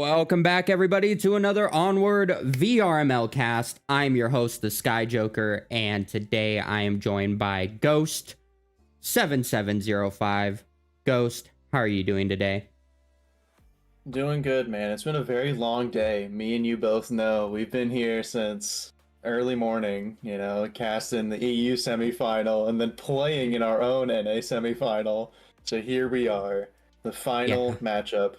Welcome back, everybody, to another Onward VRML cast. I'm your host, the Sky Joker, and today I am joined by Ghost 7705. Ghost, how are you doing today? Doing good, man. It's been a very long day. Me and you both know we've been here since early morning, casting the EU semifinal and then playing in our own NA semifinal. So here we are, the final Yeah, matchup.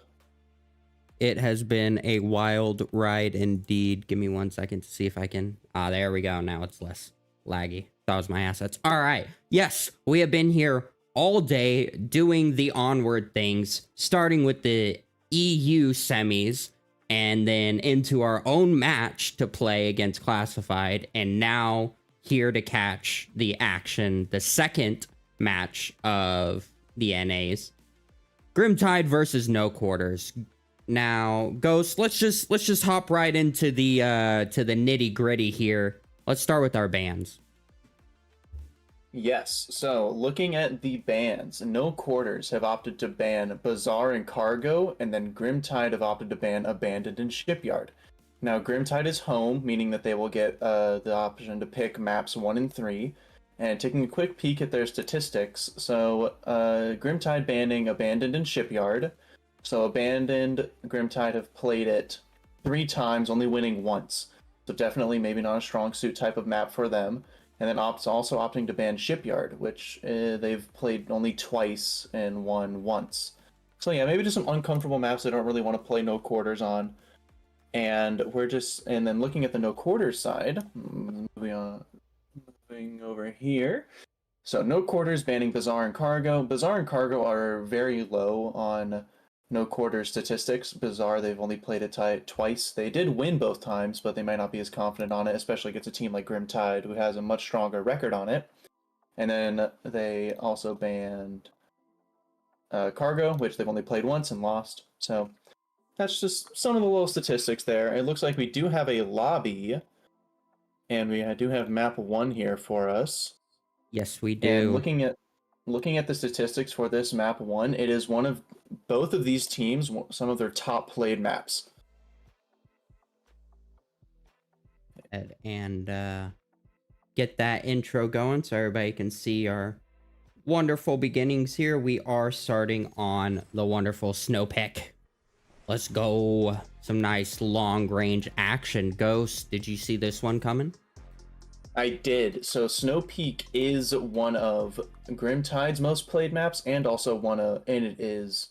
it has been a wild ride indeed. Give me 1 second to see if I can... there we go. Now it's less laggy. That was my assets. All right. Yes, we have been here all day doing the Onward things, starting with the EU semis and then into our own match to play against Classified, and now here to catch the action, the second match of the NAs. Grimtide versus No Quarters. Now, Ghost, let's just hop right into the nitty-gritty here. Let's start with our bans. Yes, so looking at the bans, No Quarters have opted to ban Bazaar and Cargo, and then Grimtide have opted to ban Abandoned and Shipyard. Now, Grimtide is home, meaning that they will get the option to pick maps 1 and 3. And taking a quick peek at their statistics, so Grimtide banning Abandoned and Shipyard. So Abandoned, Grimtide have played it 3 times, only winning once. So definitely maybe not a strong suit type of map for them. And then also opting to ban Shipyard, which they've played only twice and won once. So yeah, maybe just some uncomfortable maps they don't really want to play No Quarters on. And then looking at the No Quarters side, moving over here. So No Quarters banning Bazaar and Cargo. Bazaar and Cargo are very low on No Quarters statistics. Bazaar, they've only played it twice. They did win both times, but they might not be as confident on it, especially against a team like Grimtide, who has a much stronger record on it. And then they also banned Cargo, which they've only played once and lost. So that's just some of the little statistics there. It looks like we do have a lobby, and we do have map 1 here for us. Yes, we And do. looking at the statistics for this map 1, it is one of both of these teams, some of their top played maps. And get that intro going so everybody can see our wonderful beginnings here. We are starting on the wonderful snow pick. Let's go. Some nice long range action. Ghost, did you see this one coming? I did. So Snow Peak is one of Grimtide's most played maps, and also and it is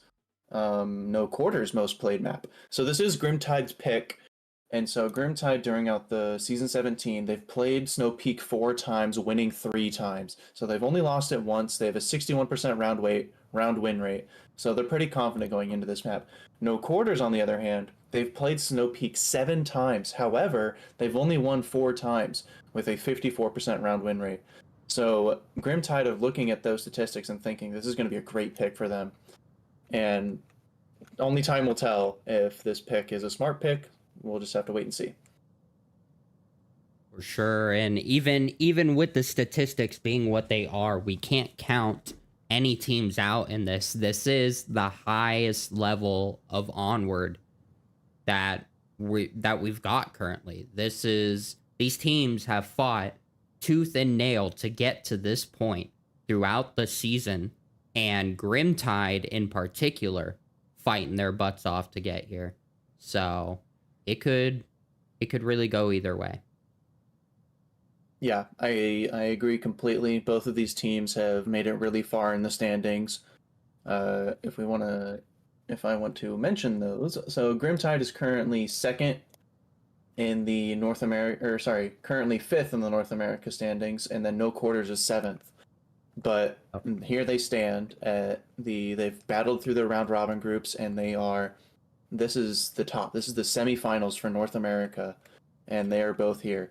No Quarters' most played map. So this is Grimtide's pick, and so Grimtide during out the season 17, they've played Snow Peak 4 times, winning 3 times. So they've only lost it once. They have a 61% round win rate. So they're pretty confident going into this map. No Quarters, on the other hand, they've played Snow Peak 7 times. However, they've only won 4 times with a 54% round win rate. So Grimtide are looking at those statistics and thinking this is going to be a great pick for them. And only time will tell if this pick is a smart pick. We'll just have to wait and see. For sure. And even with the statistics being what they are, we can't count any teams out in this. This is the highest level of Onward that we've got currently. These teams have fought tooth and nail to get to this point throughout the season, and Grimtide in particular fighting their butts off to get here. So it could really go either way. Yeah, I agree completely. Both of these teams have made it really far in the standings. If I want to mention those, so Grimtide is currently second in the currently fifth in the North America standings, and then No Quarters is 7th. But here they stand they've battled through their round robin groups, and this is the top. This is the semifinals for North America, and they are both here,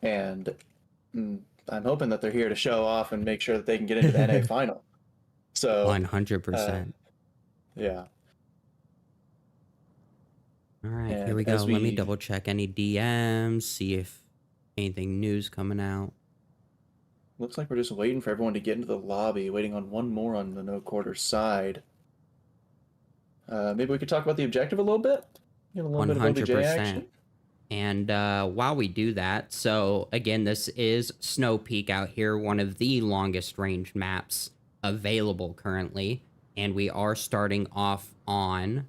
and I'm hoping that they're here to show off and make sure that they can get into the NA final. So 100%. Yeah. All right, And here we go. Let me double check any DMs, see if anything new's coming out. Looks like we're just waiting for everyone to get into the lobby, waiting on one more on the No Quarters side. Maybe we could talk about the objective a little bit. Get a little bit of OBJ 100%. action. And while we do that, so again, this is Snow Peak out here, one of the longest range maps available currently. And we are starting off on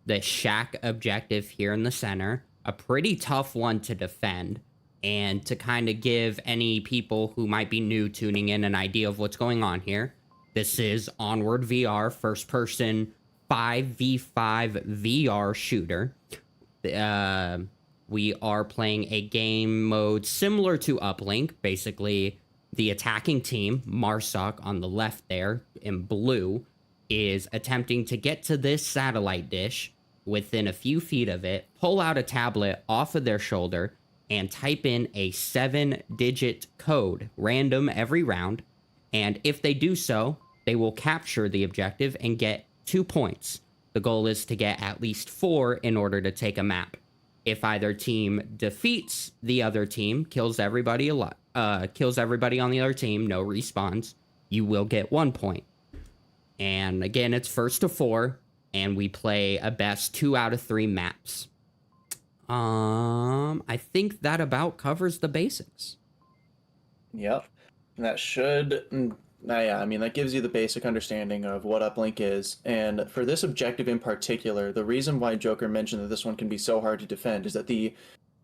the shack objective here in the center. A pretty tough one to defend. And to kind of give any people who might be new tuning in an idea of what's going on here, this is Onward VR, first person 5v5 VR shooter. We are playing a game mode similar to Uplink. Basically, the attacking team, Marsoc on the left there in blue, is attempting to get to this satellite dish within a few feet of it, pull out a tablet off of their shoulder, and type in a 7-digit code, random every round. And if they do so, they will capture the objective and get 2 points. The goal is to get at least 4 in order to take a map. If either team defeats the other team, kills everybody on the other team, no respawns, you will get 1 point. And again, it's first to 4, and we play a best 2 out of 3 maps. I think that about covers the basics. Yep. And that should, yeah, I mean, that gives you the basic understanding of what uplink is. And for this objective in particular, the reason why Joker mentioned that this one can be so hard to defend is that the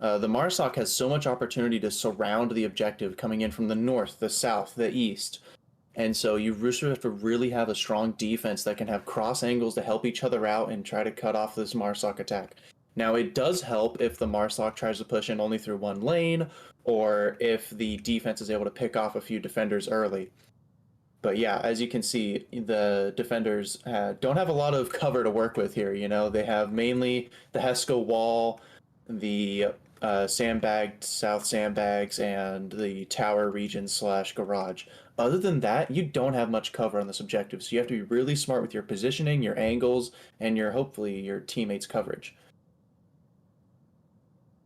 Marsoc has so much opportunity to surround the objective coming in from the north, the south, the east. And so you have to really have a strong defense that can have cross angles to help each other out and try to cut off this Marsoc attack. Now, it does help if the Marsoc tries to push in only through one lane, or if the defense is able to pick off a few defenders early. But yeah, as you can see, the defenders don't have a lot of cover to work with here. You know, they have mainly the Hesco wall, the south sandbags, and the tower region / garage. Other than that, you don't have much cover on this objective, so you have to be really smart with your positioning, your angles, and hopefully your teammates' coverage.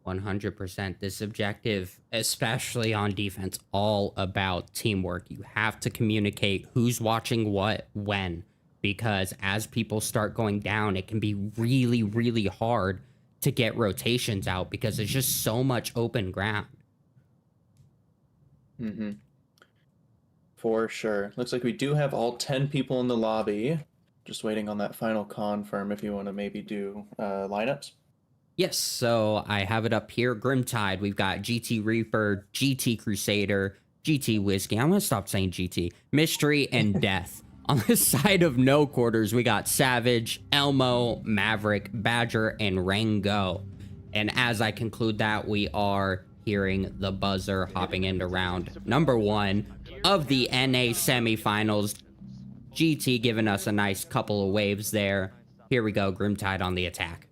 100%. This objective, especially on defense, all about teamwork. You have to communicate who's watching what when, because as people start going down, it can be really, really hard to get rotations out because there's just so much open ground. Mm-hmm. For sure. Looks like we do have all 10 people in the lobby. Just waiting on that final confirm if you want to maybe do lineups. Yes, so I have it up here. Grimtide, we've got GT Reaper, GT Crusader, GT Whiskey. I'm going to stop saying GT. Mystery and Death. On the side of no quarters, we got Savage, Elmo, Maverick, Badger, and Rango. And as I conclude that, we are hearing the buzzer hopping into round number 1 of the NA semifinals. GT giving us a nice couple of waves there. Here we go, Grimtide on the attack.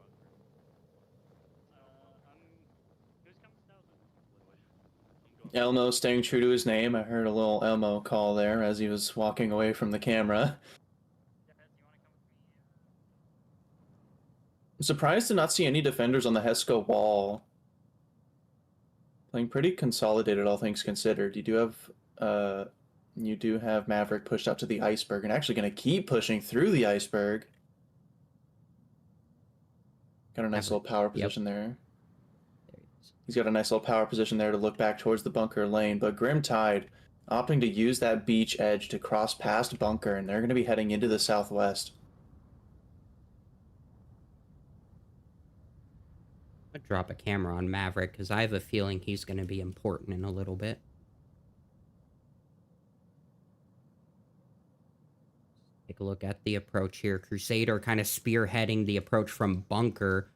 Elmo staying true to his name. I heard a little Elmo call there as he was walking away from the camera. I'm surprised to not see any defenders on the Hesco wall. Playing pretty consolidated, all things considered. You do have Maverick pushed out to the iceberg and actually going to keep pushing through the iceberg. Got a nice little power position there. He's got a nice little power position there to look back towards the bunker lane, but Grimtide opting to use that beach edge to cross past bunker, and they're going to be heading into the southwest. I'm going to drop a camera on Maverick because I have a feeling he's going to be important in a little bit. Take a look at the approach here. Crusader kind of spearheading the approach from bunker.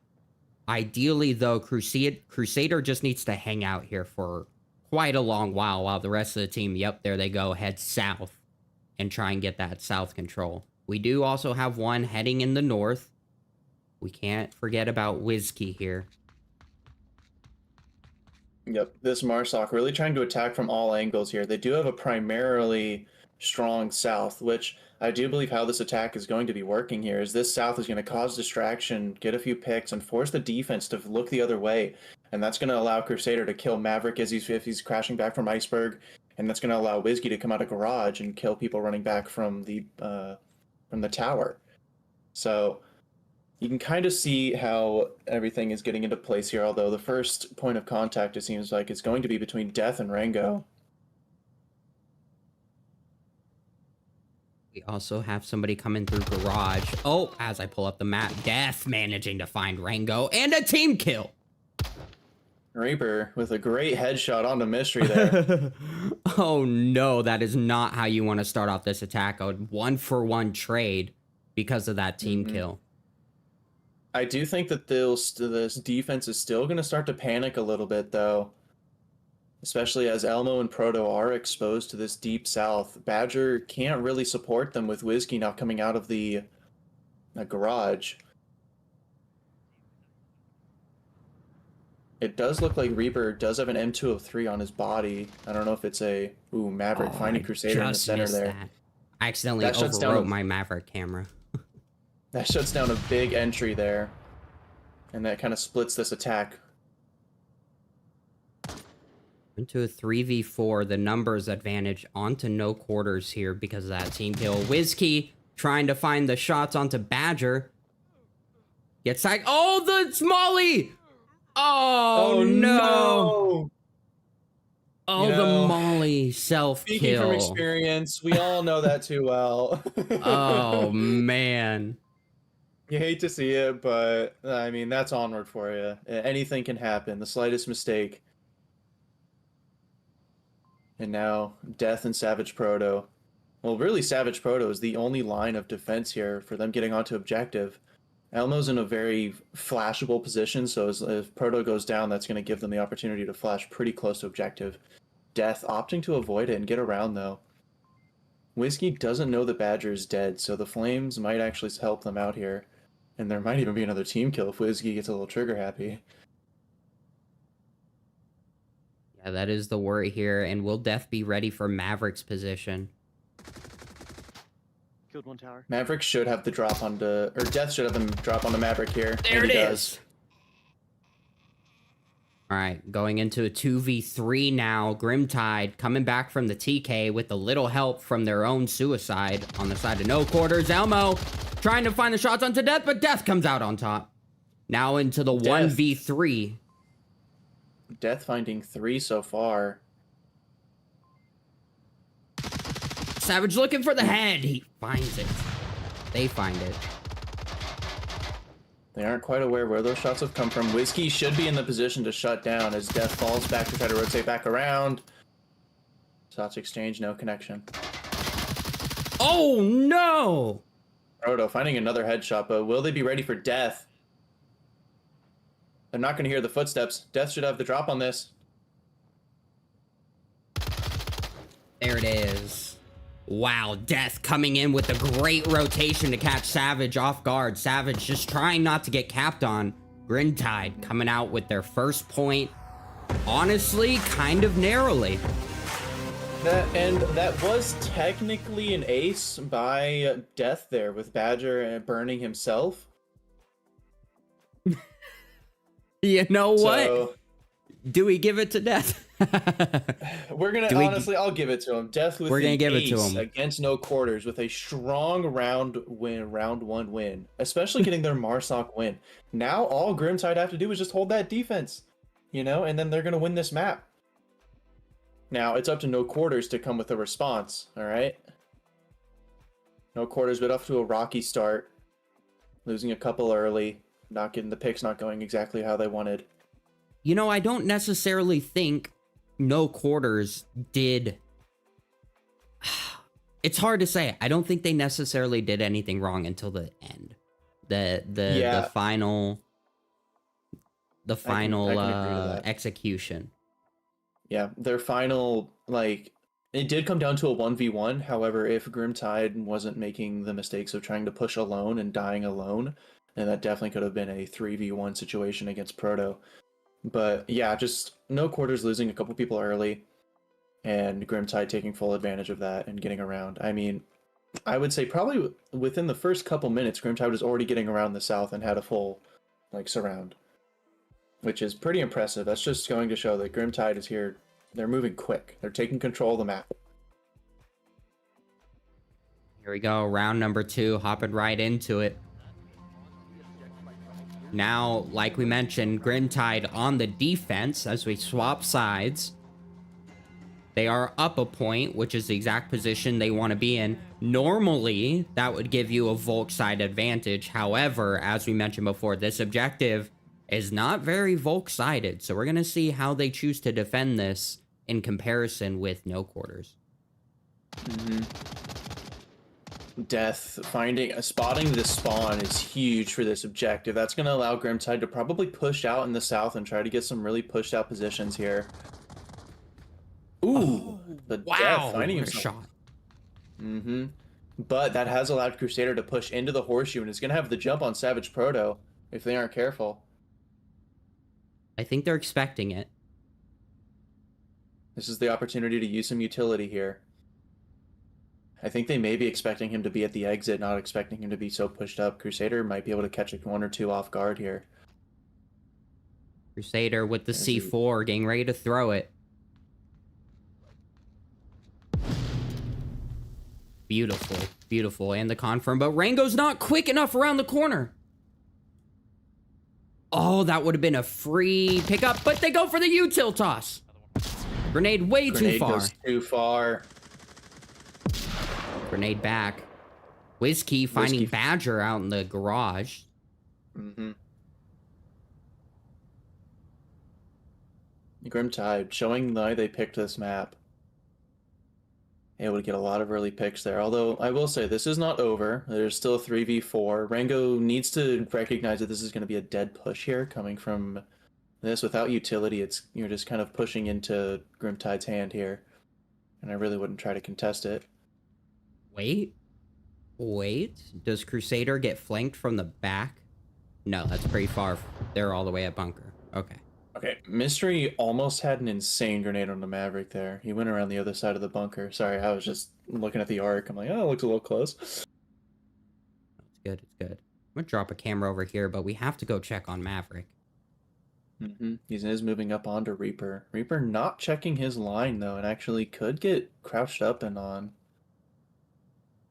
Ideally, though, Crusader just needs to hang out here for quite a long while the rest of the team, yep, there they go, head south and try and get that south control. We do also have one heading in the north. We can't forget about Whiskey here. Yep, this Marsoc really trying to attack from all angles here. They do have a primarily strong south, which I do believe how this attack is going to be working here is this south is going to cause distraction, get a few picks, and force the defense to look the other way. And that's going to allow Crusader to kill Maverick if he's crashing back from Iceberg, and that's going to allow Whiskey to come out of garage and kill people running back from the tower. So You can kind of see how everything is getting into place here, although the first point of contact, it seems like, is going to be between Death and Rango. We also have somebody coming through garage. Oh, as I pull up the map, Death managing to find Rango and a team kill. Reaper with a great headshot on the mystery there. Oh no, that is not how you want to start off this attack. A 1-for-1 trade because of that team kill. I do think that this defense is still going to start to panic a little bit, though. Especially as Elmo and Proto are exposed to this deep south. Badger can't really support them with Whiskey now coming out of the garage. It does look like Reaper does have an M203 on his body. I don't know if it's a... Ooh, Maverick finding Crusader in the center there. That. I accidentally overwrote my Maverick camera. That shuts down a big entry there. And that kind of splits this attack. Into a 3v4, the numbers advantage onto no quarters here because of that team kill. Whiskey trying to find the shots onto Badger. Gets like, oh, the Molly! Oh, no! Oh, the Molly self-kill. Speaking from experience, we all know that too well. Oh, man. You hate to see it, but, I mean, that's Onward for you. Anything can happen. The slightest mistake. And now, Death and Savage Proto. Well, really, Savage Proto is the only line of defense here for them getting onto objective. Elmo's in a very flashable position, so if Proto goes down, that's going to give them the opportunity to flash pretty close to objective. Death opting to avoid it and get around, though. Whiskey doesn't know the Badger is dead, so the Flames might actually help them out here. And there might even be another team kill if Whiskey gets a little trigger happy. Yeah, that is the worry here. And will Death be ready for Maverick's position? Killed one tower. Maverick should have the drop onto... Or Death should have the drop onto Maverick here. There it is! Alright, going into a 2v3 now. Grimtide coming back from the TK with a little help from their own suicide on the side of no quarters. Elmo trying to find the shots onto Death, but Death comes out on top. Now into the 1v3. Death finding 3 so far. Savage looking for the head. He finds it. They find it. They aren't quite aware where those shots have come from. Whiskey should be in the position to shut down as Death falls back to try to rotate back around. Shots exchange, no connection. Oh, no! Proto finding another headshot, but will they be ready for Death? They're not going to hear the footsteps. Death should have the drop on this. There it is. Wow, Death coming in with a great rotation to catch Savage off guard. Savage just trying not to get capped on. Grimtide coming out with their first point. Honestly, kind of narrowly. That was technically an ace by Death there with Badger burning himself. You know what? So, do we give it to Death? We're gonna honestly, I'll give it to him. Death with an ace against no quarters with a strong round 1 win, especially getting their Marsoc win. Now all Grimtide have to do is just hold that defense, you know, and then they're gonna win this map. Now it's up to no quarters to come with a response. All right, no quarters, but off to a rocky start, losing a couple early, not getting the picks, not going exactly how they wanted. You know, I don't necessarily think no quarters did. It's hard to say. I don't think they necessarily did anything wrong until the end. The final execution. Yeah, their final, like, it did come down to a 1v1. However, if Grimtide wasn't making the mistakes of trying to push alone and dying alone, then that definitely could have been a 3v1 situation against Proto. But yeah, just no quarters, losing a couple people early, and Grimtide taking full advantage of that and getting around. I mean, I would say probably within the first couple minutes, Grimtide was already getting around the south and had a full, like, surround, which is pretty impressive. That's just going to show that Grimtide is here. They're moving quick. They're taking control of the map. Here we go, round number 2, hopping right into it. Now, like we mentioned, Grimtide on the defense as we swap sides. They are up a point, which is the exact position they want to be in. Normally, that would give you a Volk side advantage. However, as we mentioned before, this objective is not very Volk-sided. So we're going to see how they choose to defend this in comparison with no quarters. Death, spotting this spawn is huge for this objective. That's going to allow Grimtide to probably push out in the south and try to get some really pushed out positions here. Ooh, but wow, Death finding what a himself. shot. But that has allowed Crusader to push into the horseshoe and is going to have the jump on Savage Proto if they aren't careful. I think they're expecting it. This is the opportunity to use some utility here. I think they may be expecting him to be at the exit, not expecting him to be so pushed up. Crusader might be able to catch a 1 or 2 off guard here. Crusader with the C4, getting ready to throw it. Beautiful, beautiful, and the confirm, but Rango's not quick enough around the corner. Oh, that would have been a free pickup, but they go for the util toss. Grenade way too far. Goes too far. Grenade back. Whiskey finding Badger out in the garage. Grimtide showing why they picked this map. Able to get a lot of early picks there. Although I will say this is not over. There's still a 3v4. Rango needs to recognize that this is going to be a dead push here coming from this. Without utility, you're just kind of pushing into Grimtide's hand here. And I really wouldn't try to contest it. Wait. Does Crusader get flanked from the back? No, that's pretty far. They're all the way at bunker. Okay. Okay, Mystery almost had an insane grenade on the Maverick there. He went around the other side of the bunker. Sorry, I was just looking at the arc. I'm like, oh, it looks a little close. It's good, it's good. I'm gonna drop a camera over here, but we have to go check on Maverick. He is moving up onto Reaper. Reaper not checking his line, though, and actually could get crouched up and on.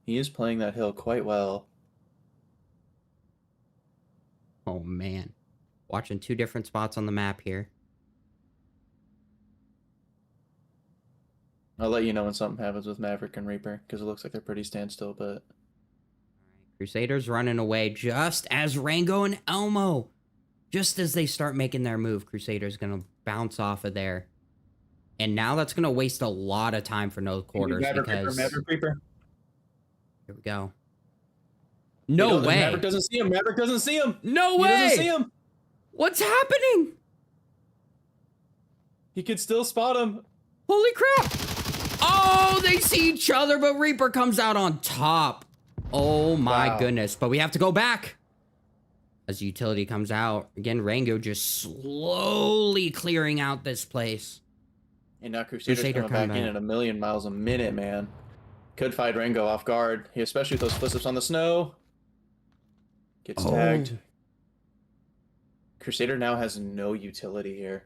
He is playing that hill quite well. Oh, man. Watching 2 different spots on the map here. I'll let you know when something happens with Maverick and Reaper, because it looks like they're pretty standstill, but... Crusaders running away just as Rango and Elmo. Just as they start making their move, Crusaders going to bounce off of there. And now that's going to waste a lot of time for no quarters. Maverick Reaper. Here we go. No way. Maverick doesn't see him. Maverick doesn't see him. No way. He doesn't see him. What's happening? He could still spot him. Holy crap. Oh, they see each other, but Reaper comes out on top. Oh my goodness. But we have to go back. As utility comes out. Again, Rango just slowly clearing out this place. And now Crusader's coming back in at 1,000,000 miles a minute, man. Could find Rango off guard. He, especially with those footsteps on the snow. Gets tagged. Crusader now has no utility here.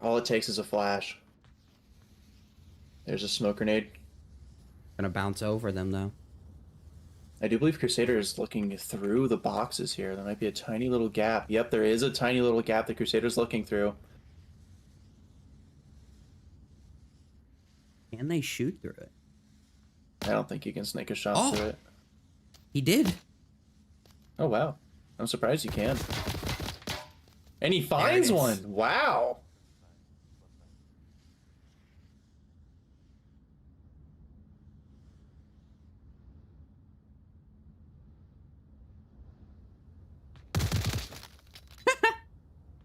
All it takes is a flash. There's a smoke grenade. Gonna bounce over them, though. I do believe Crusader is looking through the boxes here. There might be a tiny little gap. Yep, there is a tiny little gap that Crusader's looking through. Can they shoot through it? I don't think you can snake a shot through it. He did. Oh, wow. I'm surprised you can. And he finds one. Wow.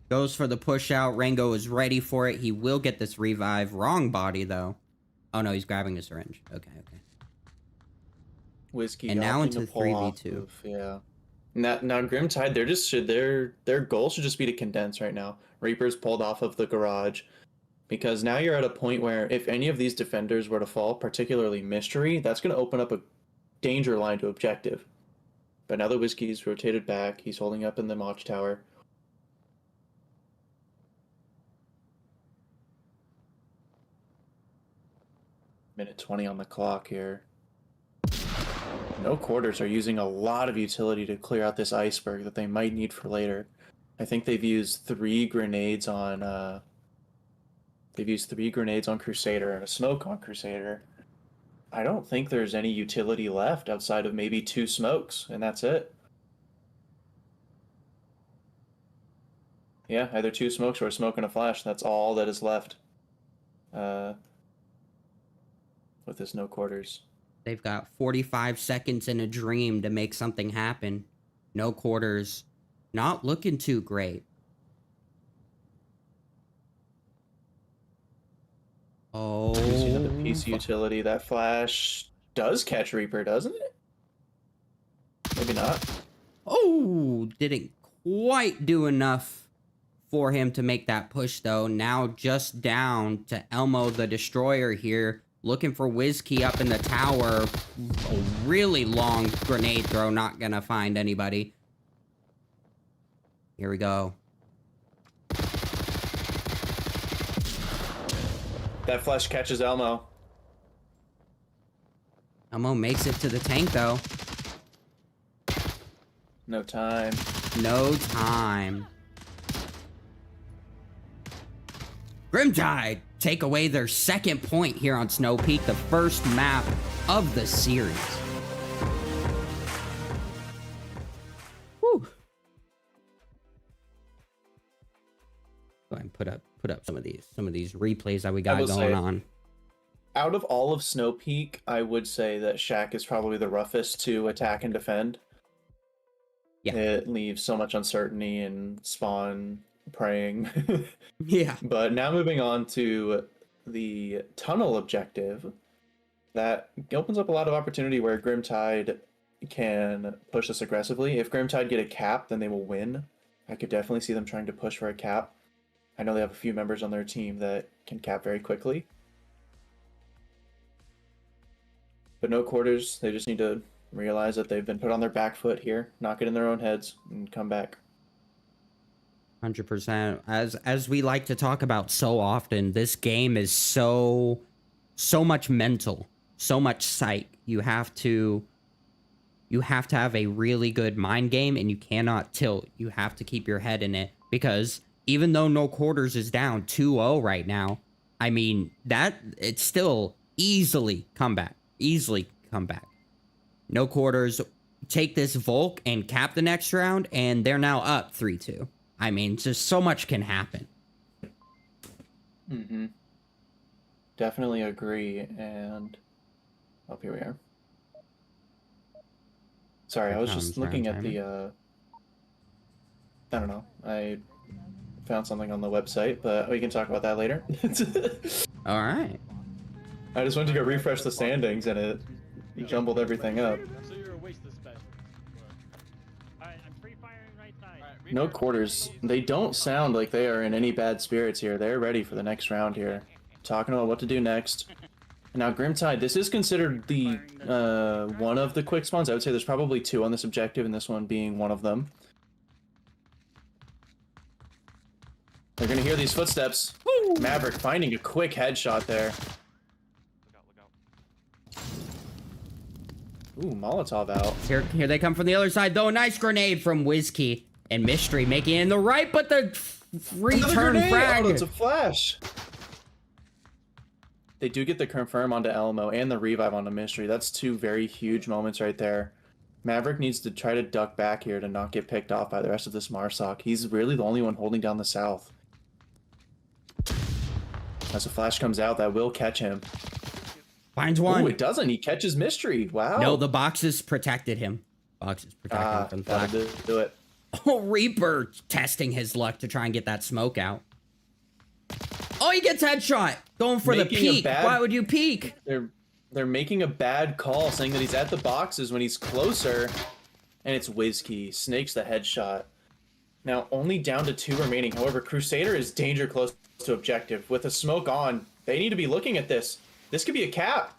Goes for the push out. Rango is ready for it. He will get this revive. Wrong body, though. Oh, no, he's grabbing a syringe. Okay. Whiskey. And now into 3v2. Yeah. Now Grimtide, their goal should just be to condense right now. Reaper's pulled off of the garage. Because now you're at a point where if any of these defenders were to fall, particularly Mystery, that's going to open up a danger line to objective. But now the Whiskey's rotated back. He's holding up in the watchtower. Minute 20 on the clock here. No quarters are using a lot of utility to clear out this iceberg that they might need for later. I think they've used 3 grenades on Crusader and a smoke on Crusader. I don't think there's any utility left outside of maybe 2 smokes, and that's it. Yeah, either 2 smokes or a smoke and a flash. That's all that is left. With this no quarters. They've got 45 seconds in a dream to make something happen. No quarters. Not looking too great. Oh. Using another piece of utility. That flash does catch Reaper, doesn't it? Maybe not. Oh, didn't quite do enough for him to make that push, though. Now just down to Elmo the Destroyer here. Looking for Whiskey up in the tower. A really long grenade throw. Not gonna find anybody. Here we go. That flash catches Elmo. Elmo makes it to the tank, though. No time. No time. Grimtide take away their second point here on Snow Peak, the first map of the series. Whew. Go ahead and put up some of these replays that we got going on. Out of all of Snow Peak, I would say that Shack is probably the roughest to attack and defend. Yeah. It leaves so much uncertainty and spawn praying. Yeah. But now moving on to the tunnel objective, that opens up a lot of opportunity where Grimtide can push this aggressively. If Grimtide get a cap, then they will win. I could definitely see them trying to push for a cap. I know they have a few members on their team that can cap very quickly. But no quarters. They just need to realize that they've been put on their back foot here, knock it in their own heads, and come back. 100%. As we like to talk about so often, this game is so much mental, so much psych. You have to have a really good mind game, and you cannot tilt. You have to keep your head in it, because even though no quarters is down 2-0 right now, I mean, it's still easily come back. No quarters, take this Volk and cap the next round, and they're now up 3-2. I mean, just so much can happen. Mm-hmm. Definitely agree, and here we are. Sorry, I was just looking at the, I don't know, I found something on the website, but we can talk about that later. All right. I just went to go refresh the standings, and it jumbled everything up. No quarters. They don't sound like they are in any bad spirits here. They're ready for the next round here. Talking about what to do next. Now, Grimtide, this is considered the one of the quick spawns. I would say there's probably 2 on this objective, and this one being one of them. They're going to hear these footsteps. Woo! Maverick finding a quick headshot there. Ooh, Molotov out. Here they come from the other side, though. Nice grenade from Whiskey. And Mystery making it in the right, but the return frag. Oh, it's a flash. They do get the confirm onto Elmo and the revive onto Mystery. That's 2 very huge moments right there. Maverick needs to try to duck back here to not get picked off by the rest of this Marsoc. He's really the only one holding down the south. As a flash comes out, that will catch him. Finds one. Oh, it doesn't. He catches Mystery. Wow. No, the boxes protected him. Boxes protected him from flash. Do it. Oh, Reaper testing his luck to try and get that smoke out. Oh, he gets headshot. Going for the peek. Why would you peek? They're making a bad call, saying that he's at the boxes when he's closer, and it's Whiskey. Snakes the headshot. Now, only down to 2 remaining. However, Crusader is danger close to objective. With a smoke on, they need to be looking at this. This could be a cap.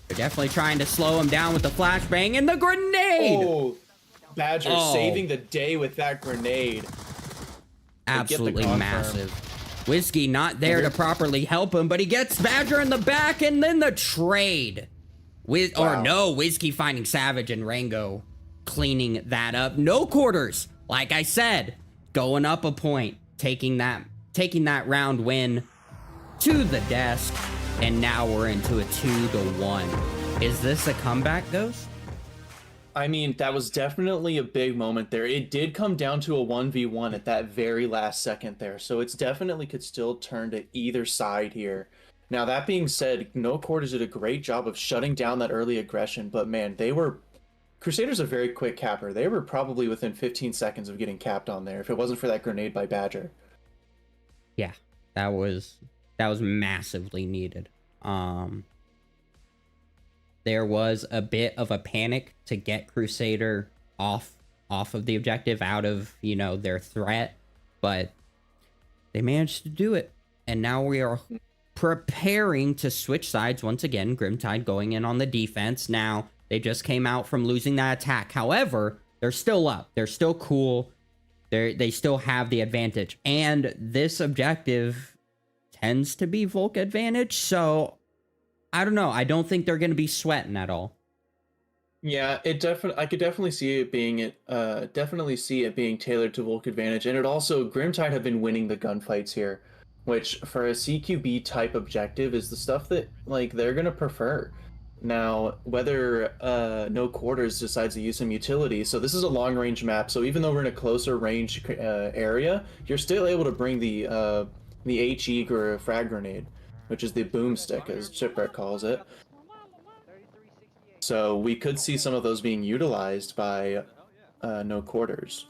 They're definitely trying to slow him down with the flashbang and the grenade. Oh, Badger saving the day with that grenade. Absolutely massive. Whiskey not there to properly help him, but he gets Badger in the back, and then the trade. Wow. Whiskey finding Savage and Rango cleaning that up. No quarters. Like I said, going up a point, taking that round win to the desk, and now we're into a 2-1. Is this a comeback, Ghost? I mean, that was definitely a big moment there. It did come down to a 1v1 at that very last second there, so it's definitely could still turn to either side here. Now, that being said, No Quarters did a great job of shutting down that early aggression, but man, Crusaders are very quick capper. They were probably within 15 seconds of getting capped on there if it wasn't for that grenade by Badger. Yeah, that was massively needed. There was a bit of a panic to get Crusader off of the objective, out of, you know, their threat, but they managed to do it. And now we are preparing to switch sides once again. Grimtide going in on the defense. Now, they just came out from losing that attack. However, they're still up. They're still cool. They still have the advantage. And this objective tends to be Volk advantage, so I don't know. I don't think they're going to be sweating at all. Yeah, I could definitely see it being tailored to Volk advantage, and it also Grimtide have been winning the gunfights here, which for a CQB type objective is the stuff that like they're gonna prefer. Now, whether No Quarters decides to use some utility, so this is a long range map, so even though we're in a closer range area, you're still able to bring the HE or frag grenade, which is the boomstick as Chipwreck calls it. So we could see some of those being utilized by No Quarters.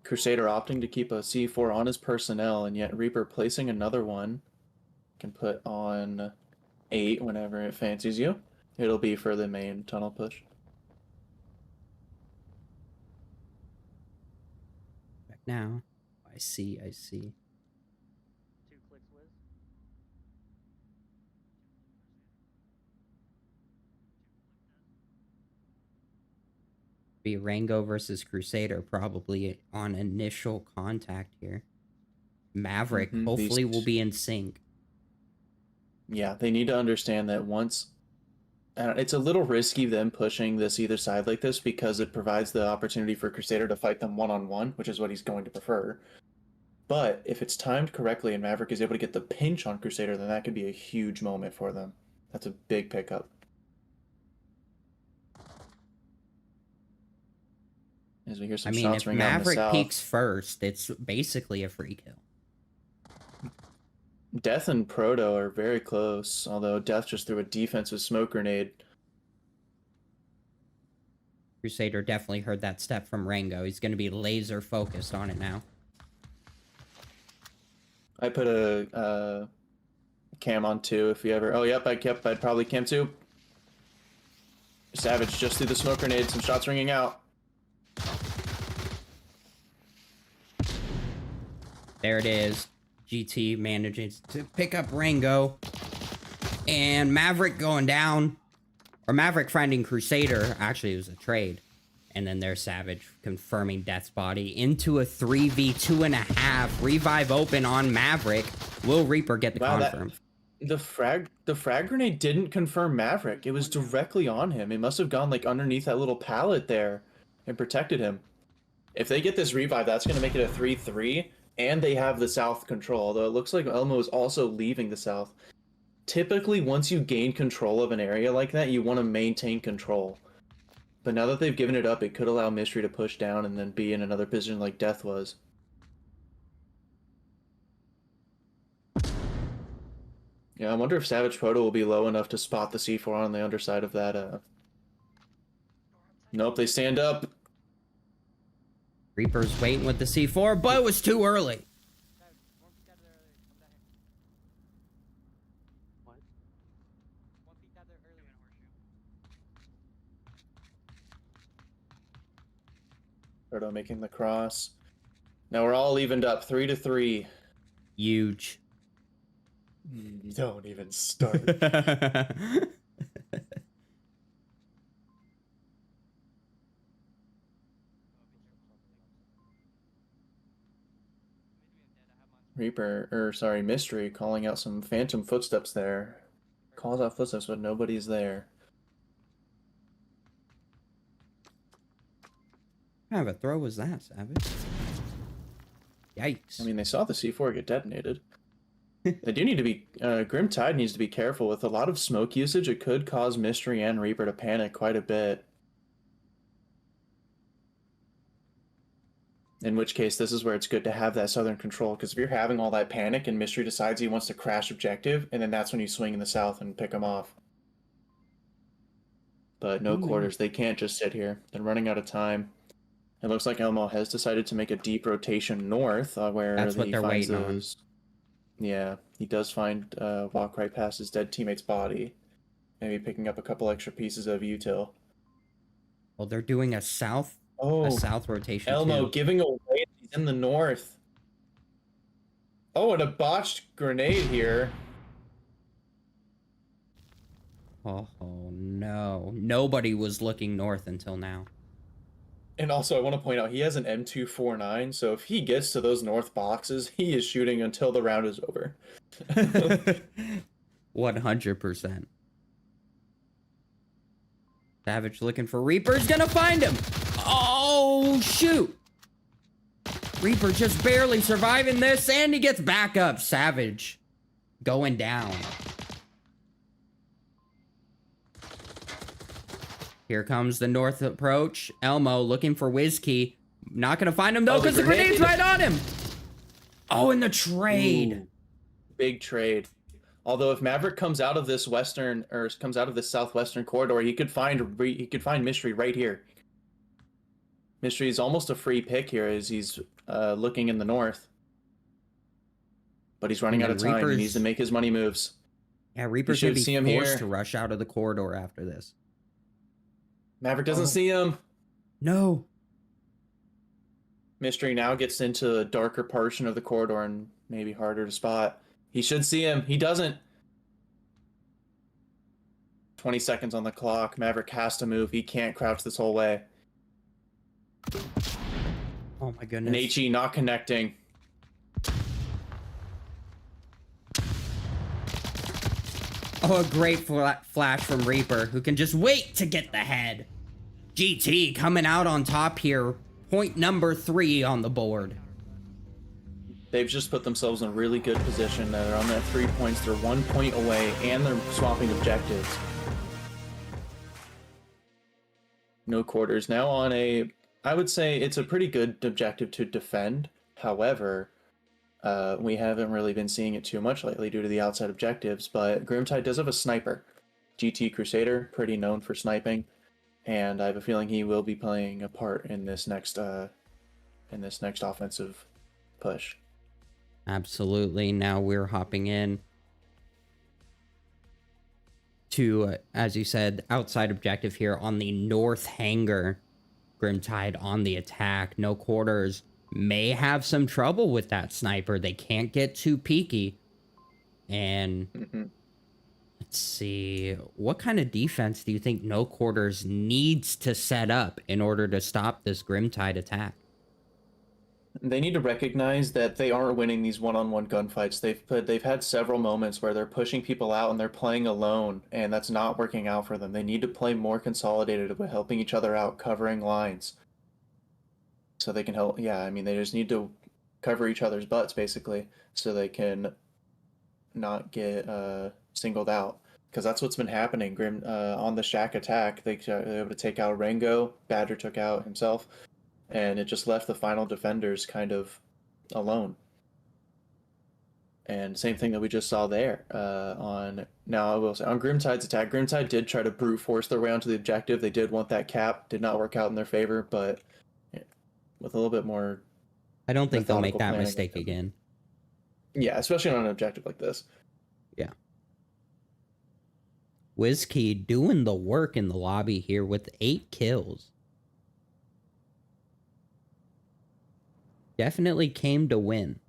Crusader opting to keep a C4 on his personnel, and yet Reaper placing another one. Can put on 8 whenever it fancies you. It'll be for the main tunnel push. Back now. I see. Be Rango versus Crusader probably on initial contact here. Maverick hopefully will be in sync. Yeah, they need to understand that once it's a little risky them pushing this either side like this because it provides the opportunity for Crusader to fight them one-on-one, which is what he's going to prefer. But if it's timed correctly and Maverick is able to get the pinch on Crusader, then that could be a huge moment for them. That's a big pickup. As we hear some shots ring out in the south. If Maverick peaks first, it's basically a free kill. Death and Proto are very close, although Death just threw a defensive smoke grenade. Crusader definitely heard that step from Rango. He's going to be laser focused on it now. I put a cam on 2 if you ever... Oh, yep, I'd probably cam 2. Savage just threw the smoke grenade, some shots ringing out. There it is. GT managing to pick up Rango. And Maverick going down. Or Maverick finding Crusader. Actually, it was a trade. And then there's Savage confirming Death's body into a 3v2.5. Revive open on Maverick. Will Reaper get the confirm? The frag grenade didn't confirm Maverick. It was directly on him. It must have gone like underneath that little pallet there and protected him. If they get this revive, that's going to make it a 3-3. And they have the south control, although it looks like Elmo is also leaving the south. Typically, once you gain control of an area like that, you want to maintain control. But now that they've given it up, it could allow Mystery to push down and then be in another position like Death was. Yeah, I wonder if Savage Proto will be low enough to spot the C4 on the underside of that. Nope, they stand up. Reaper's waiting with the C4, but it was too early. Proto making the cross. Now we're all evened up, 3-3. Huge. Don't even start. Reaper, or sorry, Mystery calling out some phantom footsteps there. Calls out footsteps, but nobody's there. What kind of a throw was that, Savage? Yikes. I mean, they saw the C4 get detonated. They do need to be, Grim Tide needs to be careful. With a lot of smoke usage, it could cause Mystery and Reaper to panic quite a bit. In which case, this is where it's good to have that southern control, because if you're having all that panic and Mystery decides he wants to crash objective, and then that's when you swing in the south and pick him off. But no quarters. They can't just sit here. They're running out of time. It looks like Elmo has decided to make a deep rotation north, where That's what he they're finds waiting on. those. Yeah, he does find walk right past his dead teammate's body, maybe picking up a couple extra pieces of util. Well, they're doing a south rotation Elmo too. giving away. He's in the north. Oh, and a botched grenade here. Oh no. Nobody was looking north until now. And also, I want to point out, he has an M249, so if he gets to those north boxes, he is shooting until the round is over. 100%. Savage looking for Reaper's gonna find him. Oh, shoot. Reaper just barely surviving this, and he gets back up. Savage going down. Here comes the north approach. Elmo looking for Whiskey. Not gonna find him though, because the grenade's right on him. Oh, and the trade. Ooh, big trade. Although if Maverick comes out of this western, or comes out of this southwestern corridor, he could find Mystery right here. Mystery is almost a free pick here as he's looking in the north. But he's running out of time. He needs to make his money moves. Yeah, Reaper's gonna be forced to rush out of the corridor after this. Maverick doesn't see him. No. Mystery now gets into a darker portion of the corridor and maybe harder to spot. He should see him. He doesn't. 20 seconds on the clock. Maverick has to move. He can't crouch this whole way. Oh my goodness. And HE not connecting. Oh, a great flash from Reaper, who can just wait to get the head. GT coming out on top here. Point number 3 on the board. They've just put themselves in a really good position. They're on that 3 points. They're 1 point away, and they're swapping objectives. No quarters. Now on a... I would say it's a pretty good objective to defend. However, we haven't really been seeing it too much lately due to the outside objectives, but Grimtide does have a sniper. GT Crusader, pretty known for sniping, and I have a feeling he will be playing a part in this next offensive push. Absolutely. Now we're hopping in to, as you said, outside objective here on the north hangar. Grimtide on the attack. No quarters. May have some trouble with that sniper. They can't get too peaky. And let's see. What kind of defense do you think No Quarters needs to set up in order to stop this Grimtide attack? They need to recognize that they aren't winning these one-on-one gunfights. They've had several moments where they're pushing people out and they're playing alone, and that's not working out for them. They need to play more consolidated with helping each other out, covering lines, so they can help. Yeah, I mean, they just need to cover each other's butts basically, so they can not get singled out. Because that's what's been happening. Grim on the shack attack, they were able to take out Rango. Badger took out himself. And it just left the final defenders kind of alone. And same thing that we just saw there now I will say on Grimtide's attack. Grimtide did try to brute force their way onto the objective. They did want that cap. Did not work out in their favor, but with a little bit more... I don't think they'll make that mistake again. Yeah, especially on an objective like this. Yeah. Whiskey doing the work in the lobby here with 8 kills. Definitely came to win.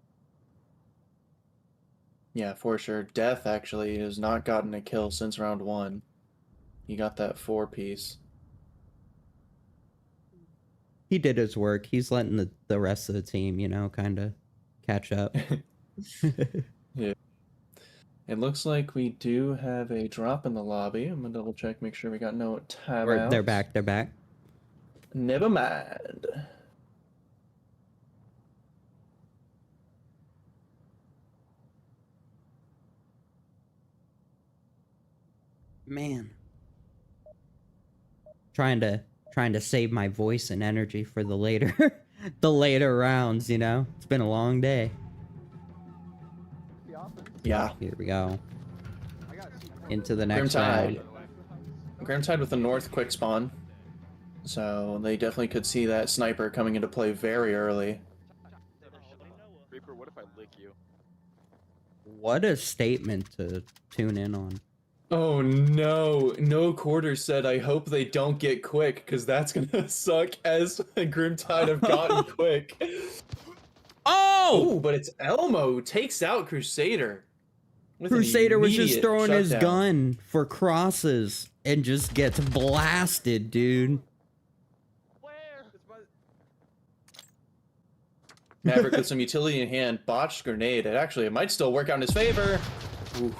Yeah, for sure. Death actually has not gotten a kill since round 1. He got that 4-piece. He did his work. He's letting the rest of the team, kind of catch up. Yeah. It looks like we do have a drop in the lobby. I'm gonna double check, make sure we got no timeouts. They're back. They're back. Never mind. Man. Trying to save my voice and energy for the later the later rounds, you know? It's been a long day. Yeah. Here we go. Into the next round. Grimtide with the north quick spawn. So they definitely could see that sniper coming into play very early. Reaper, what if I lick you? What a statement to tune in on. Oh no, no quarter said I hope they don't get quick, because that's gonna suck as Grimtide have gotten quick. Oh, but it's Elmo who takes out Crusader. Crusader was just throwing his gun for crosses and just gets blasted, dude. Maverick with some utility in hand, botched grenade. It might still work out in his favor. Ooh.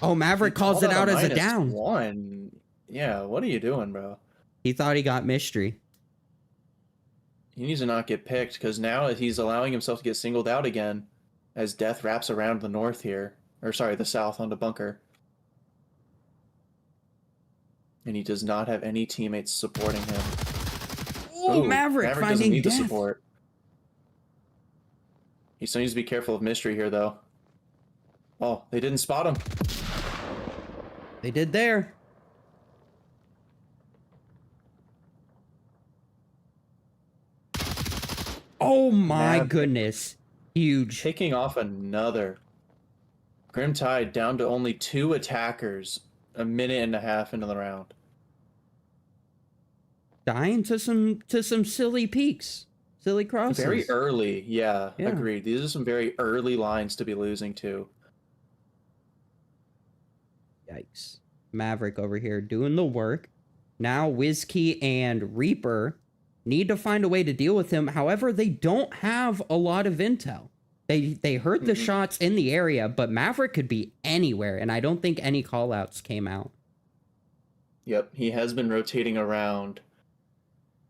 Oh, Maverick calls it out as a down. One. Yeah, what are you doing, bro? He thought he got mystery. He needs to not get picked, because now he's allowing himself to get singled out again as death wraps around the north here. Or sorry, the south onto bunker. And he does not have any teammates supporting him. Oh, Maverick doesn't finding need death. the support. He still needs to be careful of mystery here, though. Oh, they didn't spot him. They did there. Oh my goodness. Huge. Taking off another. Grimtide down to only 2 attackers a minute and a half into the round. Dying to some silly peaks. Silly crosses. Very early, yeah, agreed. These are some very early lines to be losing to. Yikes. Maverick over here doing the work. Now Whiskey and Reaper need to find a way to deal with him. However, they don't have a lot of intel. They heard the shots in the area, but Maverick could be anywhere, and I don't think any callouts came out. Yep, he has been rotating around.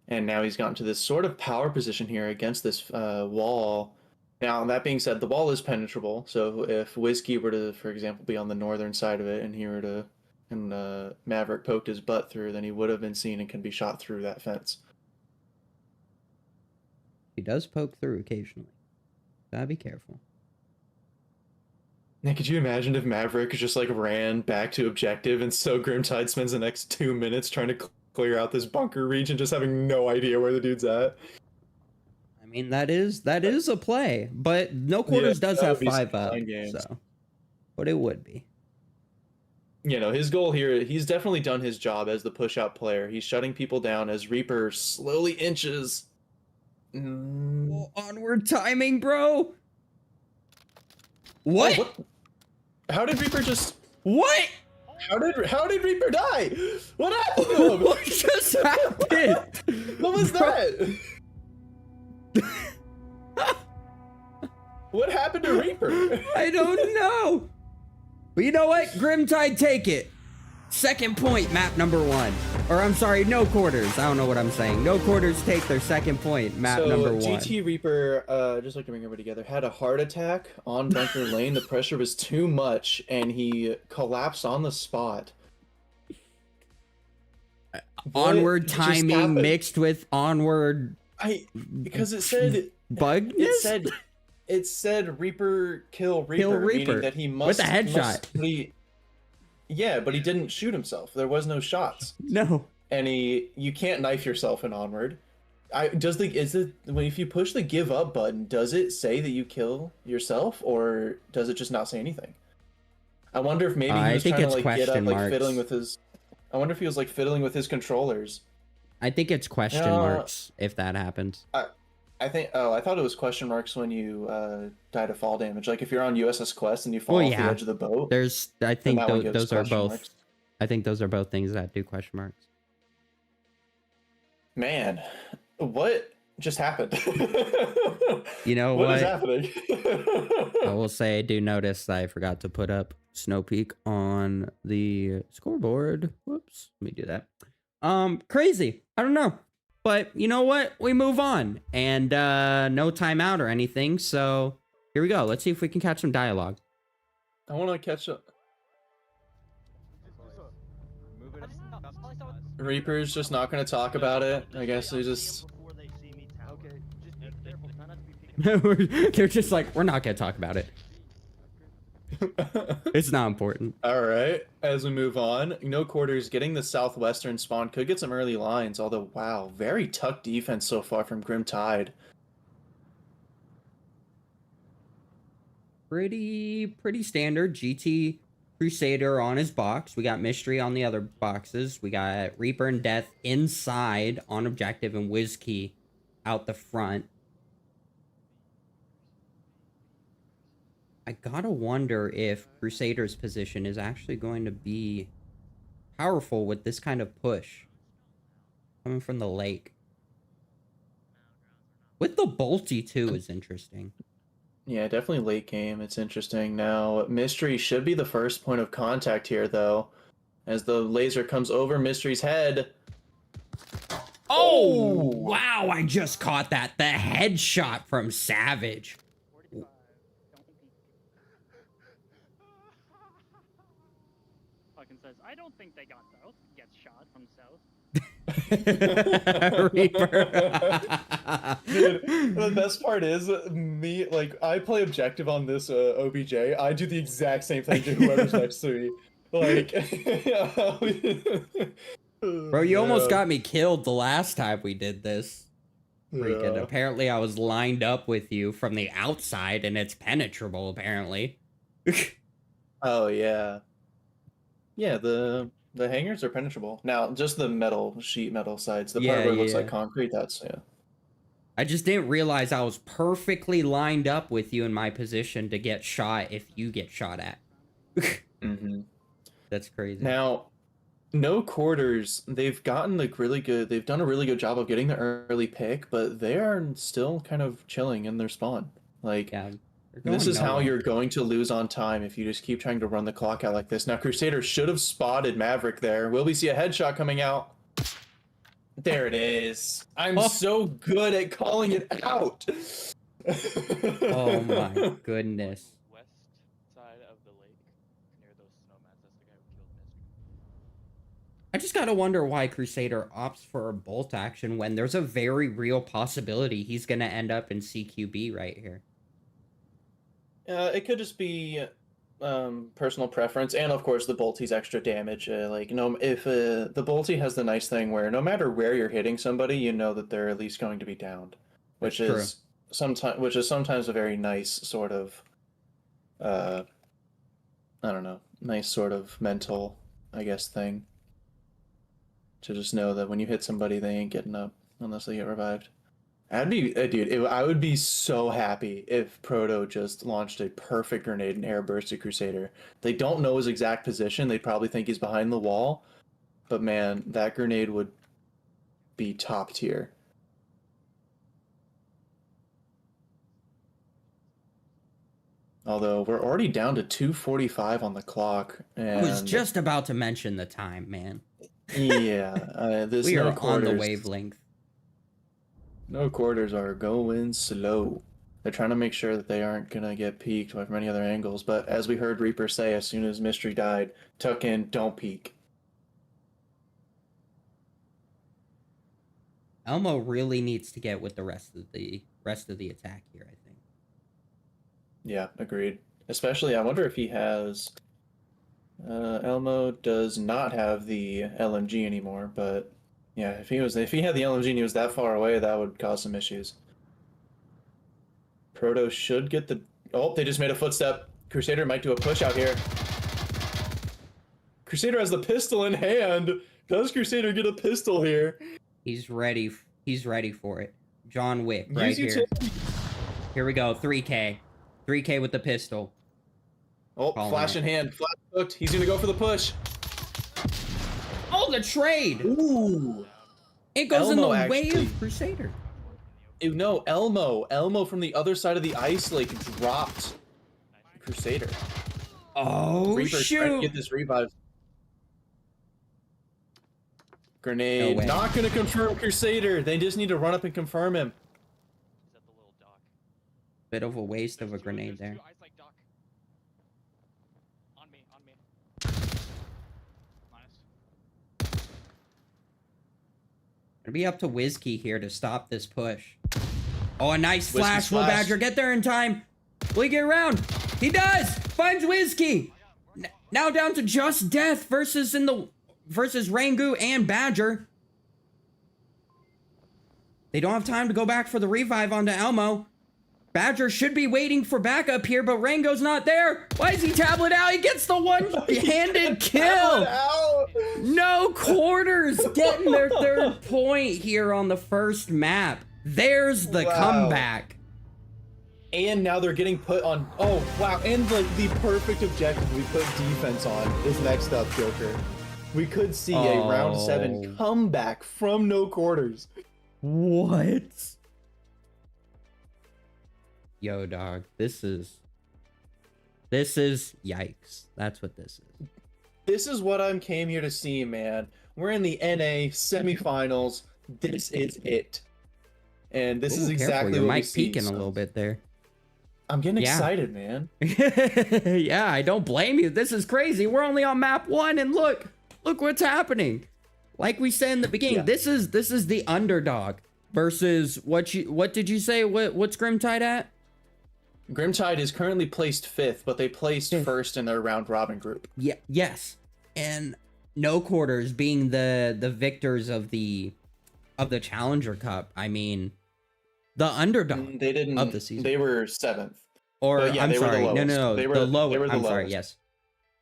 And now he's gotten to this sort of power position here against this wall. Now, that being said, the wall is penetrable. So if Whiskey were to, for example, be on the northern side of it and he were to, and Maverick poked his butt through, then he would have been seen and can be shot through that fence. He does poke through occasionally. Gotta be careful. Now, could you imagine if Maverick just like ran back to objective and so Grimtide spends the next 2 minutes trying to clear out this bunker region, just having no idea where the dude's at? I mean, that is a play, but No Quarters does have 5 up, so but it would be. You know, his goal here, he's definitely done his job as the push-out player. He's shutting people down as Reaper slowly inches. Oh, onward timing, bro. What? Oh, what? How did Reaper just... What? How did Reaper die? What happened to him? What just happened? What was that? What happened to Reaper? I don't know. But you know what? Grimtide, take it. Second point, map number 1. Or I'm sorry, No Quarters. I don't know what I'm saying. No Quarters take their second point, map number 1. GT Reaper, just like to bring everybody together, had a heart attack on bunker lane. The pressure was too much, and he collapsed on the spot. Onward timing mixed with onward. Because it said bugness. It said Reaper kill Reaper, meaning that he must with a headshot. Yeah, but he didn't shoot himself. There was no shots. No. And you can't knife yourself in Onward. If you push the give up button, does it say that you kill yourself, or does it just not say anything? I wonder if maybe he was trying to like get up, like fiddling with his. I wonder if he was like fiddling with his controllers. I think it's question marks if that happens. I think. Oh, I thought it was question marks when you die to fall damage. Like if you're on USS Quest and you fall off the edge of the boat. I think those are both. Marks. I think those are both things that do question marks. Man, what just happened? You know What is what? happening? I will say I do notice that I forgot to put up Snow Peak on the scoreboard. Whoops. Let me do that. Crazy. I don't know. But you know what? We move on. And no timeout or anything. So here we go. Let's see if we can catch some dialogue. I want to catch up. Reaper's just not going to talk about it. I guess they just... They're just like, we're not going to talk about it. It's not important. All right, as we move on, no quarters getting the southwestern spawn could get some early lines, although wow, very tuck defense so far from Grim Tide. Pretty standard. GT Crusader on his box. We got Mystery on the other boxes. We got Reaper and Death inside on objective and WizKey out the front. I gotta wonder if Crusader's position is actually going to be powerful with this kind of push coming from the lake. With the Bolty too is interesting. Yeah, definitely late game. It's interesting. Now, Mystery should be the first point of contact here, though. As the laser comes over Mystery's head. Oh! Wow, I just caught that. The headshot from Savage. Fucking says, I don't think they got south. Gets shot from south. Reaper. Dude, the best part is me, like, I play objective on this OBJ. I do the exact same thing to whoever's next to me. Like, Bro, you almost got me killed the last time we did this. Freaking, Yeah. apparently I was lined up with you from the outside and it's penetrable, apparently. Oh, yeah. Yeah, the hangers are penetrable. Now, just the metal, sheet metal sides. The part Yeah, where it looks yeah. like concrete, that's, yeah. I just didn't realize I was perfectly lined up with you in my position to get shot if you get shot at. Mm-hmm. That's crazy. Now, no quarters, they've gotten like really good, they've done a really good job of getting the early pick, but they are still kind of chilling in their spawn. Like, Yeah, this is how you're going to lose on time if you just keep trying to run the clock out like this. Now, Crusader should have spotted Maverick there. Will we see a headshot coming out? There it is. I'm so good at calling it out. Oh my goodness. West side of the lake, near those snowmats. That's the guy who killed Mystery. I just gotta wonder why Crusader opts for a bolt action when there's a very real possibility he's gonna end up in CQB right here. It could just be personal preference, and of course the Bolty's extra damage. Like, if the Bolty has the nice thing where no matter where you're hitting somebody, you know that they're at least going to be downed, which is sometimes a very nice sort of, I don't know, nice sort of mental, I guess, thing. To just know that when you hit somebody, they ain't getting up unless they get revived. I'd be, dude, I would be so happy if Proto just launched a perfect grenade and air burst at Crusader. They don't know his exact position. They probably think he's behind the wall. But man, that grenade would be top tier. Although we're already down to 2:45 on the clock. And I was just about to mention the time, man. yeah, this We no are on the quarters. wavelength. No quarters are going slow. They're trying to make sure that they aren't going to get peeked from any other angles. But as we heard Reaper say, as soon as Mystery died, tuck in, don't peek. Elmo really needs to get with the rest of the attack here, I think. Yeah, agreed. Especially, I wonder if he has... Elmo does not have the LMG anymore, but... yeah, if he had the LMG and he was that far away, that would cause some issues. Proto should get the... oh, they just made a footstep. Crusader might do a push out here. Crusader has the pistol in hand. Does Crusader get a pistol here? He's ready for it. John Wick, Use right here. utility. Here we go, 3K. 3K with the pistol. Oh, Calling flash it. in hand. Flash hooked. He's gonna go for the push. Oh, the trade! Ooh. It goes in Elmo the way actually- of Crusader. No, Elmo from the other side of the ice lake dropped Crusader. Oh, Reaper's trying to shoot. get this revive. No Grenade. way. Not gonna confirm Crusader. They just need to run up and confirm him. He's at the little dock. Bit of a waste of a There's grenade there. two ice lake dock. On me, on me. Minus. It'll be up to Whiskey here to stop this push. Oh, a nice Whiskey flash. Will flash. Badger get there in time? Will he get around? He does! Finds Whiskey! Now down to just Death versus Rangu and Badger. They don't have time to go back for the revive onto Elmo. Badger should be waiting for backup here, but Rango's not there. Why is he tablet out? He gets the one-handed kill. No quarters getting their third point here on the first map. There's the comeback. And now they're getting put on. Oh, wow. And the perfect objective we put defense on is next up, Joker. We could see a round 7 comeback from no quarters. What? Yo, dog. This is yikes. That's what this is. This is what I came here to see, man. We're in the NA semifinals. This is it. And this is exactly Your what we mic see. peeking a little bit there. I'm getting excited, man. Yeah, I don't blame you. This is crazy. We're only on map 1 and look what's happening. Like we said in the beginning, this is the underdog versus what did you say? What's Grimtide at? Grimtide is currently placed 5th, but they placed first in their round robin group. Yeah, yes. And no quarters being the victors of the Challenger Cup. I mean, the underdog They didn't of the season. They were 7th. Or But yeah, I'm they were the sorry. No, lowest. no. They were The lowest. they were the I'm sorry. lowest. Yes.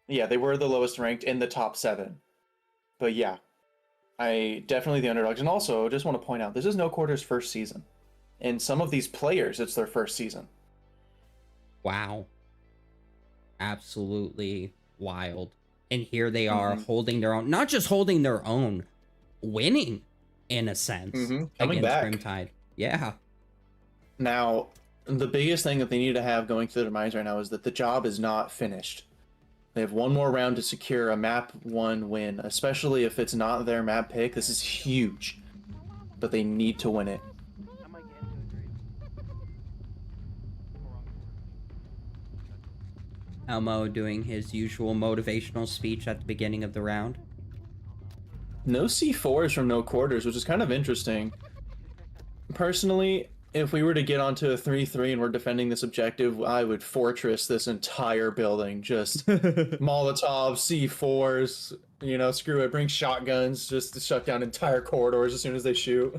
Yeah, they were the lowest ranked in the top 7. But yeah, definitely the underdogs. And also, just want to point out, this is no quarters first season. And some of these players, it's their first season. Wow. Absolutely wild. And here they are holding their own, not just holding their own, winning in a sense Coming against back. Grimtide. Yeah. Now, the biggest thing that they need to have going through their minds right now is that the job is not finished. They have one more round to secure a map 1 win, especially if it's not their map pick. This is huge. But they need to win it. I might get into a trade. Elmo doing his usual motivational speech at the beginning of the round. No C4s from no quarters, which is kind of interesting. Personally, if we were to get onto a 3-3 and we're defending this objective, I would fortress this entire building. Just Molotov, C4s, screw it, bring shotguns just to shut down entire corridors as soon as they shoot.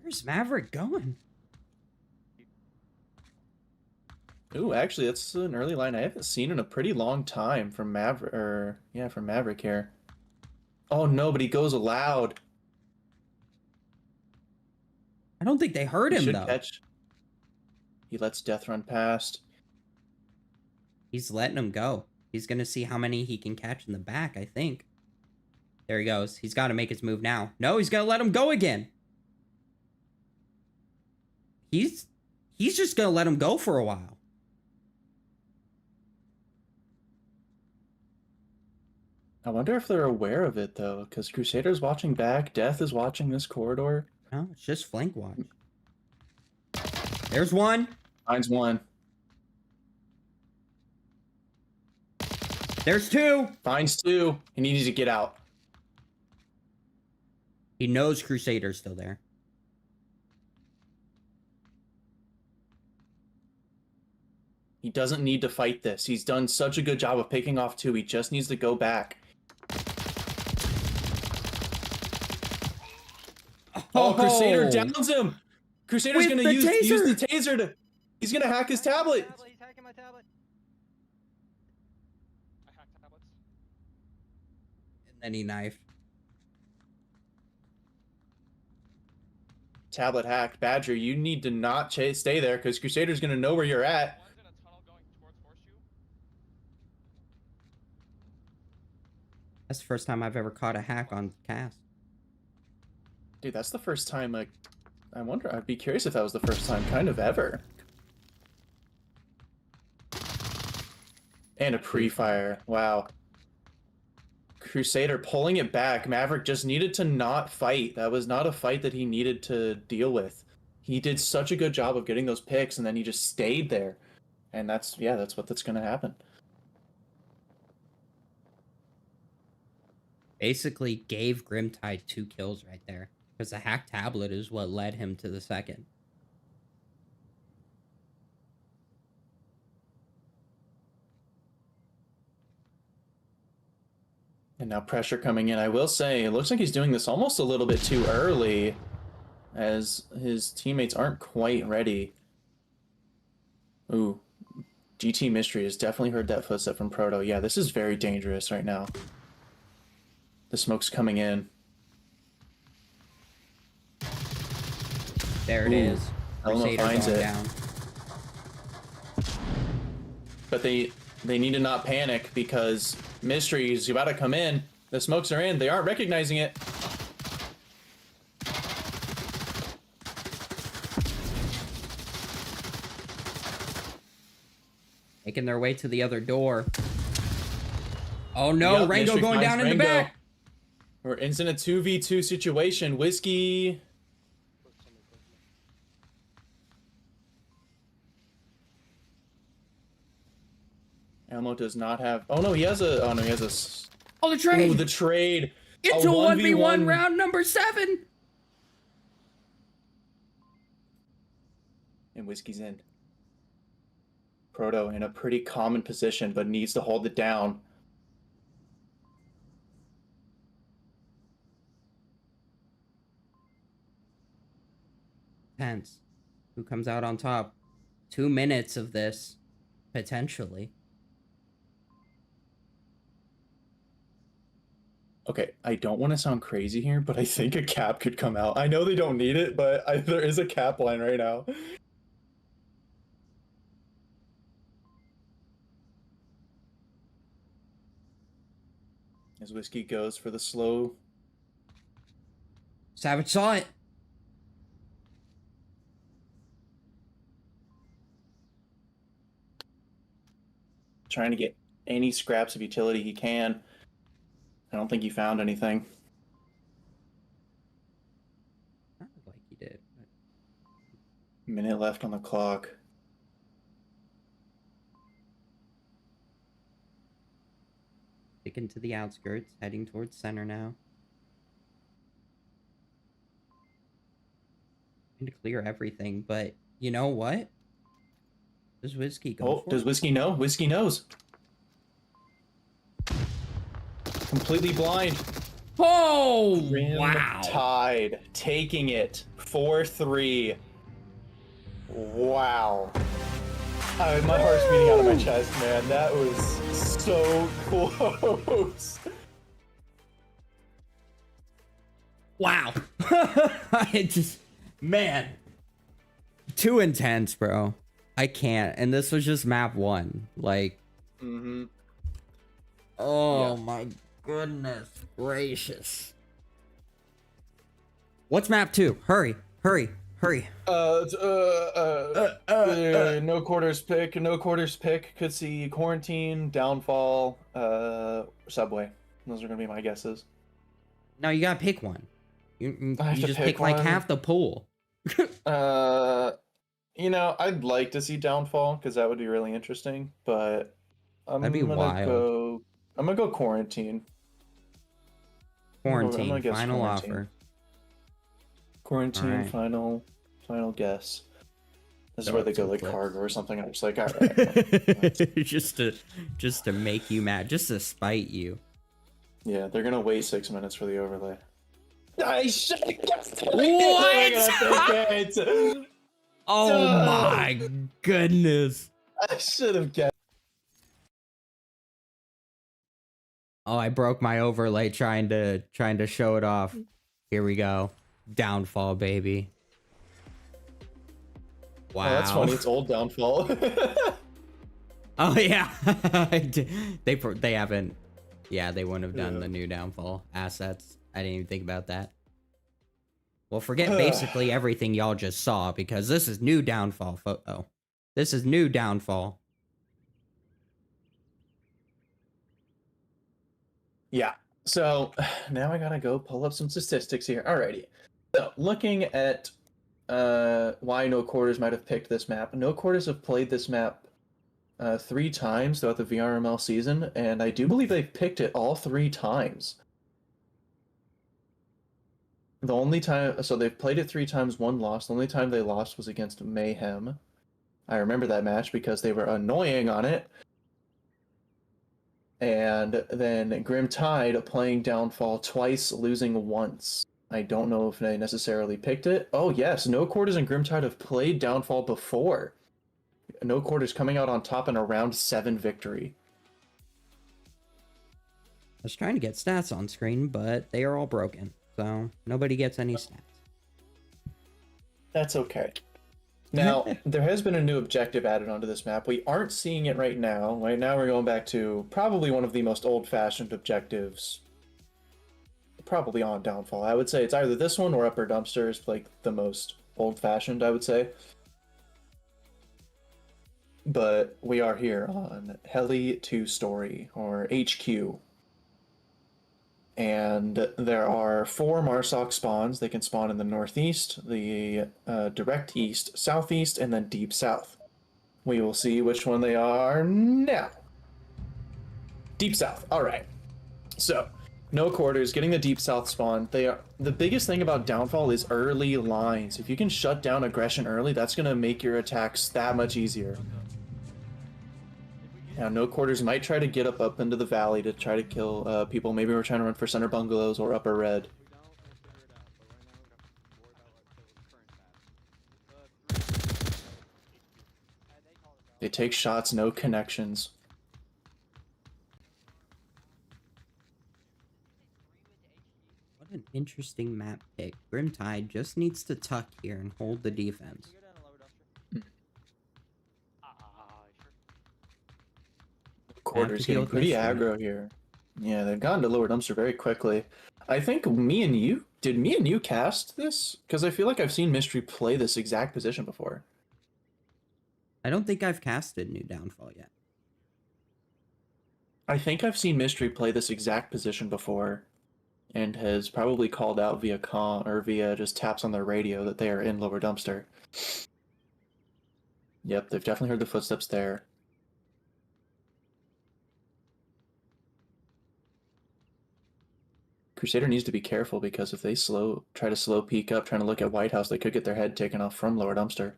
Where's Maverick going? Ooh, actually, that's an early line I haven't seen in a pretty long time from Maverick here. Oh no, but he goes loud. I don't think they heard him, though. Catch. He lets Death run past. He's letting him go. He's going to see how many he can catch in the back, I think. There he goes. He's got to make his move now. No, he's going to let him go again. He's just going to let him go for a while. I wonder if they're aware of it, though, because Crusader's watching back, Death is watching this corridor. No, it's just flank watch. There's one. Finds one. There's two. Finds two. He needs to get out. He knows Crusader's still there. He doesn't need to fight this. He's done such a good job of picking off two. He just needs to go back. Oh, Crusader downs him. Crusader's With gonna the use taser. the taser to. He's gonna hack his tablet. He's hacking my tablet. I hacked tablets. And then he knifed. Tablet hacked. Badger, you need to not stay there because Crusader's gonna know where you're at. One's in a tunnel going towards Horseshoe. That's the first time I've ever caught a hack on cast. Dude, that's the first time I wonder, I'd be curious if that was the first time kind of ever. And a pre-fire. Wow. Crusader pulling it back. Maverick just needed to not fight. That was not a fight that he needed to deal with. He did such a good job of getting those picks, and then he just stayed there. And that's what's going to happen. Basically gave Grimtide 2 kills right there. Because the hack tablet is what led him to the second. And now pressure coming in. I will say, it looks like he's doing this almost a little bit too early, as his teammates aren't quite ready. Ooh, GT Mystery has definitely heard that footstep from Proto. Yeah, this is very dangerous right now. The smoke's coming in. There it is. Elmo Crusader finds going it. down. But they need to not panic because Mystery is about to come in. The smokes are in. They aren't recognizing it. Making their way to the other door. Oh no, Yup, Rango Mystery going finds down in the Rango. back. We're in a 2v2 situation. Whiskey. Elmo does not have. Oh no, he has a. Oh no, he has a. Oh, the trade. Ooh, the trade. Into A 1v1 round number 7. And Whiskey's in. Proto in a pretty common position, but needs to hold it down. Tense. Who comes out on top? 2 minutes of this, potentially. Okay, I don't want to sound crazy here, but I think a cap could come out. I know they don't need it, but there is a cap line right now. As Whiskey goes for the slow. Savage saw it. Trying to get any scraps of utility he can. I don't think he found anything. Not like he did. Minute left on the clock. Sticking to the outskirts, heading towards center now. Trying to clear everything, but you know what? Does Whiskey go Oh, for does it? Whiskey know? Whiskey knows. Completely blind. Oh, wow. Tide taking it 4-3. Wow. My heart's beating out of my chest, man. That was so close. Wow. I just, man. Too intense, bro. I can't. And this was just map 1. Like, Mm-hmm. oh Yeah. my goodness gracious. What's map 2? Hurry, hurry, hurry. No quarters pick. No quarters pick. Could see quarantine, downfall, subway. Those are gonna be my guesses. No, you gotta pick one. You I have to just pick pick like one. half the pool. You know, I'd like to see downfall because that would be really interesting. But That'd be wild. I'm gonna go quarantine. I'm Quarantine, gonna guess final quarantine. offer. Quarantine, Alright. final guess. This is Throw where up they go some like clips. cargo or something. I'm just like, all right. just to make you mad, just to spite you. Yeah, they're gonna wait 6 minutes for the overlay. I should have guessed it. What? Oh my goodness. I should have guessed. Oh, I broke my overlay trying to show it off. Here we go. Downfall, baby. Wow. Oh, that's funny. It's old downfall. Oh yeah. they haven't. Yeah, they wouldn't have done Yeah. the new downfall assets. I didn't even think about that. Well, forget basically everything y'all just saw, because this is new downfall photo. This is new downfall. Yeah. So now I gotta go pull up some statistics here. Alrighty. So looking at why No Quarters might have picked this map. No Quarters have played this map 3 times throughout the VRML season, and I do believe they've picked it all 3 times. The only time, so they've played it 3 times, 1 loss. The only time they lost was against Mayhem. I remember that match because they were annoying on it. And then Grim Tide playing Downfall twice, losing once. I don't know if they necessarily picked it. Oh yes, No Quarters and Grim Tide have played Downfall before. No Quarters coming out on top in a round 7 victory. I was trying to get stats on screen, but they are all broken, so nobody gets any stats. That's okay. Now, there has been a new objective added onto this map. We aren't seeing it right now. Right now we're going back to probably one of the most old-fashioned objectives probably on Downfall. I would say it's either this one or Upper Dumpster is like the most old-fashioned, I would say. But we are here on Heli 2 Story, or HQ. And there are 4 Marsoc spawns. They can spawn in the northeast, the direct east, southeast, and then deep south. We will see which one they are now. Deep south. All right. So, No Quarters getting the deep south spawn. They are the biggest thing about Downfall is early lines. If you can shut down aggression early, that's going to make your attacks that much easier. Now, No Quarters might try to get up into the valley to try to kill people. Maybe we're trying to run for center bungalows or upper red. They take shots, no connections. What an interesting map pick. Grimtide just needs to tuck here and hold the defense. Quarters getting pretty aggro here. Yeah, they've gotten to lower dumpster very quickly. I think did me and you cast this? Because I feel like I've seen Mystery play this exact position before. I don't think I've casted New Downfall yet. I think I've seen Mystery play this exact position before, and has probably called out via or via just taps on their radio that they are in lower dumpster. Yep, they've definitely heard the footsteps there. Crusader needs to be careful because if they try to slow peek up, trying to look at White House, they could get their head taken off from lower dumpster.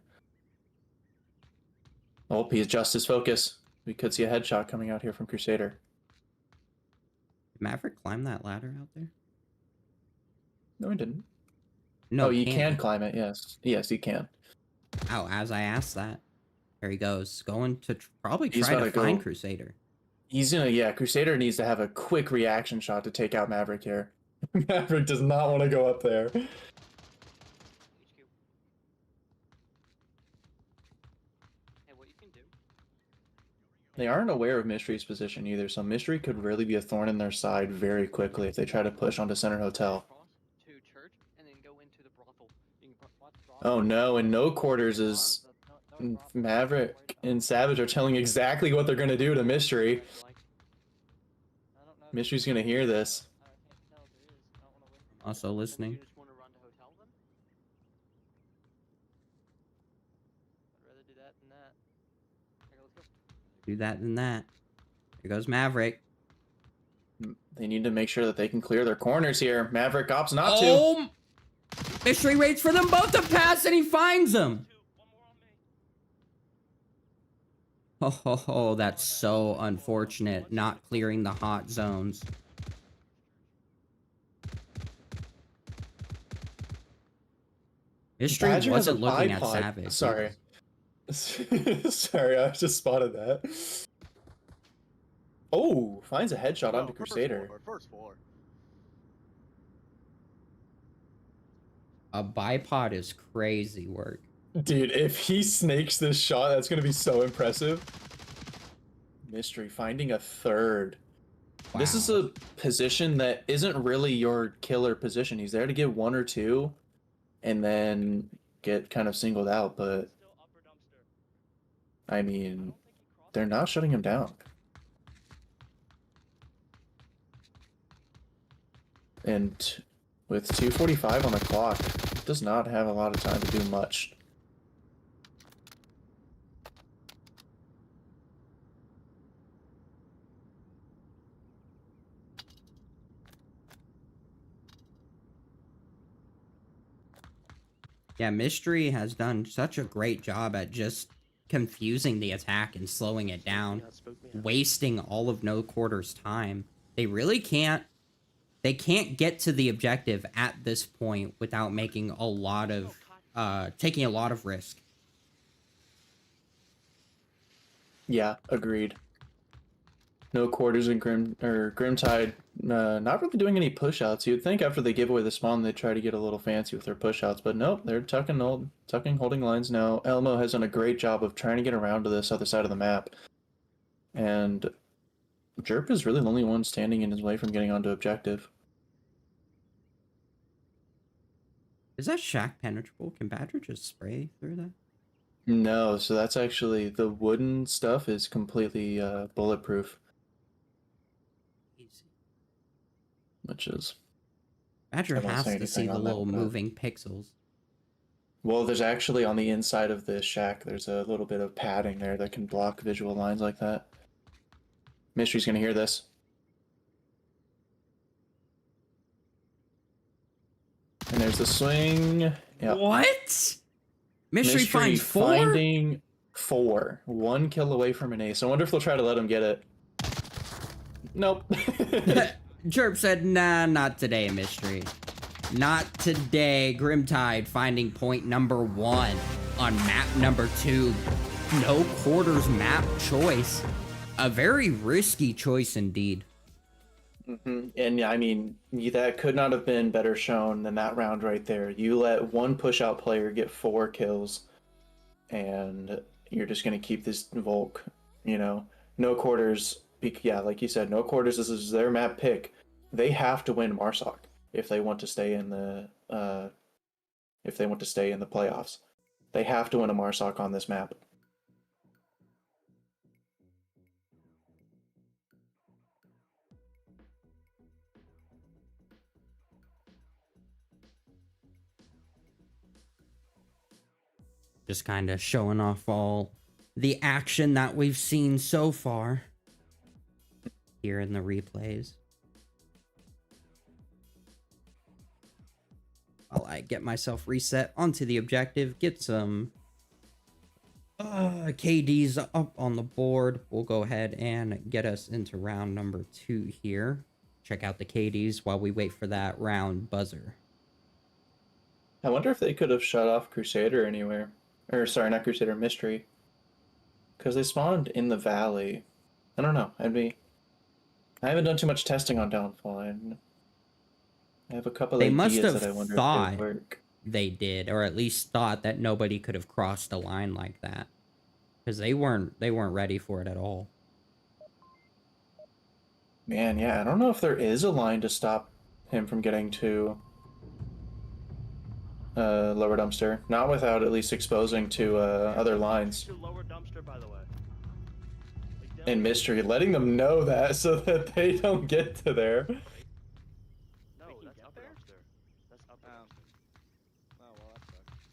Oh, he adjusts his focus. We could see a headshot coming out here from Crusader. Did Maverick climb that ladder out there? No, he didn't. No, oh, you can climb it, yes. Yes, he can. Oh, as I asked that. There he goes. Going to probably try to find Crusader. He's gonna, yeah, Crusader needs to have a quick reaction shot to take out Maverick here. Maverick does not want to go up there. They aren't aware of Mystery's position either, so Mystery could really be a thorn in their side very quickly if they try to push onto Center Hotel. Oh no, and No Quarters is... Maverick and Savage are telling exactly what they're going to do to Mystery. Mystery's going to hear this. Also listening. Do that than that. Here goes Maverick. They need to make sure that they can clear their corners here. Maverick opts not to. Mystery waits for them both to pass and he finds them. Oh, that's so unfortunate. Not clearing the hot zones. Mystery wasn't looking at Savage. Sorry. Sorry, I just spotted that. Oh, finds a headshot onto Crusader. First floor. A bipod is crazy work. Dude, if he snakes this shot, that's going to be so impressive. Mystery finding a third. Wow. This is a position that isn't really your killer position. He's there to get 1 or 2. and then get kind of singled out. But Still upper dumpster. I I mean, don't think he crossed. they're not shutting him down. And with 2:45 on the clock, does not have a lot of time to do much. Yeah, Mystery has done such a great job at just confusing the attack and slowing it down, wasting all of No Quarter's time. They really can't. They can't get to the objective at this point without making a lot of, taking a lot of risk. Yeah, agreed. No quarters in Grimtide. Not really doing any pushouts. You'd think after they give away the spawn they'd try to get a little fancy with their pushouts, but nope, they're tucking, holding lines now. Elmo has done a great job of trying to get around to this other side of the map, and Jerp is really the only one standing in his way from getting onto objective. Is that shack penetrable? Can Badger just spray through that? No, so that's actually the wooden stuff is completely bulletproof, Easy. which is Badger I won't has say to see anything the on that, little but- moving pixels. well, there's actually on the inside of the shack, there's a little bit of padding there that can block visual lines like that. Mystery's gonna hear this. And there's the swing. Yeah. What? Mystery finds 4? finding 4. 1 kill away from an ace. I wonder if they'll try to let him get it. Nope. Jerp said, nah, not today, Mystery. Not today. Grimtide finding point number 1 on map number 2. No Quarters map choice. A very risky choice indeed. And yeah, I mean, that could not have been better shown than that round right there. You let one push-out player get 4 kills, and you're just going to keep this Volk, No Quarters. Yeah, like you said, No Quarters, this is their map pick. They have to win Marsoc if they want to stay in the playoffs. They have to win a Marsoc on this map. Just kind of showing off all the action that we've seen so far here in the replays. While I get myself reset onto the objective, get some KDs up on the board. We'll go ahead and get us into round number 2 here. Check out the KDs while we wait for that round buzzer. I wonder if they could have shut off Crusader anywhere. Or, sorry, not Crusader, Mystery. Because they spawned in the valley. I don't know. I haven't done too much testing on Downfall. I have a couple They ideas must have that I wonder thought if they work. they did, or at least thought that nobody could have crossed a line like that. Because they weren't ready for it at all. Man, yeah, I don't know if there is a line to stop him from getting to lower dumpster. Not without at least exposing to other lines. Lower dumpster, by the way. And Mystery, letting them know that so that they don't get to there. No, that's upper dumpster. That's upper dumpster. Oh, well, that sucks.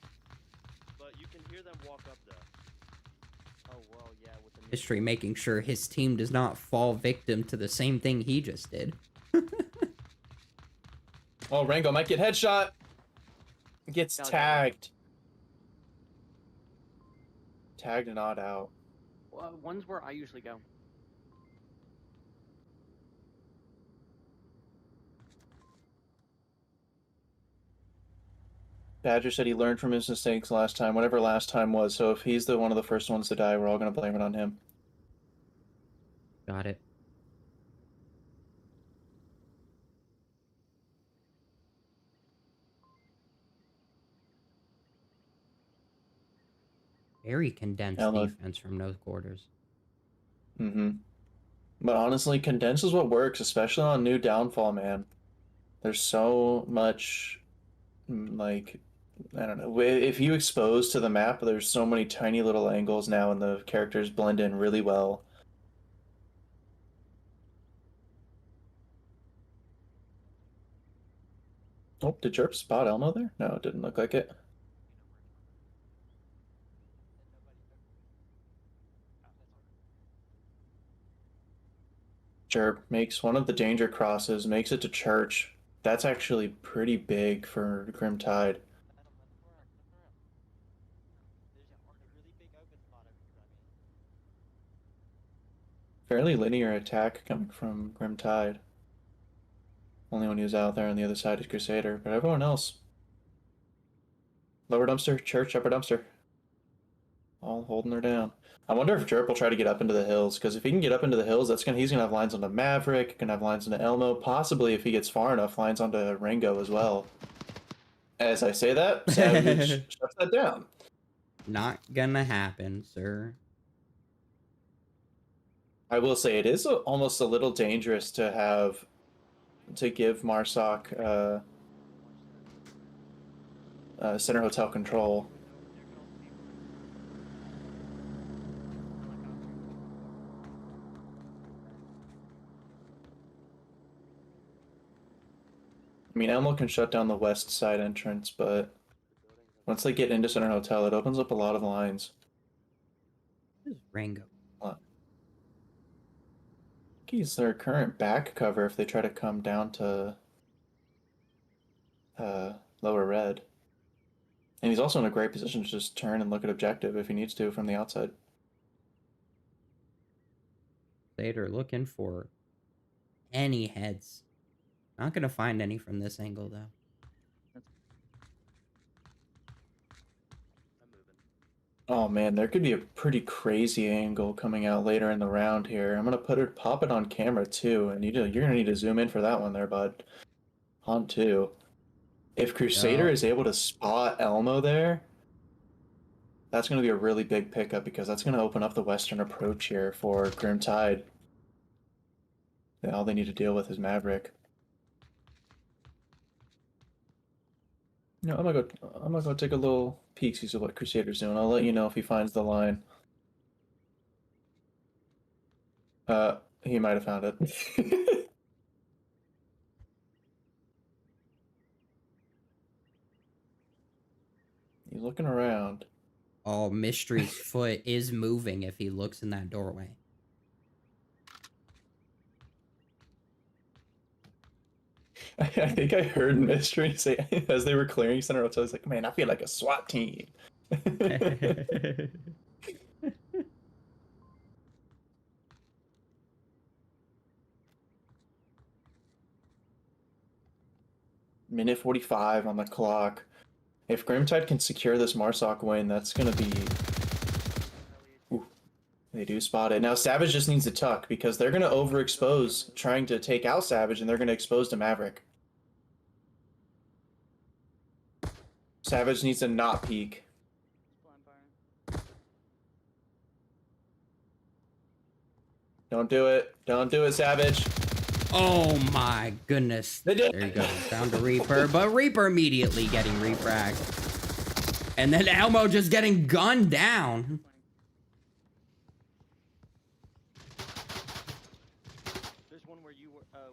But you can hear them walk up there. Oh, well, yeah, with the Mystery making sure his team does not fall victim to the same thing he just did. Oh, Rango might get headshot. Gets tagged. Tagged and not out. One's where I usually go. Badger said he learned from his mistakes last time, whatever last time was, so if he's one of the first ones to die, we're all going to blame it on him. Got it. Very condensed defense from No Quarters. But honestly, condense is what works, especially on new Downfall, man. There's so much, I don't know. If you expose to the map, there's so many tiny little angles now, and the characters blend in really well. Oh, did Jerp spot Elmo there? No, it didn't look like it. Jerp makes one of the danger crosses, makes it to church. That's actually pretty big for Grim Tide. Fairly linear attack coming from Grim Tide. Only one who's out there on the other side is Crusader, but everyone else. Lower dumpster, church, upper dumpster. All holding her down. I wonder if Jerp will try to get up into the hills, because if he can get up into the hills, he's gonna have lines onto Maverick, gonna have lines onto Elmo, possibly if he gets far enough, lines onto Ringo as well. As I say that, Savage shuts that down. Not gonna happen, sir. I will say it is almost a little dangerous to give Marsoc center hotel control. I mean, Elmo can shut down the west side entrance, but once they get into center hotel, it opens up a lot of lines. What is Rango? He's their current back cover if they try to come down to lower red. And he's also in a great position to just turn and look at objective if he needs to from the outside. They're looking for any heads. Not gonna find any from this angle though. Oh man, there could be a pretty crazy angle coming out later in the round here. I'm gonna pop it on camera too, and you're gonna need to zoom in for that one there, bud. On two. If Crusader is able to spot Elmo there, that's gonna be a really big pickup because that's gonna open up the western approach here for Grim Tide. And all they need to deal with is Maverick. No, I'm gonna go take a little peek, see what Crusader's doing. I'll let you know if he finds the line. He might have found it. He's looking around. Oh, Mystery's foot is moving if he looks in that doorway. I think I heard Mystery say as they were clearing center hotel, he's like, "Man, I feel like a SWAT team." Minute 45 on the clock. If Grimtide can secure this Marsoc win, that's gonna be. Ooh, they do spot it. Now Savage just needs to tuck because they're gonna overexpose trying to take out Savage, and they're gonna expose to Maverick. Savage needs to not peek. Don't do it. Don't do it, Savage. Oh my goodness. They did. There you go. Down to Reaper, but Reaper immediately getting refragged. And then Elmo just getting gunned down.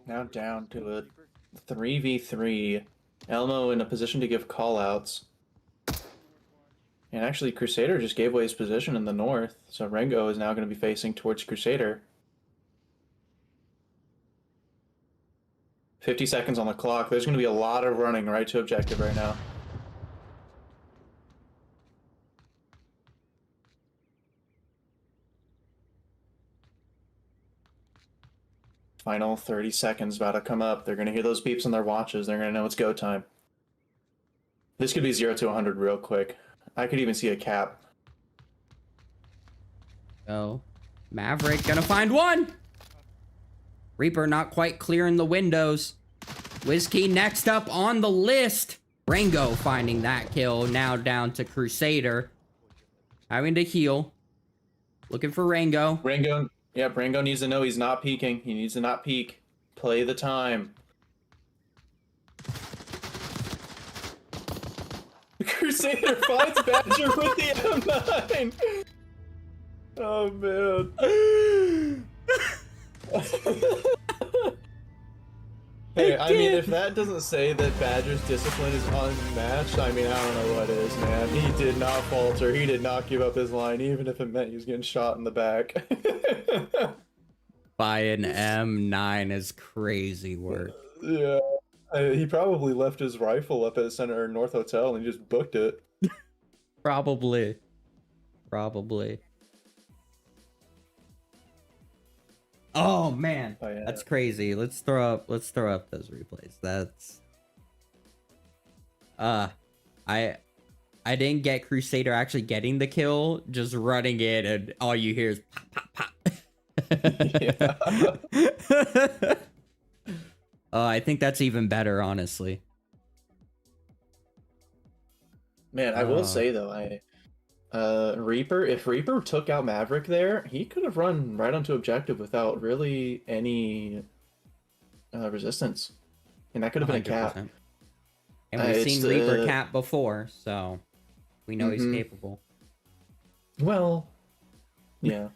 Now down to a 3v3. Elmo in a position to give callouts. And actually, Crusader just gave away his position in the north, so Rengo is now going to be facing towards Crusader. 50 seconds on the clock. There's going to be a lot of running right to objective right now. Final 30 seconds about to come up. They're going to hear those beeps on their watches. They're going to know it's go time. This could be 0 to 100 real quick. I could even see a cap. Oh, Maverick gonna find one. Reaper not quite clearing the windows. Whiskey next up on the list. Rango finding that kill. Now down to Crusader. Having to heal. Looking for Rango. Rango, yeah, Rango needs to know he's not peeking. He needs to not peek. Play the time. Crusader finds Badger with the M9. Oh man. Hey, I mean, if that doesn't say that Badger's discipline is unmatched, I mean, I don't know what is, man. He did not falter. He did not give up his line, even if it meant he was getting shot in the back. By an M9 is crazy work. Yeah. He probably left his rifle up at Center North Hotel and just booked it. Probably. Oh man, Oh, yeah. that's crazy. Let's throw up those replays. That's I didn't get Crusader actually getting the kill, just running it, and all you hear is pop pop pop. Yeah. I think that's even better, honestly. Man, I will say though, Reaper, if Reaper took out Maverick there, he could have run right onto objective without really any resistance. And that could have been a cap. 100%. And we've It's, seen Reaper cap before, so we know he's capable. Well, yeah.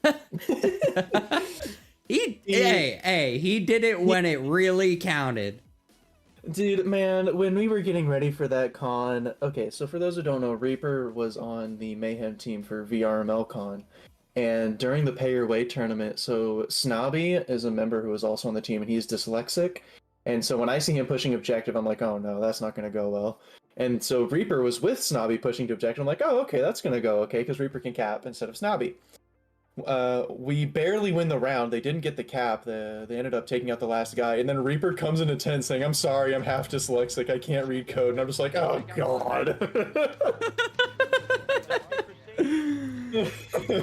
he did it when it really counted. Dude, man, when we were getting ready for that con, okay, so for those who don't know, Reaper was on the Mayhem team for VRML con, and during the Pay Your Way tournament, so Snobby is a member who is also on the team, and he's dyslexic, and so when I see him pushing objective, I'm like, oh no, that's not going to go well. And so Reaper was with Snobby pushing to objective, I'm like, oh, okay, that's going to go okay, because Reaper can cap instead of Snobby. We barely win the round. They didn't get the cap. They ended up taking out the last guy. And then Reaper comes into 10 saying, I'm sorry, I'm half dyslexic. I can't read code. And I'm just like, oh, God.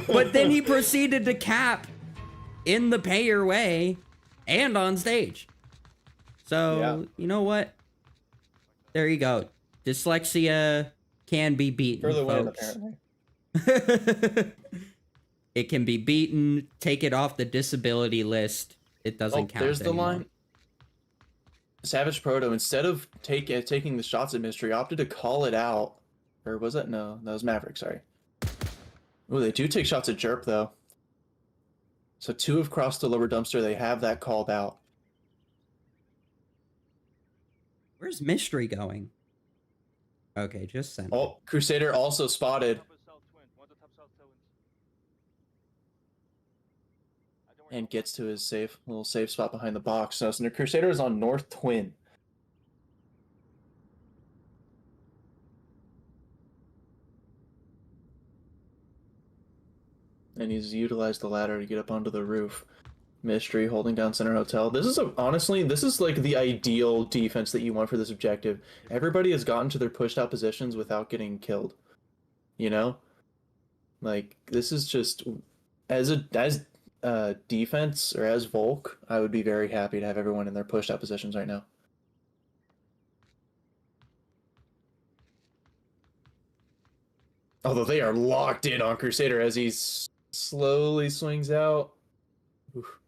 But then he proceeded to cap in the Pay Your Way and on stage. So, Yeah. You know what? There you go. Dyslexia can be beaten, For the win, folks. apparently. It can be beaten. Take it off the disability list. It doesn't count. There's the anymore. line. Savage Proto, instead of taking the shots at Mystery, opted to call it out. Or was that? No, that was Maverick, sorry. Ooh, they do take shots at Jerp, though. So 2 have crossed the lower dumpster. They have that called out. Where's Mystery going? Okay, just send. Oh, Crusader also spotted. And gets to his little safe spot behind the box. So the Crusader is on North Twin. And he's utilized the ladder to get up onto the roof. Mystery holding down Center Hotel. This is honestly, this is like the ideal defense that you want for this objective. Everybody has gotten to their pushed out positions without getting killed. You know? Like, this is just as defense or as Volk, I would be very happy to have everyone in their pushed out positions right now. Although they are locked in on Crusader as he slowly swings out. Oof.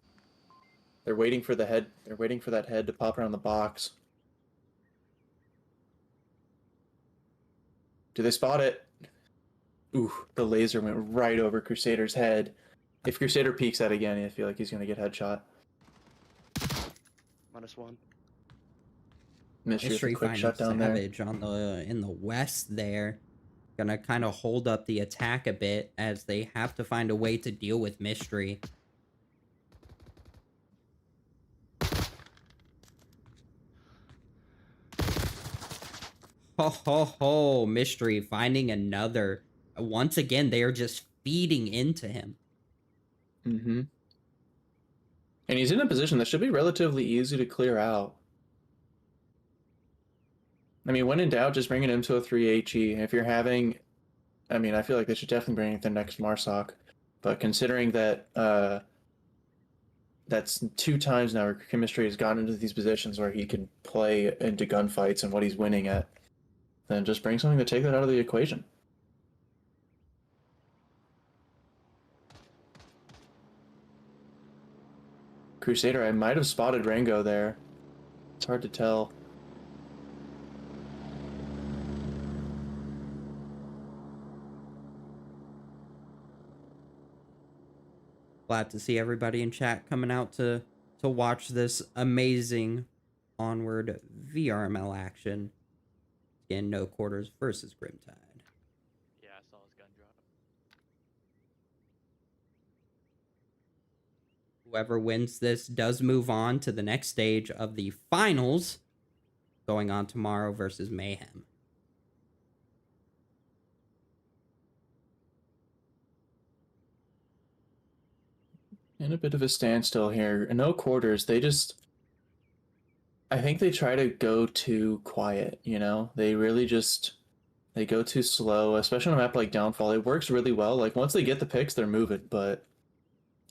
They're waiting for the head. They're waiting for that head to pop around the box. Do they spot it? Ooh, the laser went right over Crusader's head. If Crusader peeks that again, I feel like he's going to get headshot. -1. Mystery quick finding shutdown there. Savage on in the west there. Gonna kind of hold up the attack a bit as they have to find a way to deal with Mystery. Ho ho ho, Mystery finding another. Once again, they are just feeding into him. Mm-hmm. And he's in a position that should be relatively easy to clear out. I mean, when in doubt, just bring an M203 HE. If you're having... I mean, I feel like they should definitely bring it the next Marsoc. But considering that that's 2 times now where Chemistry has gotten into these positions where he can play into gunfights and what he's winning at, then just bring something to take that out of the equation. Crusader, I might have spotted Rango there. It's hard to tell. Glad to see everybody in chat coming out to watch this amazing Onward VRML action. Again, no quarters versus Grimtide. Yeah, I saw his gun drop. Whoever wins this does move on to the next stage of the finals, going on tomorrow versus Mayhem. In a bit of a standstill here. No quarters. They just. I think they try to go too quiet, you know? They really just. They go too slow, especially on a map like Downfall. It works really well. Like, once they get the picks, they're moving, but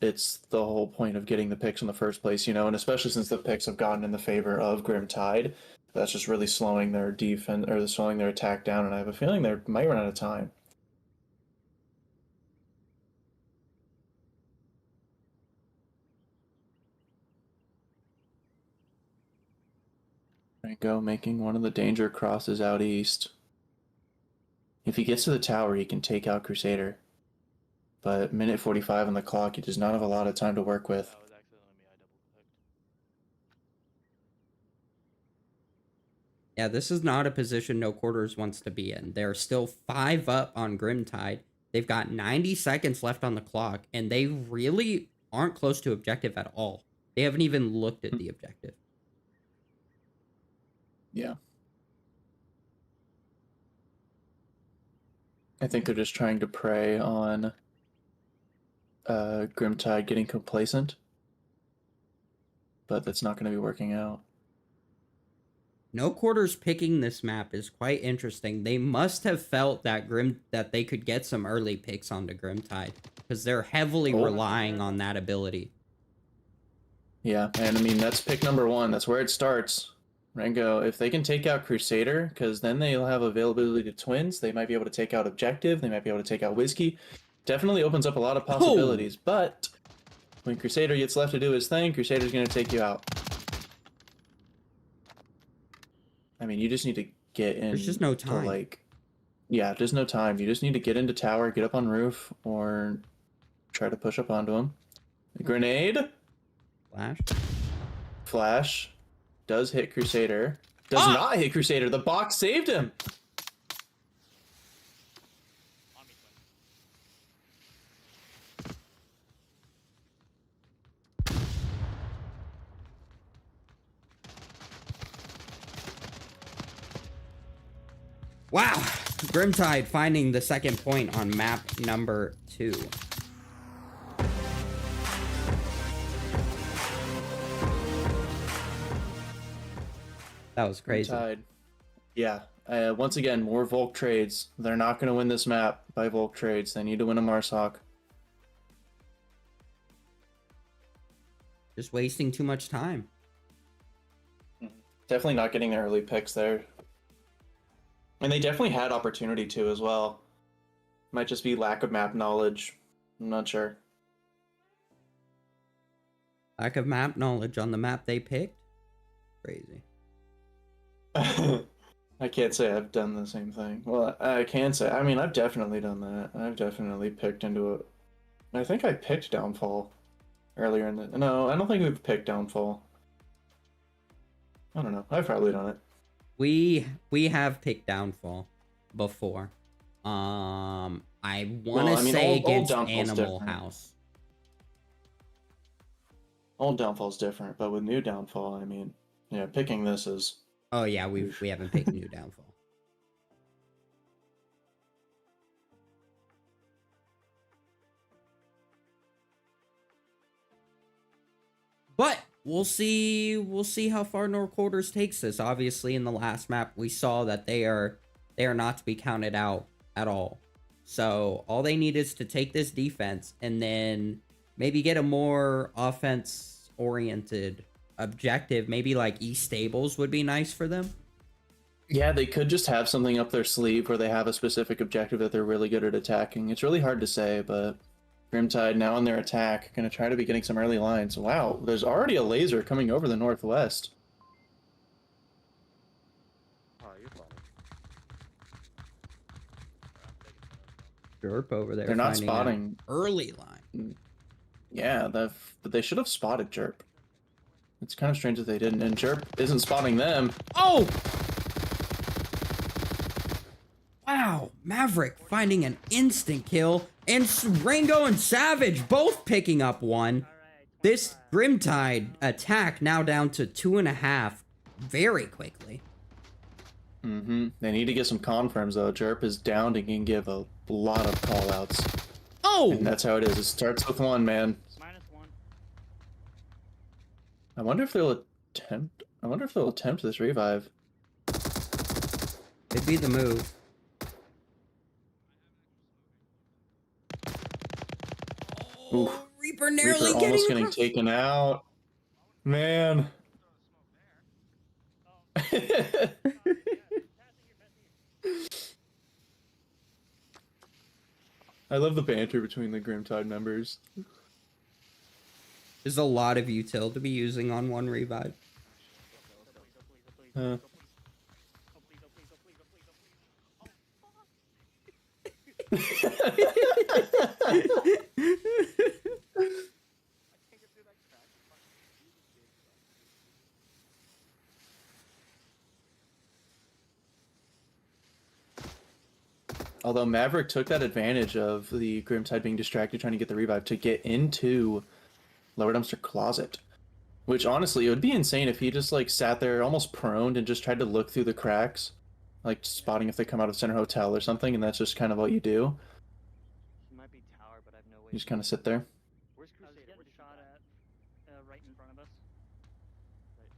it's the whole point of getting the picks in the first place, you know? And especially since the picks have gotten in the favor of Grim Tide, that's just really slowing their defense, or slowing their attack down, and I have a feeling they might run out of time. Go making one of the danger crosses out east. If he gets to the tower, he can take out Crusader. But minute 45 on the clock, he does not have a lot of time to work with. That was accidentally me. I double clicked. Yeah, this is not a position No Quarters wants to be in. They're still 5 up on Grimtide. They've got 90 seconds left on the clock, and they really aren't close to objective at all. They haven't even looked at the objective. Yeah. I think they're just trying to prey on Grimtide getting complacent. But that's not going to be working out. No Quarters picking this map is quite interesting. They must have felt that that they could get some early picks onto Grimtide, because they're heavily relying on that ability. Yeah, and I mean, that's pick number 1. That's where it starts. Rango, if they can take out Crusader, because then they'll have availability to twins, they might be able to take out Objective, they might be able to take out Whiskey. Definitely opens up a lot of possibilities, but when Crusader gets left to do his thing, Crusader's going to take you out. I mean, you just need to get in. There's just no time. Yeah, there's no time. You just need to get into tower, get up on roof, or try to push up onto him. Grenade. Flash. Flash. Does hit Crusader. Does not hit Crusader. The box saved him. On me, Wow! Grimtide finding the second point on map number 2. That was crazy. Tide. Yeah. Once again, more Volk trades. They're not going to win this map by Volk trades. They need to win a Marshawk. Just wasting too much time. Definitely not getting the early picks there. And they definitely had opportunity to as well. Might just be lack of map knowledge. I'm not sure. Lack of map knowledge on the map they picked? Crazy. I can't say I've done the same thing. Well, I can say, I mean, I've definitely done that. I've definitely picked into it. I think I picked Downfall earlier in the... No, I don't think we've picked Downfall. I don't know. I've probably done it. We have picked Downfall before. I want to say against Animal House. Old Downfall's different, but with new Downfall, I mean, yeah, picking this is... Oh yeah, we haven't picked new Downfall. But we'll see how far North Quarters takes this. Obviously, in the last map, we saw that they are not to be counted out at all. So all they need is to take this defense and then maybe get a more offense-oriented objective. Maybe like East Stables would be nice for them. Yeah, they could just have something up their sleeve where they have a specific objective that they're really good at attacking. It's really hard to say, but Grimtide now on their attack, going to try to be getting some early lines. Wow, there's already a laser coming over the northwest. Oh, you're funny. Derp over there. They're not finding spotting. an early line. Yeah, but they should have spotted Jerp. It's kind of strange that they didn't, and Jerp isn't spotting them. Oh! Wow, Maverick finding an instant kill, and Rango and Savage both picking up one. This Grimtide attack now down to 2.5 very quickly. They need to get some confirms, though. Jerp is down and can give a lot of callouts. Oh! And that's how it is. It starts with one, man. -1. I wonder if they'll attempt this revive. It'd be the move. Oof. Reaper narrowly Reaper almost getting across. taken out. Man. I love the banter between the Grimtide members. There's a lot of util to be using on one revive. Uh, Although Maverick took that advantage of the Grimtide being distracted trying to get the revive to get into Lower Dumpster Closet. Which honestly, it would be insane if he just like sat there almost prone and just tried to look through the cracks. Like spotting if they come out of Center Hotel or something, and that's just kind of what you do. He might be tower, but I have no way. You just kind of sit there. Where's I was Crusader? getting shot at right in front of us.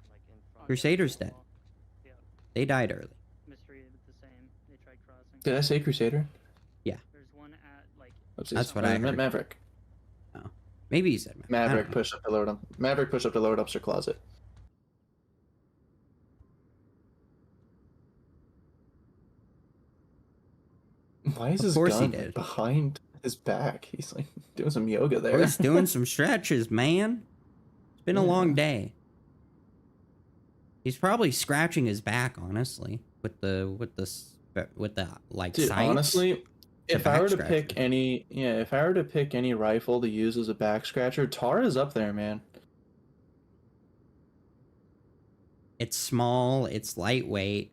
Like in front. Crusader's dead. Yeah, They died early. mystery the same. They tried crossing. Did I say Crusader? There's one at like. Oops, That's what I meant heard. Maverick. Maybe you said Maverick pushed up to Lower Dumpster Closet. Why is Of his course he gun did. behind his back? He's like doing some yoga there. He's doing some stretches, man. It's been a long day. He's probably scratching his back, honestly, with the like Dude, sights. honestly, if I back were to scratcher. pick any rifle to use as a back scratcher, Tara's up there, man. It's small, it's lightweight.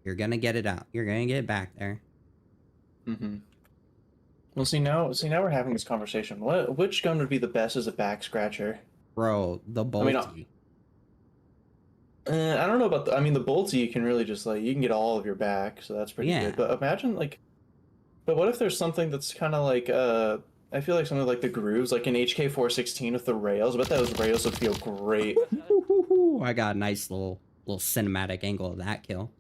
You're gonna get it out. You're gonna get it back there. Mm-hmm. Well, see now we're having this conversation. Which gun would be the best as a back scratcher? Bro, the bolty. I don't know about the bolty. You can really just you can get all of your back, so that's pretty Yeah. good. But imagine but what if there's something that's kind of I feel like something like the grooves, like an HK 416 with the rails. I bet those rails would feel great. I got a nice little cinematic angle of that kill.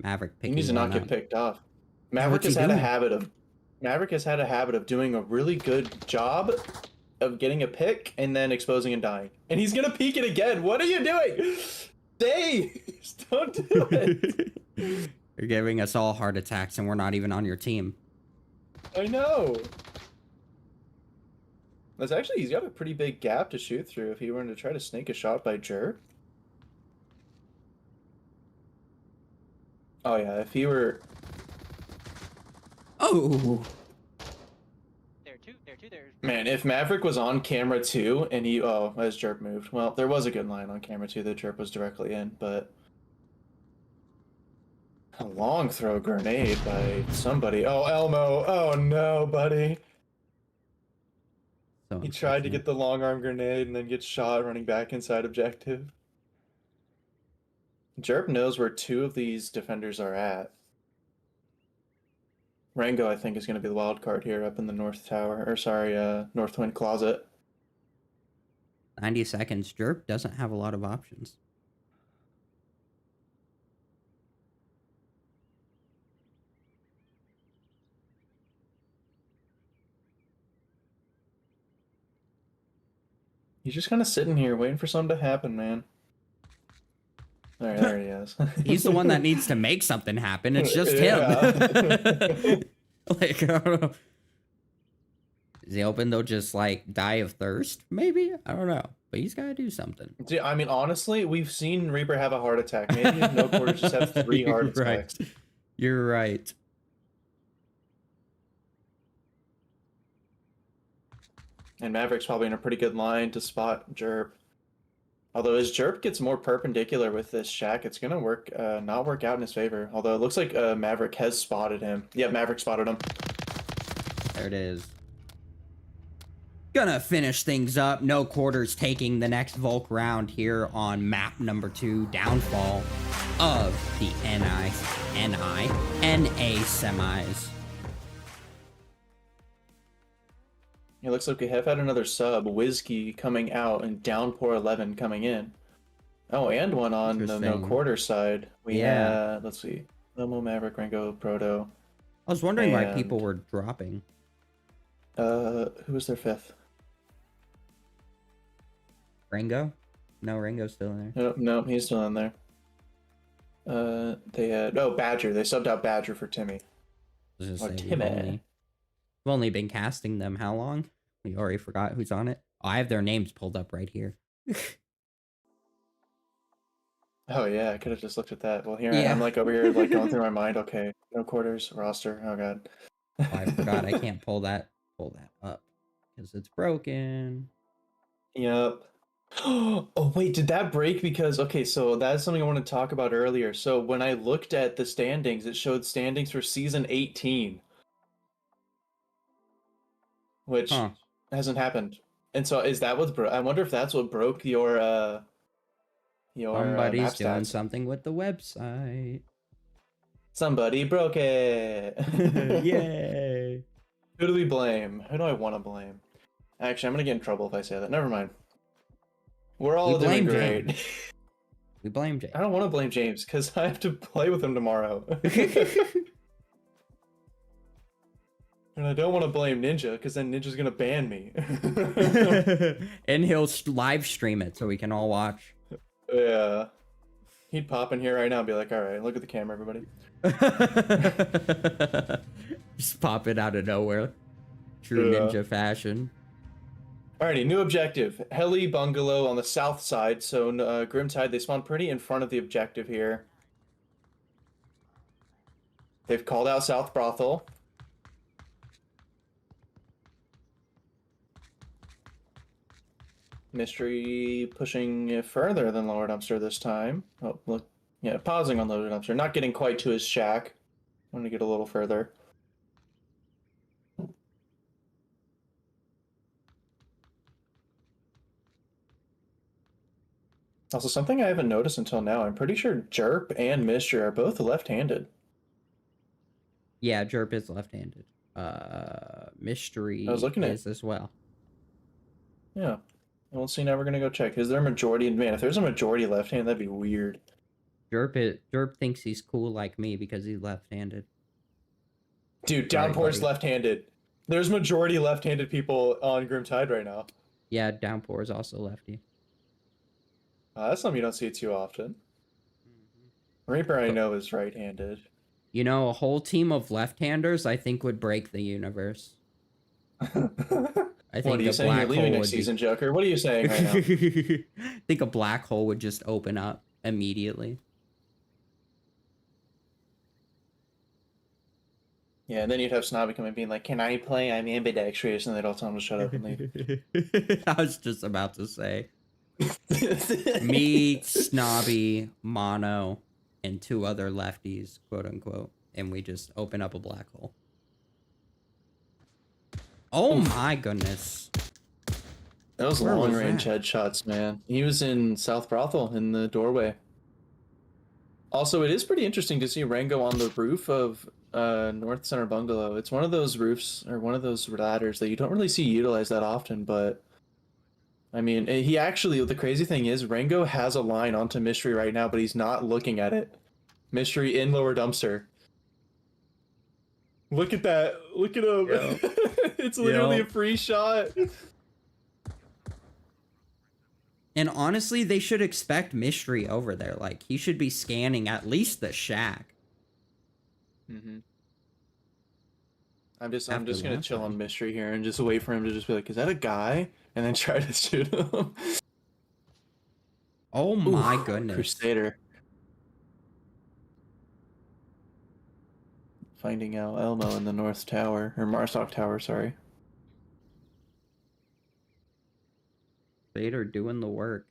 Maverick He picking needs to one not get up. picked off. what's he doing? Maverick has had a habit of doing a really good job of getting a pick and then exposing and dying. And he's gonna peek it again. What are you doing? Stay! Don't do it. You're giving us all heart attacks, and we're not even on your team. I know. He's got a pretty big gap to shoot through if he were to try to snake a shot by Jer. Oh yeah, if he were... Oh, There too. There's. Man, if Maverick was on camera too, and he... Oh, as Jerp moved. Well, there was a good line on camera too that Jerp was directly in, but... A long throw grenade by somebody. Oh, Elmo. Oh no, buddy. so He tried to get the long arm grenade and then gets shot running back inside objective. Jerp knows where two of these defenders are at. Rango, I think, is going to be the wild card here up in the north tower. Or sorry, north wind closet. 90 seconds. Jerp doesn't have a lot of options. He's just kind of sitting here waiting for something to happen, man. All right, there he is. He's the one that needs to make something happen. It's just Yeah. him. Like, I don't know. Is he hoping they'll just die of thirst? Maybe? I don't know. But he's got to do something. Dude, I mean, honestly, we've seen Reaper have a heart attack. Maybe no quarters just have 3 heart You're right. attacks. You're right. And Maverick's probably in a pretty good line to spot Jerp. Although as Jerp gets more perpendicular with this shack, it's gonna work not work out in his favor. Although it looks like Maverick has spotted him. Yeah, Maverick spotted him. There it is. Gonna finish things up. No quarters taking the next Volk round here on map number 2, Downfall of the NA semis. It looks like we have had another sub, Whiskey coming out and Downpour 11 coming in. Oh, and one on the no quarter side. We had, let's see, Lomo, Maverick, Rango, Proto. I was wondering why people were dropping. Who was their 5th? Rango? No, Rango's still in there. Nope, nope, he's still in there. They had Badger. They subbed out Badger for Timmy. Or Timmy. We've only been casting them how long? We already forgot who's on it. Oh, I have their names pulled up right here. Oh yeah, I could have just looked at that. Well, here I'm like over here like going through my mind. Okay, no quarters roster. Oh god. Oh, I forgot I can't pull that up because it's broken. Yep. Oh wait, did that break? Because okay, so that's something I want to talk about earlier. So when I looked at the standings, it showed standings for season 18, which hasn't happened. And so is that what's broke? I wonder if that's what broke your somebody's map doing stats. something with the website. Somebody broke it. Yay. Who do we blame? Who do I want to blame? Actually, I'm gonna get in trouble if I say that. Never mind. We're all doing great. James. We blame James. I don't want to blame James because I have to play with him tomorrow. And I don't want to blame Ninja because then Ninja's gonna ban me. And he'll live stream it so we can all watch. Yeah. He'd pop in here right now and be like, all right, look at the camera, everybody. Just pop it out of nowhere. True Ninja fashion. Alrighty, new objective. Heli Bungalow on the south side. So Grimtide, they spawn pretty in front of the objective here. They've called out South Brothel. Mystery pushing further than Lower Dumpster this time. Oh, look. Yeah, pausing on Lower Dumpster. Not getting quite to his shack. Want to get a little further. Also, something I haven't noticed until now, I'm pretty sure Jerp and Mystery are both left-handed. Yeah, Jerp is left-handed. Mystery is as well. Yeah. We'll see, now we're going to go check. Is there a majority? Man, if there's a majority left-handed, that'd be weird. Jerp thinks he's cool like me because he's left-handed. Dude, Downpour's left-handed. There's majority left-handed people on Grimtide right now. Yeah, Downpour is also lefty. That's something you don't see too often. Reaper, I know, is right-handed. You know, a whole team of left-handers, I think, would break the universe. I think what are you saying? You're leaving next season, Joker? What are you saying right now? I think a black hole would just open up immediately. Yeah, and then you'd have Snobby come and being like, "Can I play? I'm ambidextrous," and they'd all tell him to shut up and leave. I was just about to say. Me, Snobby, Mono, and 2 other lefties, quote unquote, and we just open up a black hole. Oh my goodness. That was long-range headshots, man. He was in South Brothel in the doorway. Also, it is pretty interesting to see Rango on the roof of North Center Bungalow. It's one of those roofs, or one of those ladders that you don't really see utilized that often, but I mean, he actually, the crazy thing is, Rango has a line onto Mystery right now, but he's not looking at it. Mystery in Lower Dumpster. Look at that. Look at him. Yeah. It's literally a free shot. And honestly, they should expect Mystery over there. Like, he should be scanning at least the shack. Mm-hmm. I'm just gonna chill on Mystery here and just wait for him to just be like, is that a guy? And then try to shoot him. Oh my goodness. Crusader. Finding out Elmo in the North Tower, or Marsock Tower, sorry. Crusader doing the work.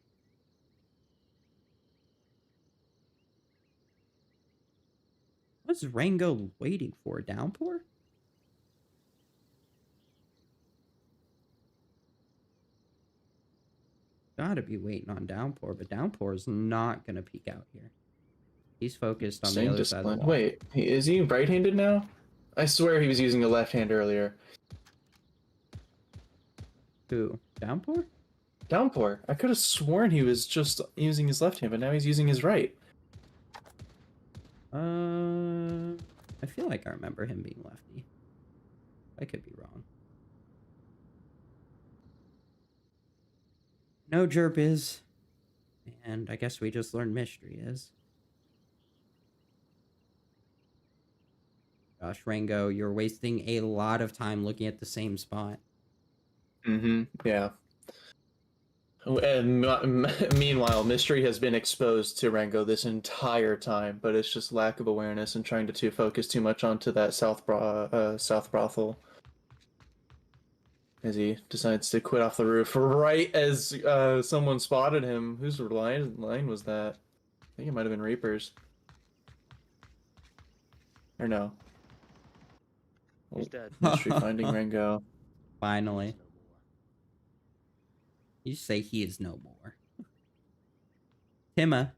What's Rango waiting for? Downpour? Gotta be waiting on Downpour, but Downpour is not gonna peek out here. He's focused on the Same other side of the discipline. wall. Wait, is he right-handed now? I swear he was using a left hand earlier. Who? Downpour? Downpour. I could have sworn he was just using his left hand, but now he's using his right. I feel like I remember him being lefty. I could be wrong. No Jerp is. And I guess we just learned Mystery is. Gosh, Rango, you're wasting a lot of time looking at the same spot. Mm-hmm. Yeah. And meanwhile, Mystery has been exposed to Rango this entire time, but it's just lack of awareness and trying to focus too much onto that South Brothel. As he decides to quit off the roof right as someone spotted him. Whose line was that? I think it might have been Reaper's. Or no. He's dead. Mystery finding Rango. Finally. You say he is no more. Timma.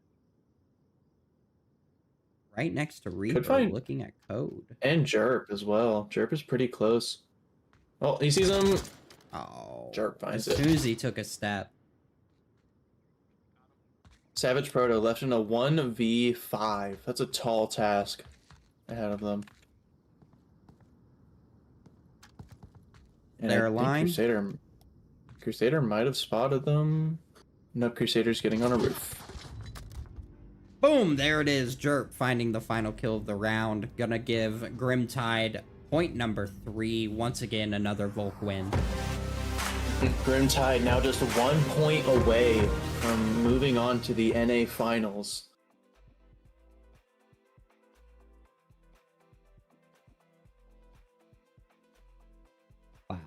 Right next to Reaper, find- looking at code. And Jerp as well. Jerp is pretty close. Oh, he sees him. Oh. Jerp finds as it. soon as he took a step. Savage Proto left in a 1v5. That's a tall task ahead of them. And Their I think line? Crusader might have spotted them. No, Crusader's getting on a roof. Boom! There it is. Jerp finding the final kill of the round. Gonna give Grimtide point number 3. Once again, another Volk win. Grimtide now just 1 point away from moving on to the NA Finals. Wow.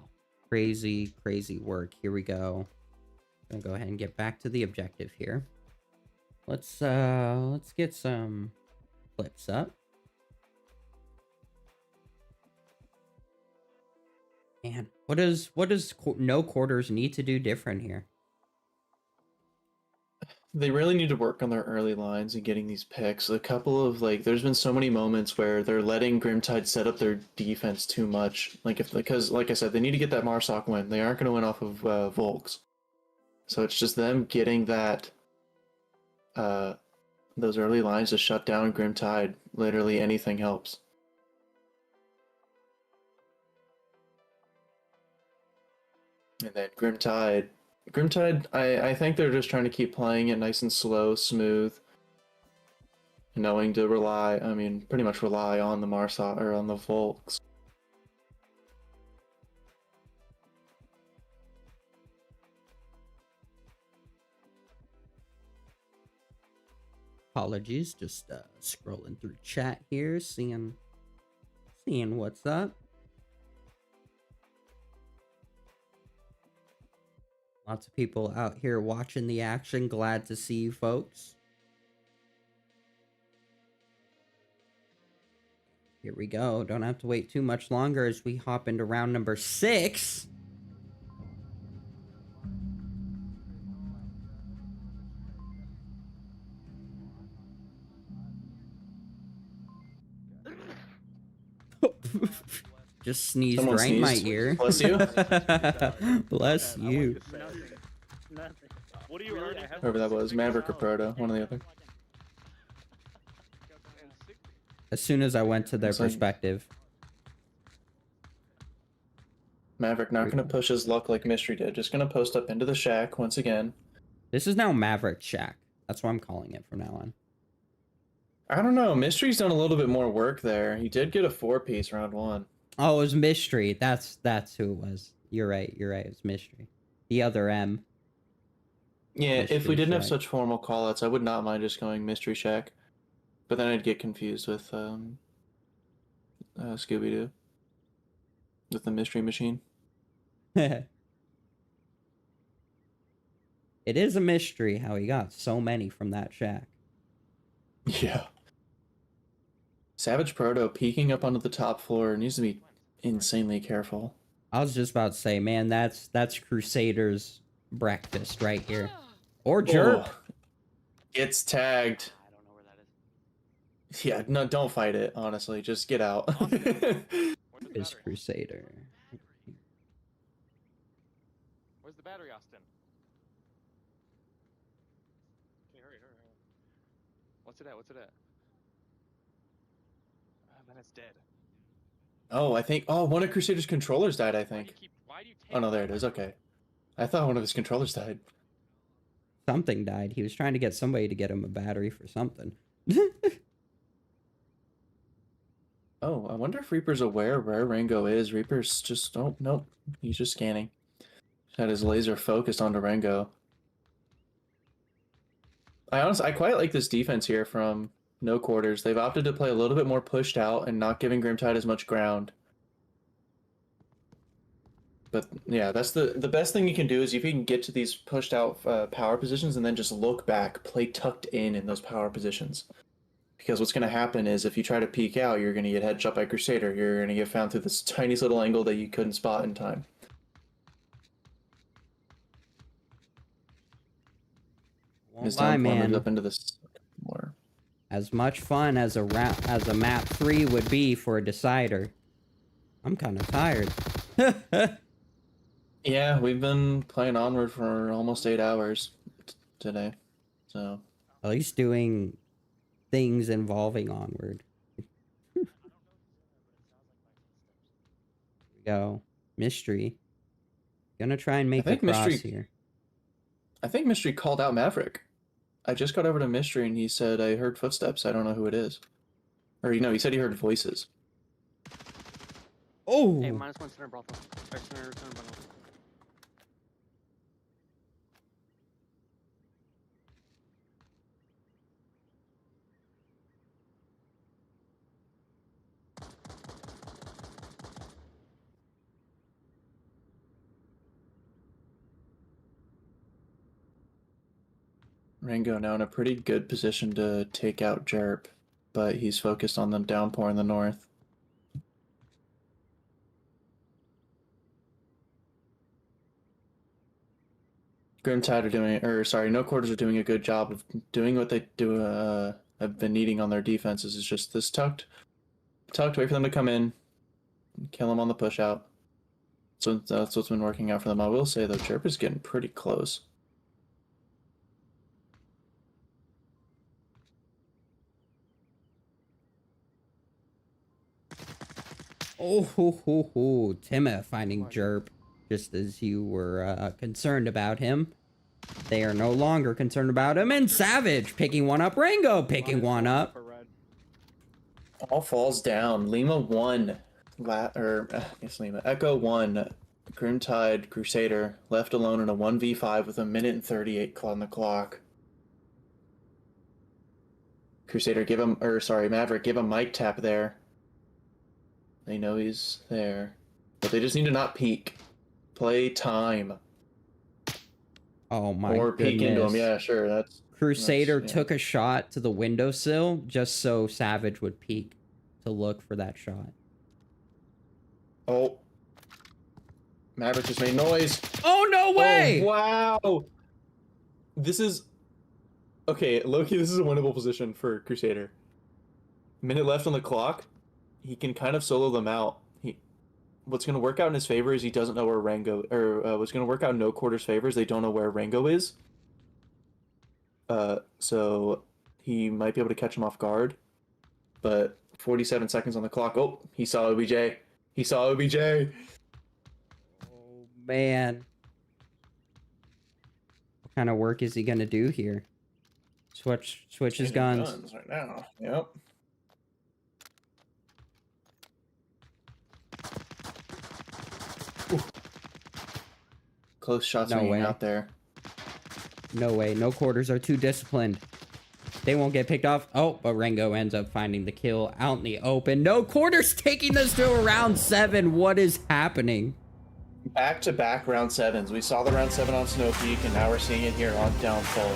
Crazy, crazy work. Here we go. Gonna go ahead and get back to the objective here. Let's get some clips up. Man, what does no quarters need to do different here? They really need to work on their early lines and getting these picks. A couple of there's been so many moments where they're letting Grimtide set up their defense too much. Because like I said, they need to get that Marsoc win. They aren't going to win off of Volks. So it's just them getting that those early lines to shut down Grimtide. Literally anything helps. And then Grimtide, I think they're just trying to keep playing it nice and slow, smooth, knowing to pretty much rely on the Marsoc or on the Volks. Apologies, just scrolling through chat here, seeing what's up. Lots of people out here watching the action. Glad to see you folks. Here we go. Don't have to wait too much longer as we hop into round number 6. Just sneezed Someone right in my sneezed. ear. Bless you. Bless you. Nothing. Nothing. What do you already have? Whoever that was, Maverick or Proto, one or the other. As soon as I went to their It's like- perspective. Maverick not going to push his luck like Mystery did. Just going to post up into the shack once again. This is now Maverick Shack. That's what I'm calling it from now on. I don't know. Mystery's done a little bit more work there. He did get a 4-piece round 1. Oh, it was Mystery. That's who it was. You're right. You're right. It was Mystery. The other M. Yeah, if we Mystery didn't have Shack. such formal callouts, I would not mind just going Mystery Shack. But then I'd get confused with Scooby-Doo. With the Mystery Machine. It is a mystery how he got so many from that shack. Yeah. Savage Proto peeking up onto the top floor needs to be insanely careful. I was just about to say, man, that's Crusader's breakfast right here. Or Jerp. Oh, gets tagged. I don't know where that is. Yeah, no, don't fight it, honestly. Just get out. Where's the Is battery? Crusader. Where's the battery, Austin? Okay, hurry. What's it at? Then it's dead. Oh, I think... Oh, one of Crusader's controllers died, I think. Why do you take Oh, no, there it is. Okay. I thought one of his controllers died. Something died. He was trying to get somebody to get him a battery for something. Oh, I wonder if Reaper's aware where Rango is. Reaper's just... Oh, nope. He's just scanning. Had his laser focused onto Rango. I quite like this defense here from No Quarters. They've opted to play a little bit more pushed out and not giving Grimtide as much ground. But yeah, that's the best thing you can do is if you can get to these pushed out power positions and then just look back, play tucked in those power positions. Because what's going to happen is if you try to peek out, you're going to get headshot by Crusader. You're going to get found through this tiny little angle that you couldn't spot in time. Won't lie, man. Up into this more. As much fun as a map 3 would be for a decider, I'm kind of tired. Yeah, we've been playing Onward for almost 8 hours today, so. At least doing things involving Onward. Here we go. Mystery. Gonna try and make the cross here. I think Mystery called out Maverick. I just got over to Mystery and he said, I heard footsteps. I don't know who it is. Or, you know, he said he heard voices. Oh! Hey, -1 center brothel. Or center bundle. Rango now in a pretty good position to take out Jerp, but he's focused on the downpour in the north. Grimtide are doing, or sorry, No Quarters are doing a good job of doing what they do. Have been needing on their defenses. Is just this tucked, wait for them to come in, kill them on the push out. So that's what's been working out for them. I will say though, Jerp is getting pretty close. Oh, Timma finding Jerp just as you were concerned about him. They are no longer concerned about him. And Savage picking one up. Rango picking one up. All falls down. Lima 1. Lima. Echo 1. Grimtide Crusader left alone in a 1v5 with 1 minute and 38 on the clock. Crusader Maverick give a mic tap there. They know he's there. But they just need to not peek. Play time. Oh my Or goodness. peek into him. Yeah, sure. Crusader took a shot to the windowsill just so Savage would peek to look for that shot. Oh. Maverick just made noise. Oh, no way! Oh, wow. This is... Okay, Loki, this is a winnable position for Crusader. Minute left on the clock. He can kind of solo them out. What's going to work out in his favor is he doesn't know where Rango... Or what's going to work out in No Quarters' favor is they don't know where Rango is. So he might be able to catch him off guard. But 47 seconds on the clock. Oh, he saw OBJ. He saw OBJ. Oh, man. What kind of work is he going to do here? Switch his guns. Right now. Yep. Ooh. Close shots ringing out there. No way. No Quarters are too disciplined. They won't get picked off. Oh, but Rango ends up finding the kill out in the open. No Quarters taking this to round 7. What is happening? Back-to-back round 7s. We saw the round 7 on Snow Peak, and now we're seeing it here on Downfall.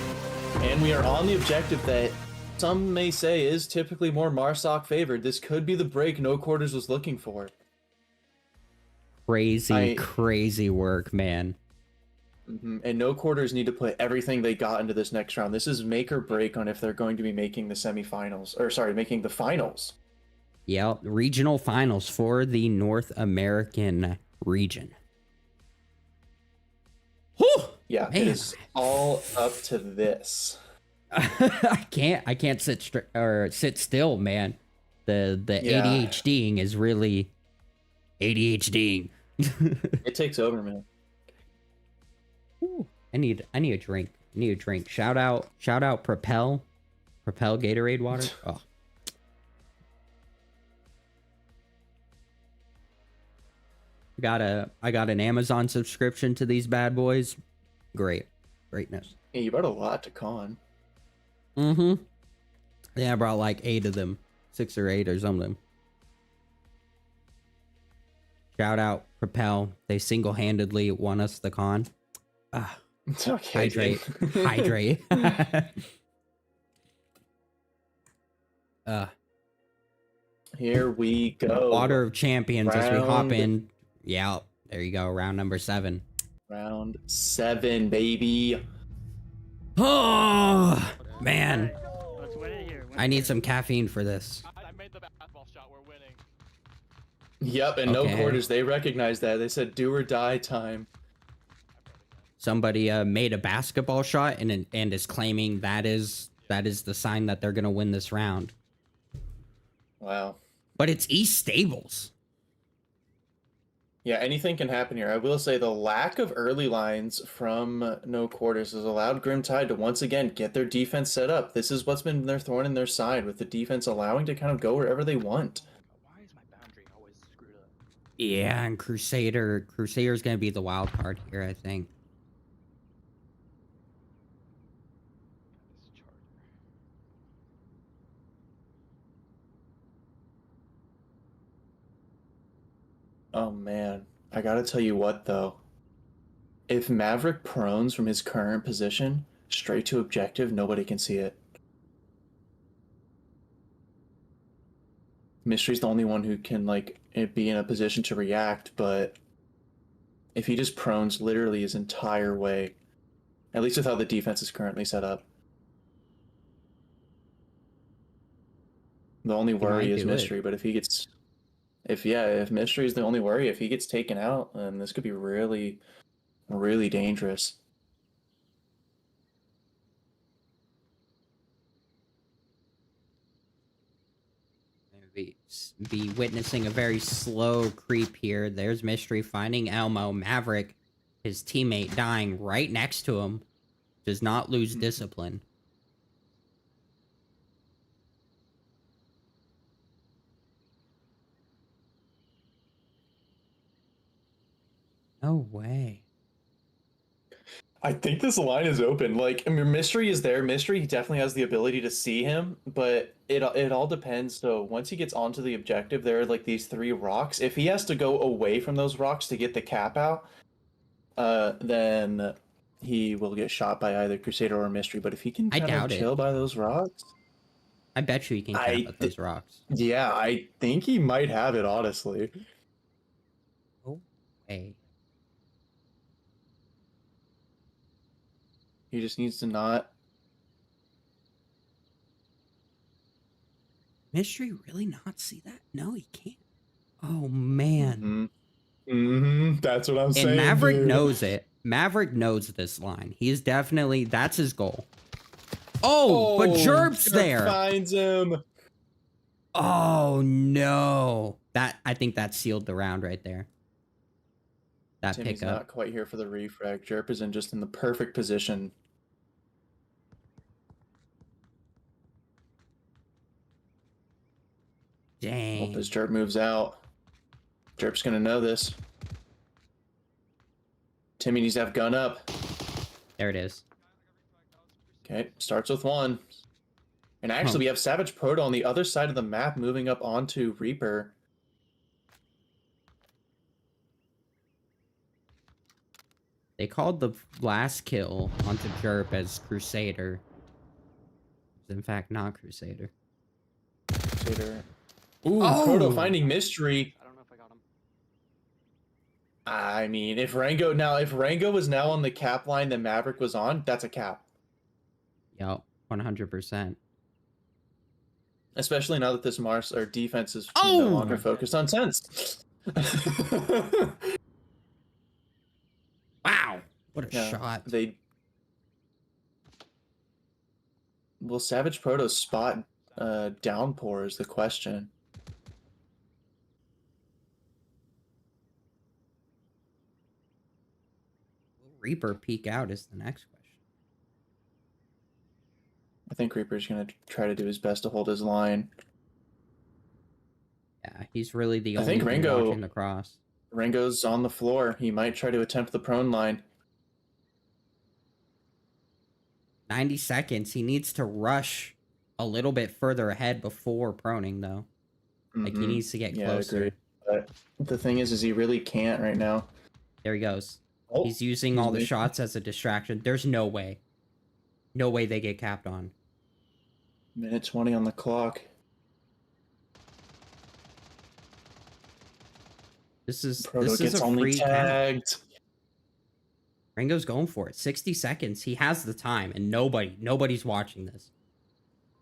And we are on the objective that some may say is typically more Marsoc favored. This could be the break No Quarters was looking for. Crazy work, man. And No Quarters need to put everything they got into this next round. This is make or break on if they're going to be making the semifinals, or sorry, making the finals. Yeah, regional finals for the North American region. Whew! Yeah, Man. it is all up to this. I can't sit still, man. The Yeah. ADHDing is really ADHDing. It takes over, man. Ooh, I need a drink. Shout out Propel Gatorade water. Oh. I got an Amazon subscription to these bad boys. Greatness. Yeah, you brought a lot to con. Yeah, I brought like 8 of them. 6 or 8 or something. Shout out Propel. They single-handedly won us the con. It's okay. Hydrate. Here we go. Water of Champions as we hop in. Yeah, there you go. Round number 7. Round 7, baby. Oh, man. Let's win it here. I need some caffeine for this. I made the basketball shot. We're winning. Yep, and No Okay. Quarters, they recognized that. They said do or die time. Somebody made a basketball shot and is claiming that is the sign that they're gonna win this round. Wow. But it's East Stables. Yeah, anything can happen here. I will say the lack of early lines from No Quarters has allowed Grimtide to once again get their defense set up. This is what's been their thorn in their side, with the defense allowing to kind of go wherever they want. Why is my boundary always screwed up? Yeah, and Crusader's gonna be the wild card here, I think. This charger. Oh man, I gotta tell you what though. If Maverick prones from his current position straight to objective, nobody can see it. Mystery's the only one who can be in a position to react, but if he just prones literally his entire way, at least with how the defense is currently set up. The only worry is Mystery, but if he gets if Mystery is the only worry, if he gets taken out, then this could be really, really dangerous. Be witnessing a very slow creep here. There's Mystery finding Elmo. Maverick, his teammate, dying right next to him, does not lose discipline. No way. I think this line is open. Mystery is there. Mystery, he definitely has the ability to see him, but it all depends. So once he gets onto the objective, there are these 3 rocks. If he has to go away from those rocks to get the cap out, then he will get shot by either Crusader or Mystery. But if he can kind of chill by those rocks, I bet you he can cap at those rocks. Yeah, I think he might have it, honestly. Oh, hey. He just needs to not. Mystery really not see that? No, he can't. Oh, man. That's what I'm saying. And Maverick dude. knows it. Maverick knows this line. He's definitely, that's his goal. Oh, but Jerp's there. Finds him. Oh, no. I think that sealed the round right there. That Timmy's pickup. not quite here for the refrag. Jerp is just in the perfect position. Dang. Hope as Jerp moves out. Jerp's gonna know this. Timmy needs to have gun up. There it is. Okay, starts with 1. And actually, we have Savage Proto on the other side of the map moving up onto Reaper. They called the last kill onto Jerp as Crusader. It's in fact not Crusader. Crusader. Ooh, Oh! Proto finding mystery. I don't know if I got him. I mean, if Rango was now on the cap line that Maverick was on, that's a cap. Yup, 100%. Especially now that this Mars or defense is Oh! no longer focused on sense. Wow! What a Yeah, shot. Will Savage Proto spot downpour is the question. Will Reaper peek out is the next question. I think Reaper's gonna try to do his best to hold his line. Yeah, he's really the I only think one Rango- watching the cross. Rango's on the floor. He might try to attempt the prone line. 90 seconds. He needs to rush a little bit further ahead before proning, though. Like, he Mhm. needs to get Yeah, I closer. agree. But the thing is he really can't right now. There he goes. Oh, He's using all the making- shots as a distraction. There's no way. No way they get capped on. Minute 20 on the clock. This is Proto gets a only free count. tagged. Rango's going for it. 60 seconds. He has the time, and nobody's watching this.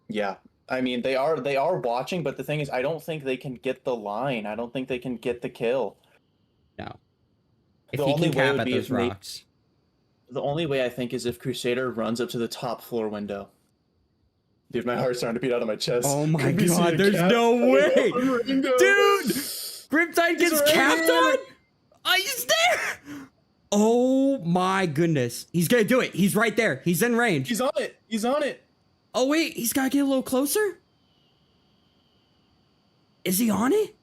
Yeah. I mean, they are watching, but the thing is, I don't think they can get the line. I don't think they can get the kill. No. If The he only can way cap would at be those if Nate- rocks. The only way I think is if Crusader runs up to the top floor window. Dude, my heart's starting to beat out of my chest. Oh my Could we see god, a there's cap no way! on Rango? Dude! Grimtide He's gets right capped here! on? Oh, he's there! Oh my goodness. He's gonna do it. He's right there. He's in range. He's on it. He's on it. Oh wait, he's gotta get a little closer? Is he on it?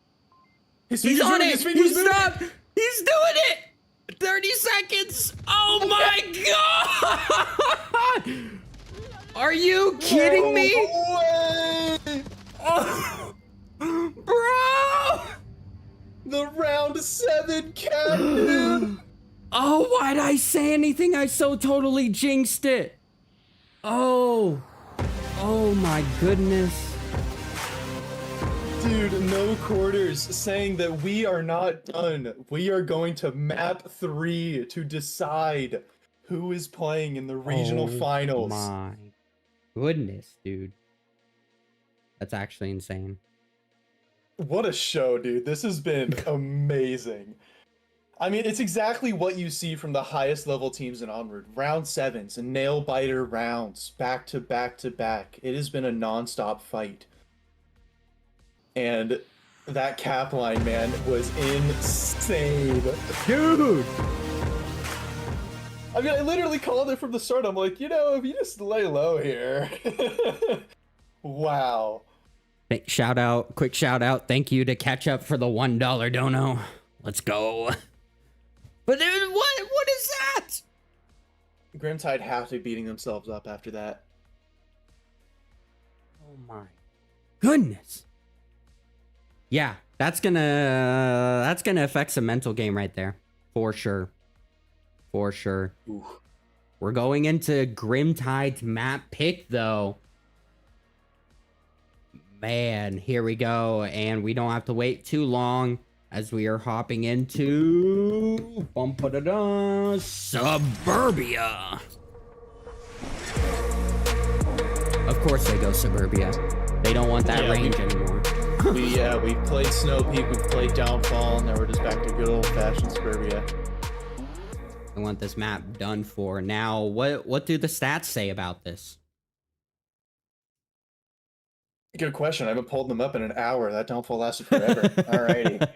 His He's finger's on moving, it! his finger's He's moving. stopped! He's doing it! 30 seconds! Oh my god! Are you kidding me? No way! Oh, bro! The round 7 cap, dude. Oh, why'd I say anything? I so totally jinxed it. Oh. Oh my goodness. Dude, no quarters saying that we are not done. We are going to map 3 to decide who is playing in the regional finals. My goodness, dude. That's actually insane. What a show, dude. This has been amazing. I mean, it's exactly what you see from the highest level teams in Onward. Round 7s and nail biter rounds, back to back to back. It has been a non-stop fight. And that cap line, man, was insane. Dude! I mean, I literally called it from the start. I'm like, if you just lay low here. Wow. Quick shout out. Thank you to Catch Up for the $1 dono. Let's go. But dude, what is that? Grimtide have to be beating themselves up after that. Oh my goodness. Yeah, that's gonna affect some mental game right there. For sure. For sure. Ooh. We're going into Grimtide's map pick though. Man, here we go. And we don't have to wait too long as we are hopping into Suburbia. Of course they go Suburbia. They don't want that range anymore. We played Snow Peak, we played Downfall, and now we're just back to good old-fashioned Suburbia. I want this map done for. Now, what do the stats say about this? Good question. I haven't pulled them up in an hour. That Downfall lasted forever. Alrighty.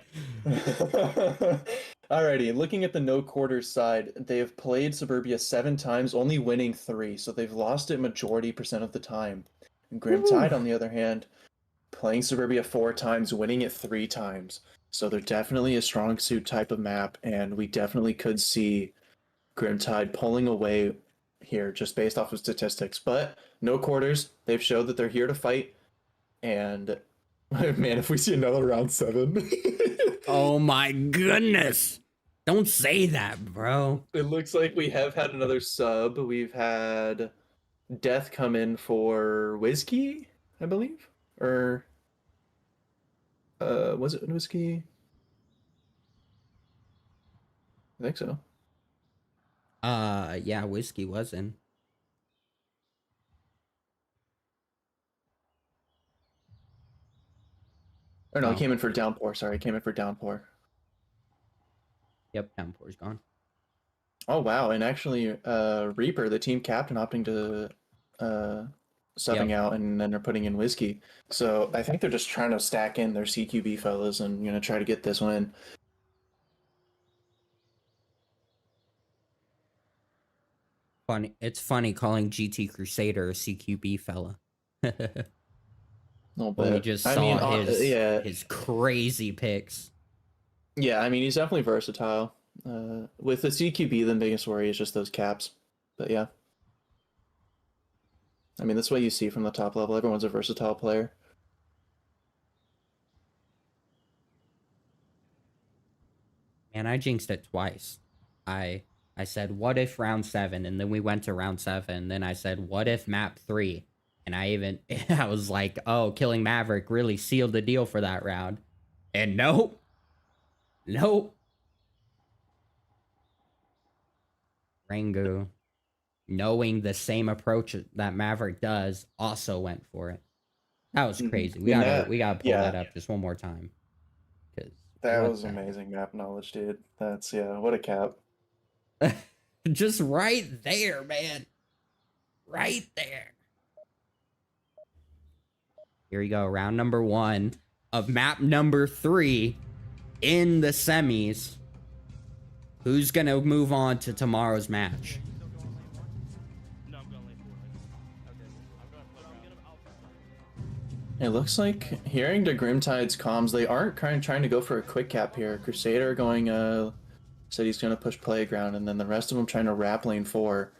Alrighty, looking at the no quarters side, they have played Suburbia 7 times, only winning 3, so they've lost it majority percent of the time. And Grimtide, on the other hand, playing Suburbia 4 times, winning it 3 times. So they're definitely a strong suit type of map, and we definitely could see Grimtide pulling away here just based off of statistics. But no quarters, they've showed that they're here to fight. And man, if we see another round 7. Oh my goodness. Don't say that, bro. It looks like we have had another sub. We've had Death come in for Whiskey, I believe, or was it Whiskey? I think so. Yeah, Whiskey was in. Or no, he Oh. came in for Downpour. Sorry, he came in for Downpour. Yep, Downpour's gone. Oh wow! And actually, Reaper, the team captain, opting to subbing Yep. out, and then they're putting in Whiskey. So I think they're just trying to stack in their CQB fellas and try to get this win. Funny. It's funny calling GT Crusader a CQB fella. A little When we bit. just I saw mean, his yeah, crazy picks. yeah. I mean, he's definitely versatile. With the CQB, the biggest worry is just those caps. But yeah, I mean, that's what you see from the top level. Everyone's a versatile player. Man, I jinxed it twice. I said, what if round 7? And then we went to round 7. Then I said, what if map 3? And I was like, oh, killing Maverick really sealed the deal for that round. And nope. Nope. Rango, knowing the same approach that Maverick does, also went for it. That was crazy. We gotta pull that up just one more time. Cause That what was the heck? amazing map knowledge, dude. That's what a cap. Just right there, man. Right there. Here we go. Round number 1 of map number 3 in the semis. Who's going to move on to tomorrow's match? No, I'm going late for it. Okay. I'm going flip round. It looks like, hearing the Grimtide's comms, they aren't trying to go for a quick cap here. Crusader going, said he's going to push Playground, and then the rest of them trying to wrap lane 4.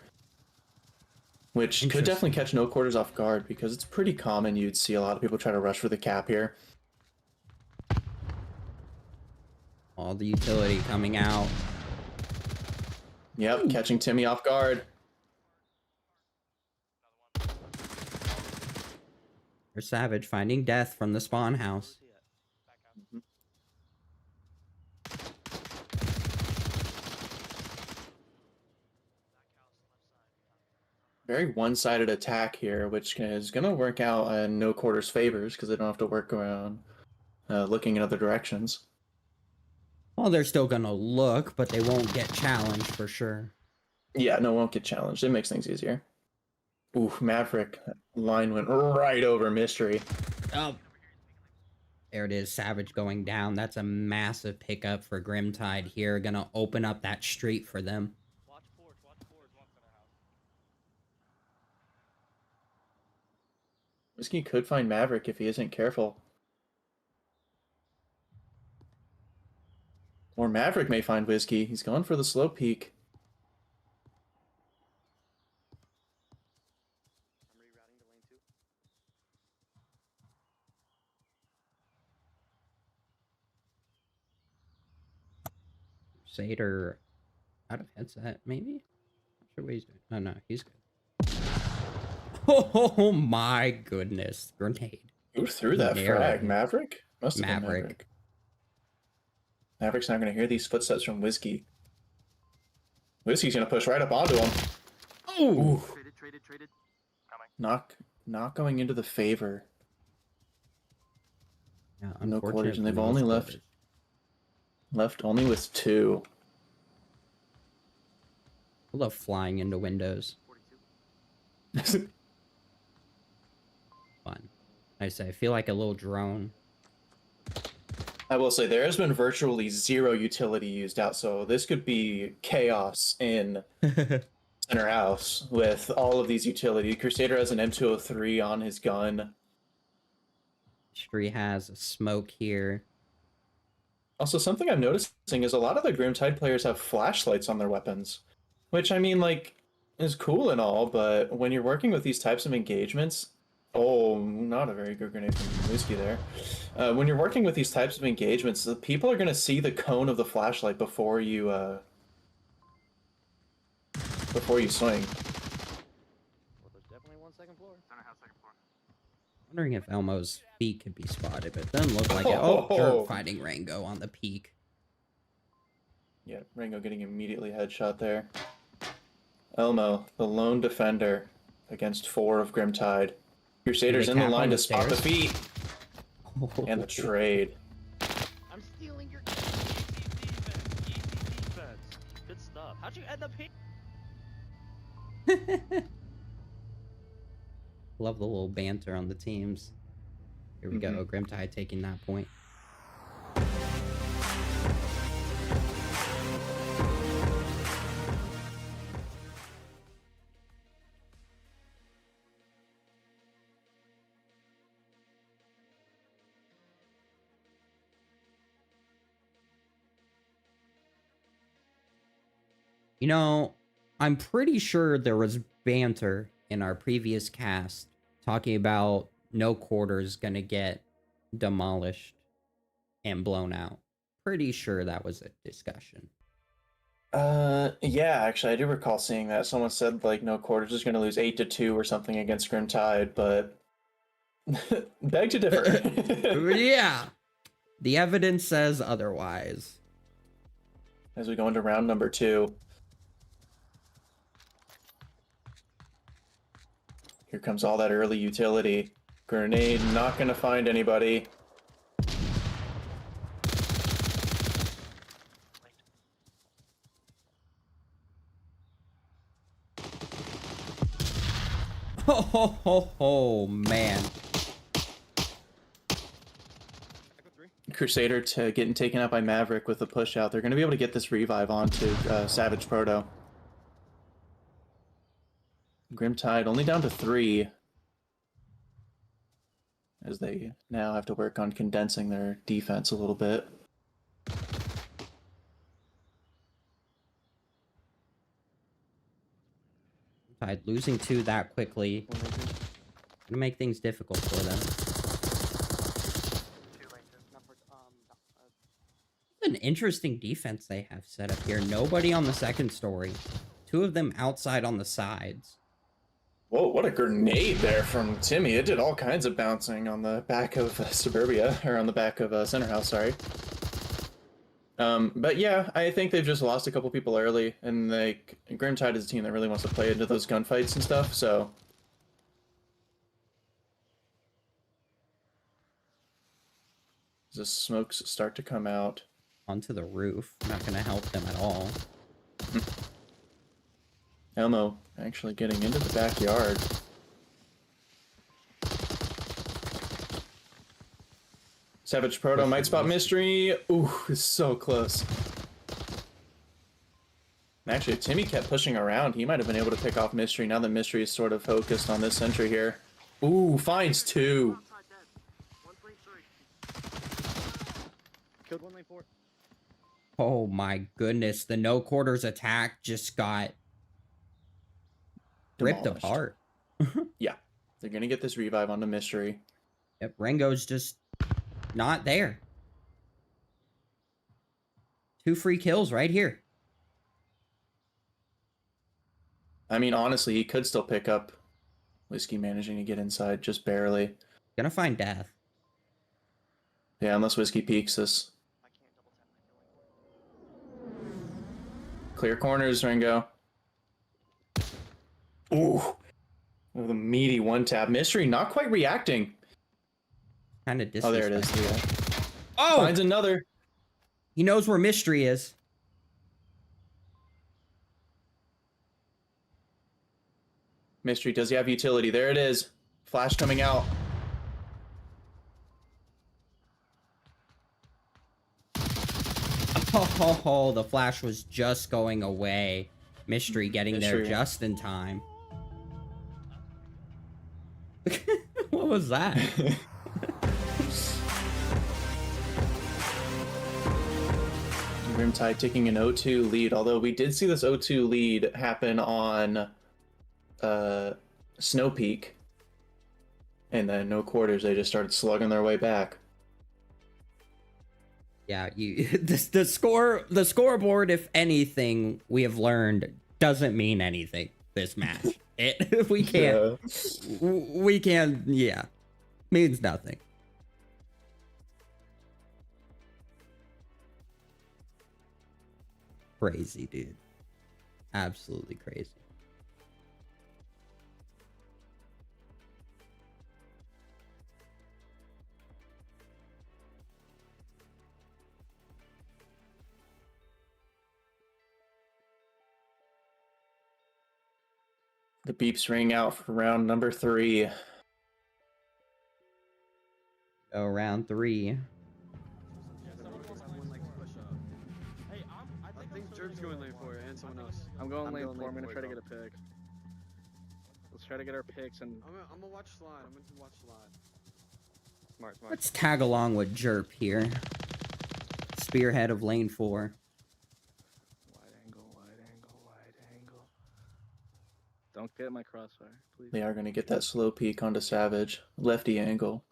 Which could definitely catch no quarters off guard, because it's pretty common you'd see a lot of people try to rush for the cap here. All the utility coming out. Yep, catching Timmy off guard. There's Savage finding death from the spawn house. Very one-sided attack here, which is going to work out in no quarters favors, because they don't have to work around looking in other directions. Well, they're still gonna look, but they won't get challenged for sure. Yeah, no, won't get challenged. It makes things easier. Ooh, Maverick. Line went right over Mystery. Oh. There it is. Savage going down. That's a massive pickup for Grimtide here. Gonna open up that street for them. Watch forwards once in a house. Whiskey could find Maverick if he isn't careful. Or Maverick may find Whiskey. He's going for the slow peak. I'm rerouting to lane 2. Crusader out of headset, maybe? Not sure what he's doing. Oh no, he's good. Oh my goodness. Grenade. Who threw that Nailed frag? it. Maverick? Must have been Maverick. Maverick. Maverick's not going to hear these footsteps from Whiskey. Whiskey's going to push right up onto him. Oh! Traded. Not going into the favor. Yeah, No quarters, and they've unfortunately, only no left quarters. left only with 2. I love flying into windows. 42. Fun. I feel like a little drone. I will say there has been virtually 0 utility used out, so this could be chaos in center house with all of these utility. Crusader has an M203 on his gun. Mystery has a smoke here. Also, something I'm noticing is a lot of the Grimtide players have flashlights on their weapons, which I mean, like, is cool and all, but when you're working with these types of engagements, Oh, not a very good grenade from Whiskey there. When you're working with these types of engagements, the people are going to see the cone of the flashlight before you swing. Well, there's definitely one second floor. Center house, second floor. Wondering if Elmo's feet could be spotted, but it doesn't look like it. Oh, jerk fighting Rango on the peak. Yeah, Rango getting immediately headshot there. Elmo, the lone defender against 4 of Grimtide. Crusaders in the cap line on to the spot the stairs? feet. And the trade. I'm stealing your. Easy defense. Good stuff. How'd you end up here? Love the little banter on the teams. Here we go. Grimtide taking that point. You know, I'm pretty sure there was banter in our previous cast talking about no quarters gonna get demolished and blown out. Pretty sure that was a discussion. Yeah, actually, I do recall seeing that. Someone said, like, no quarters is going to lose 8-2 or something against Grimtide, but beg to differ. Yeah. The evidence says otherwise. As we go into round number 2. Here comes all that early utility. Grenade, not going to find anybody. Oh, man. Crusader getting taken out by Maverick with the push out. They're going to be able to get this revive onto Savage Proto. Grimtide only down to 3. As they now have to work on condensing their defense a little bit. Tide losing 2 that quickly. Gonna make things difficult for them. An interesting defense they have set up here. Nobody on the second story. 2 of them outside on the sides. Whoa, what a grenade there from Timmy. It did all kinds of bouncing on the back of Suburbia, or on the back of Center House, sorry. But yeah, I think they've just lost a couple people early, and like Grimtide is a team that really wants to play into those gunfights and stuff, so... As the smokes start to come out. Onto the roof. Not gonna help them at all. Elmo actually getting into the backyard. Savage Proto might spot Mystery. Ooh, it's so close. Actually, if Timmy kept pushing around, he might have been able to pick off Mystery now that Mystery is sort of focused on this sentry here. Ooh, finds 2. Killed 1 lane 4. Oh my goodness. The no quarters attack just got ripped Demolished. apart. Yeah, they're gonna get this revive onto Mystery. Yep, Rango's just not there. 2 free kills right here. I mean, honestly, he could still pick up. Whiskey managing to get inside just barely. Gonna find death. Yeah, unless Whiskey peeks this. I can't double tap my killing. Clear corners, Ringo. Ooh. With a meaty 1-tap. Mystery not quite reacting. Kind of Oh, there it is. Yeah. Oh! Finds another. He knows where Mystery is. Mystery, does he have utility? There it is. Flash coming out. Oh, the flash was just going away. Mystery getting there Mystery. just in time. What was that? Grimtide taking an 0-2 lead, although we did see this 0-2 lead happen on Snow Peak. And then no quarters, they just started slugging their way back. Yeah, you the scoreboard, if anything, we have learned doesn't mean anything this match. We can't yeah. Means nothing. Crazy, dude. Absolutely crazy. The beeps ring out for round number 3. Go round 3. Yeah, someone else wants like push up. Hey, I think Jerp's going lane 4 and someone else. I'm going lane 4. I'm gonna try to get a pick. Let's try to get our picks and I'm gonna watch slide. I'm gonna watch slide. smart. Let's tag along with Jerp here. Spearhead of lane 4. Wide angle. Don't get my crossfire, please. They are going to get that slow peek onto Savage. Lefty angle.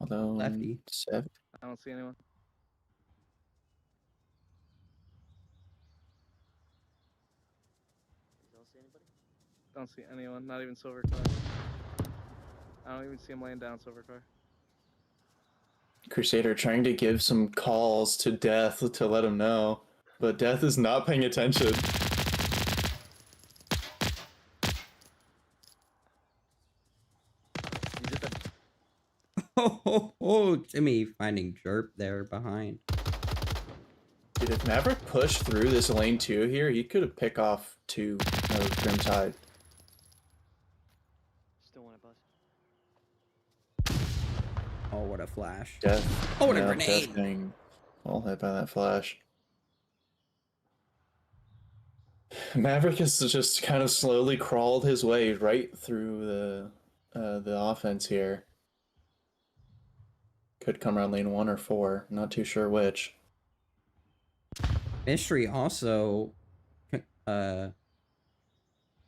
Although, Lefty. I don't see anyone. You don't see anybody? Don't see anyone. Not even silver car. I don't even see him laying down silver car. Crusader trying to give some calls to Death to let him know. But Death is not paying attention. He's at the Oh, Jimmy finding Jerp there behind. Dude, if Maverick pushed through this lane 2 here, he could have picked off 2 of Grimtide. Still want to bust. Oh, what a flash. Death. Oh, what a yeah, grenade. Death getting all hit by that flash. Maverick has just kind of slowly crawled his way right through the offense here. Could come around lane 1 or 4. Not too sure which. Mystery also,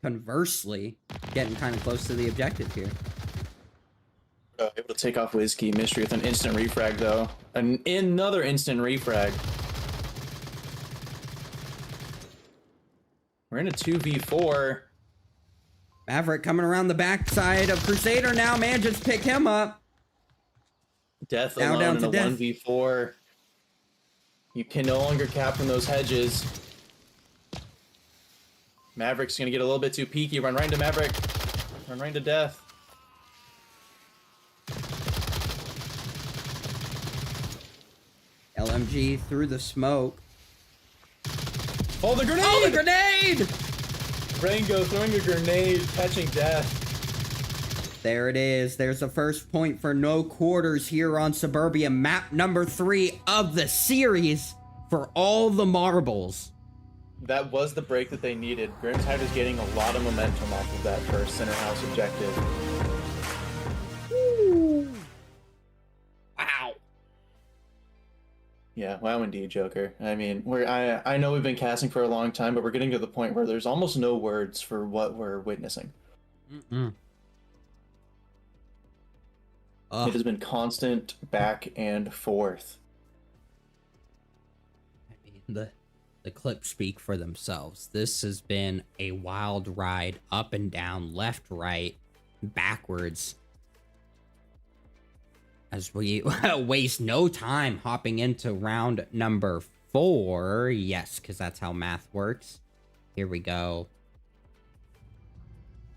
conversely, getting kind of close to the objective here. Able to take off Whiskey. Mystery with an instant refrag though. Another instant refrag. We're in a 2v4. Maverick coming around the backside of Crusader now. Man, just pick him up. Death Down alone in to a Death. 1v4. You can no longer cap from those hedges. Maverick's gonna get a little bit too peaky. Run right into Maverick. Run right into Death. LMG through the smoke. Oh, the grenade! Oh, the grenade! Rango throwing a grenade, catching Death. There it is. There's the first point for no quarters here on Suburbia. Map number 3 of the series for all the marbles. That was the break that they needed. Grimtide is getting a lot of momentum off of that first center house objective. Wow. Yeah, wow indeed, Joker. I mean, I know we've been casting for a long time, but we're getting to the point where there's almost no words for what we're witnessing. Mm-mm. It has been constant back and forth. I mean, the clips speak for themselves. This has been a wild ride, up and down, left, right, backwards. As we waste no time hopping into round number 4. Yes, because that's how math works. Here we go.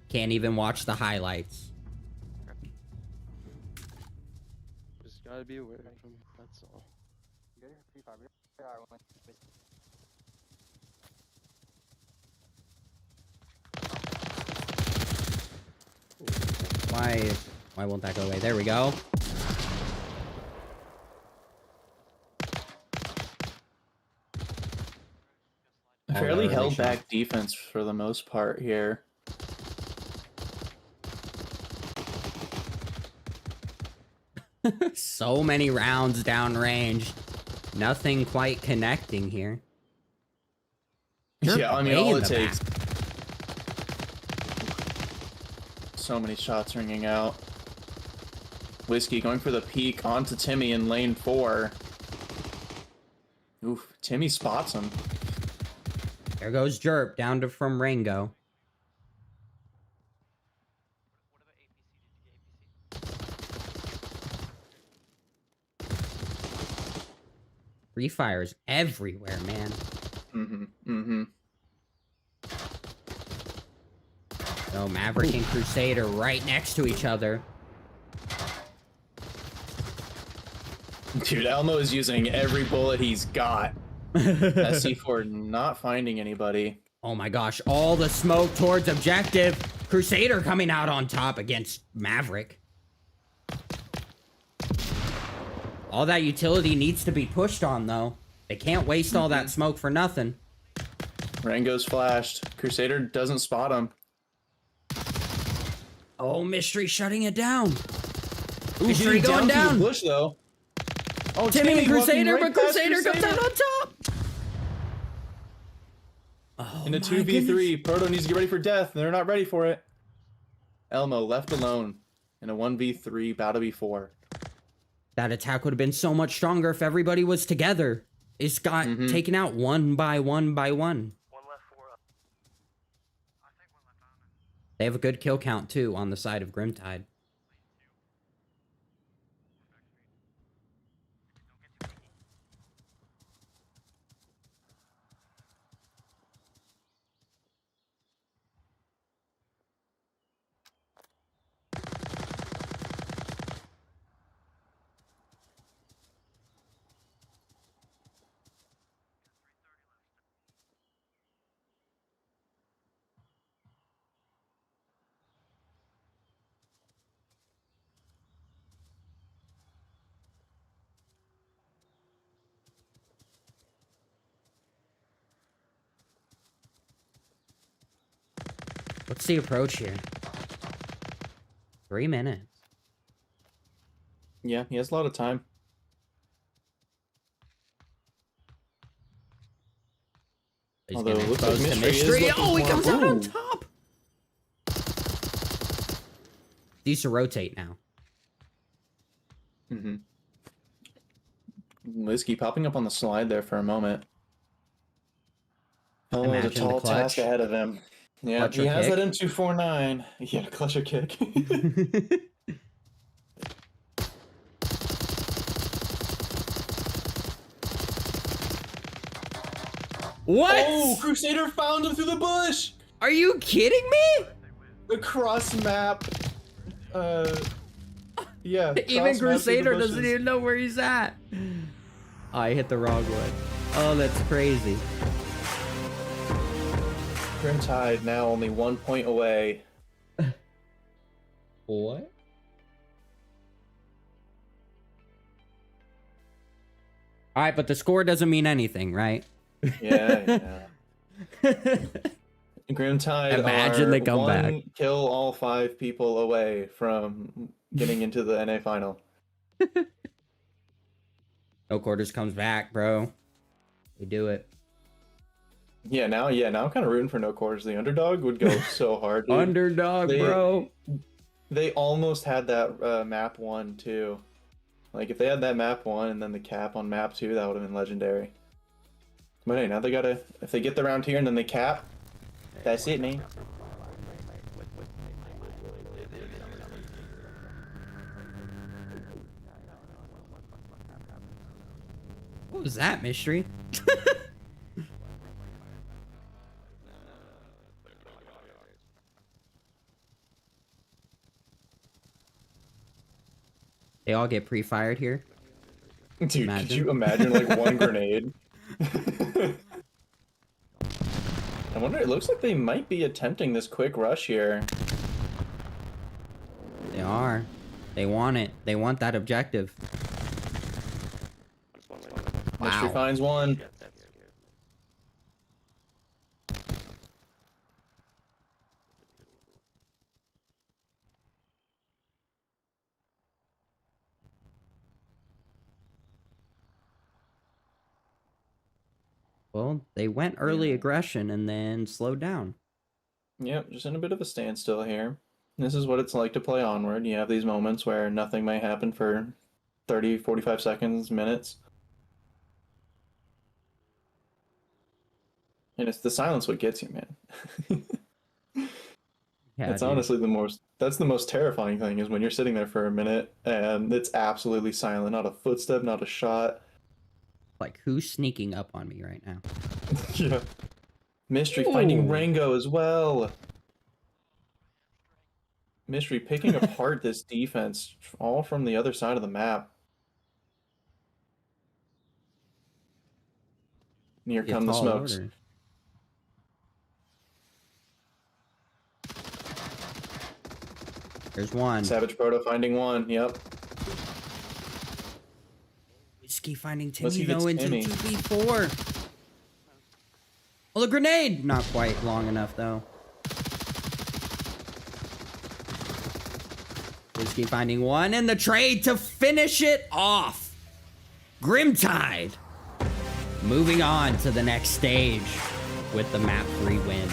Can't even watch the highlights. Just gotta be aware from that's all. Why won't that go away? There we go. Fairly no, held they back defense for the most part here. So many rounds downrange. Nothing quite connecting here. Jerp Yeah, I mean, way all in it the takes. back. So many shots ringing out. Whiskey going for the peek onto Timmy in lane 4. Oof, Timmy spots him. There goes Jerp down to from Rango. Free fires everywhere, man. So Maverick and Crusader right next to each other. Dude, Elmo is using every bullet he's got. SC4 not finding anybody. Oh my gosh, all the smoke towards objective. Crusader coming out on top against Maverick. All that utility needs to be pushed on, though. They can't waste all that smoke for nothing. Rango's flashed. Crusader doesn't spot him. Oh, Mystery shutting it down. Ooh, Mystery going down. Bush, though. Oh, Timmy and Crusader, right but past Crusader comes out on top. Oh, in a 2v3, Proto needs to get ready for death. They're not ready for it. Elmo left alone in a 1v3, about to be 4. That attack would have been so much stronger if everybody was together. It's got taken out one by one by one. One left, 4 up. I think one left on him. They have a good kill count, too, on the side of Grimtide. What's the approach here? 3 minutes. Yeah, he has a lot of time. He's Although gonna it looks like expose the Mystery is mystery. looking Oh, he for- comes out on Ooh. top. He needs to rotate now. Whiskey popping up on the slide there for a moment. Oh, the Imagine the tall task clutch. ahead of him. Yeah, Clutch or he has kick? that M249. Yeah, clutch or kick. What? Oh, Crusader found him through the bush! Are you kidding me? The cross map. Yeah. Even cross map through the Crusader doesn't bushes. even know where he's at. Oh, I hit the wrong one. Oh, that's crazy. Grimtide now only 1 point away. What? All right, but the score doesn't mean anything, right? Yeah. Grimtide Imagine are they come back. one kill all 5 people away from getting into the NA final. No quarters comes back, bro. We do it. Yeah, now I'm kind of rooting for no quarters. The underdog would go so hard, dude. Underdog, They- bro. They almost had that map 1 too. Like if they had that map 1 and then the cap on map 2, that would have been legendary. But hey, now they gotta, if they get the round here and then they cap, that's it, man. What was that, Mystery? They all get pre-fired here. Dude, could Imagine. you imagine like one grenade? I wonder, it looks like they might be attempting this quick rush here. They are. They want it. They want that objective. Mystery Wow. finds one. Well, they went early aggression and then slowed down. Yep, just in a bit of a standstill here. This is what it's like to play Onward. You have these moments where nothing may happen for 30, 45 seconds, minutes. And it's the silence what gets you, man. Yeah, It's dude. honestly that's the most terrifying thing is when you're sitting there for a minute and it's absolutely silent, not a footstep, not a shot. Like, who's sneaking up on me right now? Yeah. Mystery finding Ooh. Rango as well. Mystery picking apart this defense all from the other side of the map. And here Be a come the tall smokes. order. There's one. Savage Proto finding one. Yep. Whiskey finding Unless he Timmy gets though into Timmy. 2v4. Well, a grenade! Not quite long enough though. Whiskey finding one in the trade to finish it off. Grimtide moving on to the next stage with the map 3 win.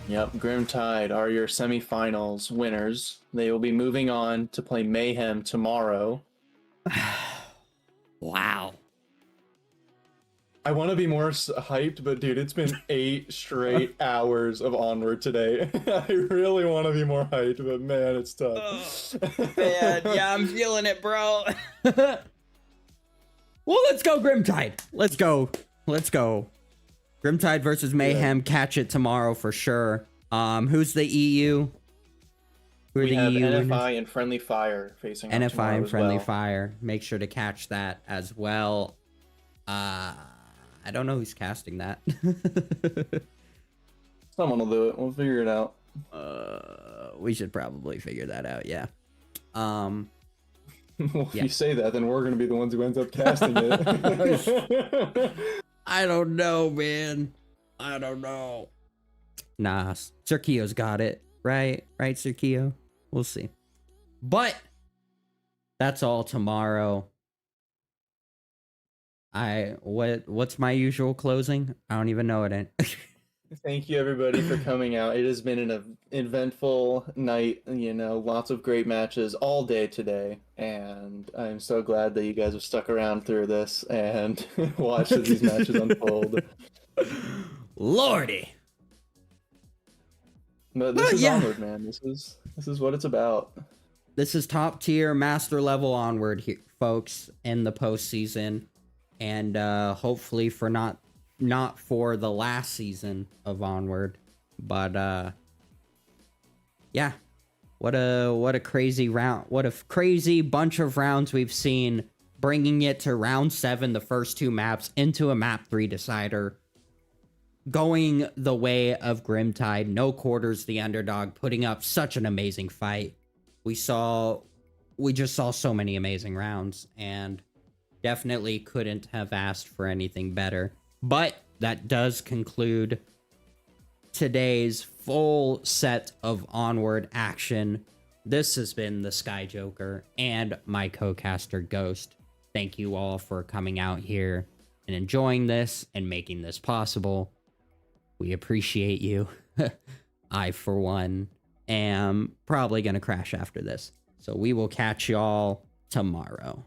Yep, Grimtide are your semifinals winners. They will be moving on to play Mayhem tomorrow. Wow. I want to be more hyped, but dude, it's been 8 straight hours of Onward today. I really want to be more hyped, but man, it's tough. Man, yeah, I'm feeling it, bro. Well, let's go, Grimtide. Let's go. Let's go. Grimtide versus Mayhem. Catch it tomorrow for sure. Who's the EU? Who are We the have EU NFI winners? and Friendly Fire facing off NFI tomorrow and as Friendly well. Fire. Make sure to catch that as well. I don't know who's casting that. Someone will do it. We'll figure it out. We should probably figure that out. Yeah. Well, if Yeah. you say that, then we're going to be the ones who ends up casting it. I don't know, man. I don't know. Nah, Sergio's got it. Right, Sergio? We'll see. But that's all tomorrow. What's my usual closing? I don't even know it. Thank you, everybody, for coming out. It has been an eventful night, you know, lots of great matches all day today, and I'm so glad that you guys have stuck around through this and watched as these matches unfold. Lordy. But this is yeah. Onward, man. This is what it's about. This is top tier master level Onward here, folks, in the postseason, and hopefully for not for the last season of Onward, but yeah, what a crazy round, what a crazy bunch of rounds we've seen, bringing it to round 7, the first 2 maps into a map 3 decider, going the way of Grimtide, no quarters, the underdog, putting up such an amazing fight. We just saw so many amazing rounds, and definitely couldn't have asked for anything better. But that does conclude today's full set of Onward action. This has been the Sky Joker and my co-caster Ghost. Thank you all for coming out here and enjoying this and making this possible. We appreciate you. I, for one, am probably going to crash after this. So we will catch y'all tomorrow.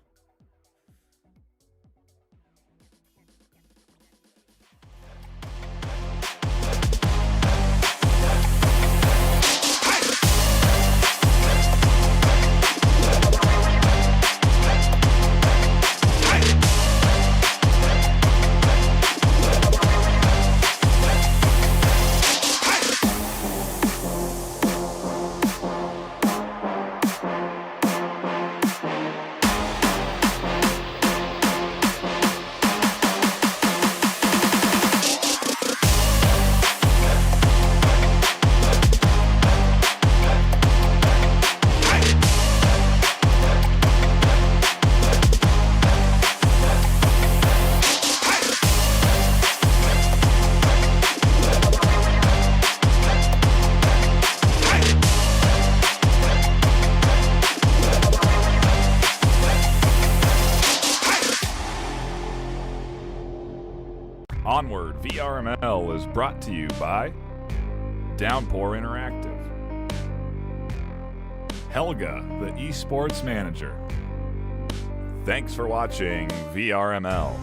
Onward VRML is brought to you by Downpour Interactive, Helga, the esports manager. Thanks for watching VRML.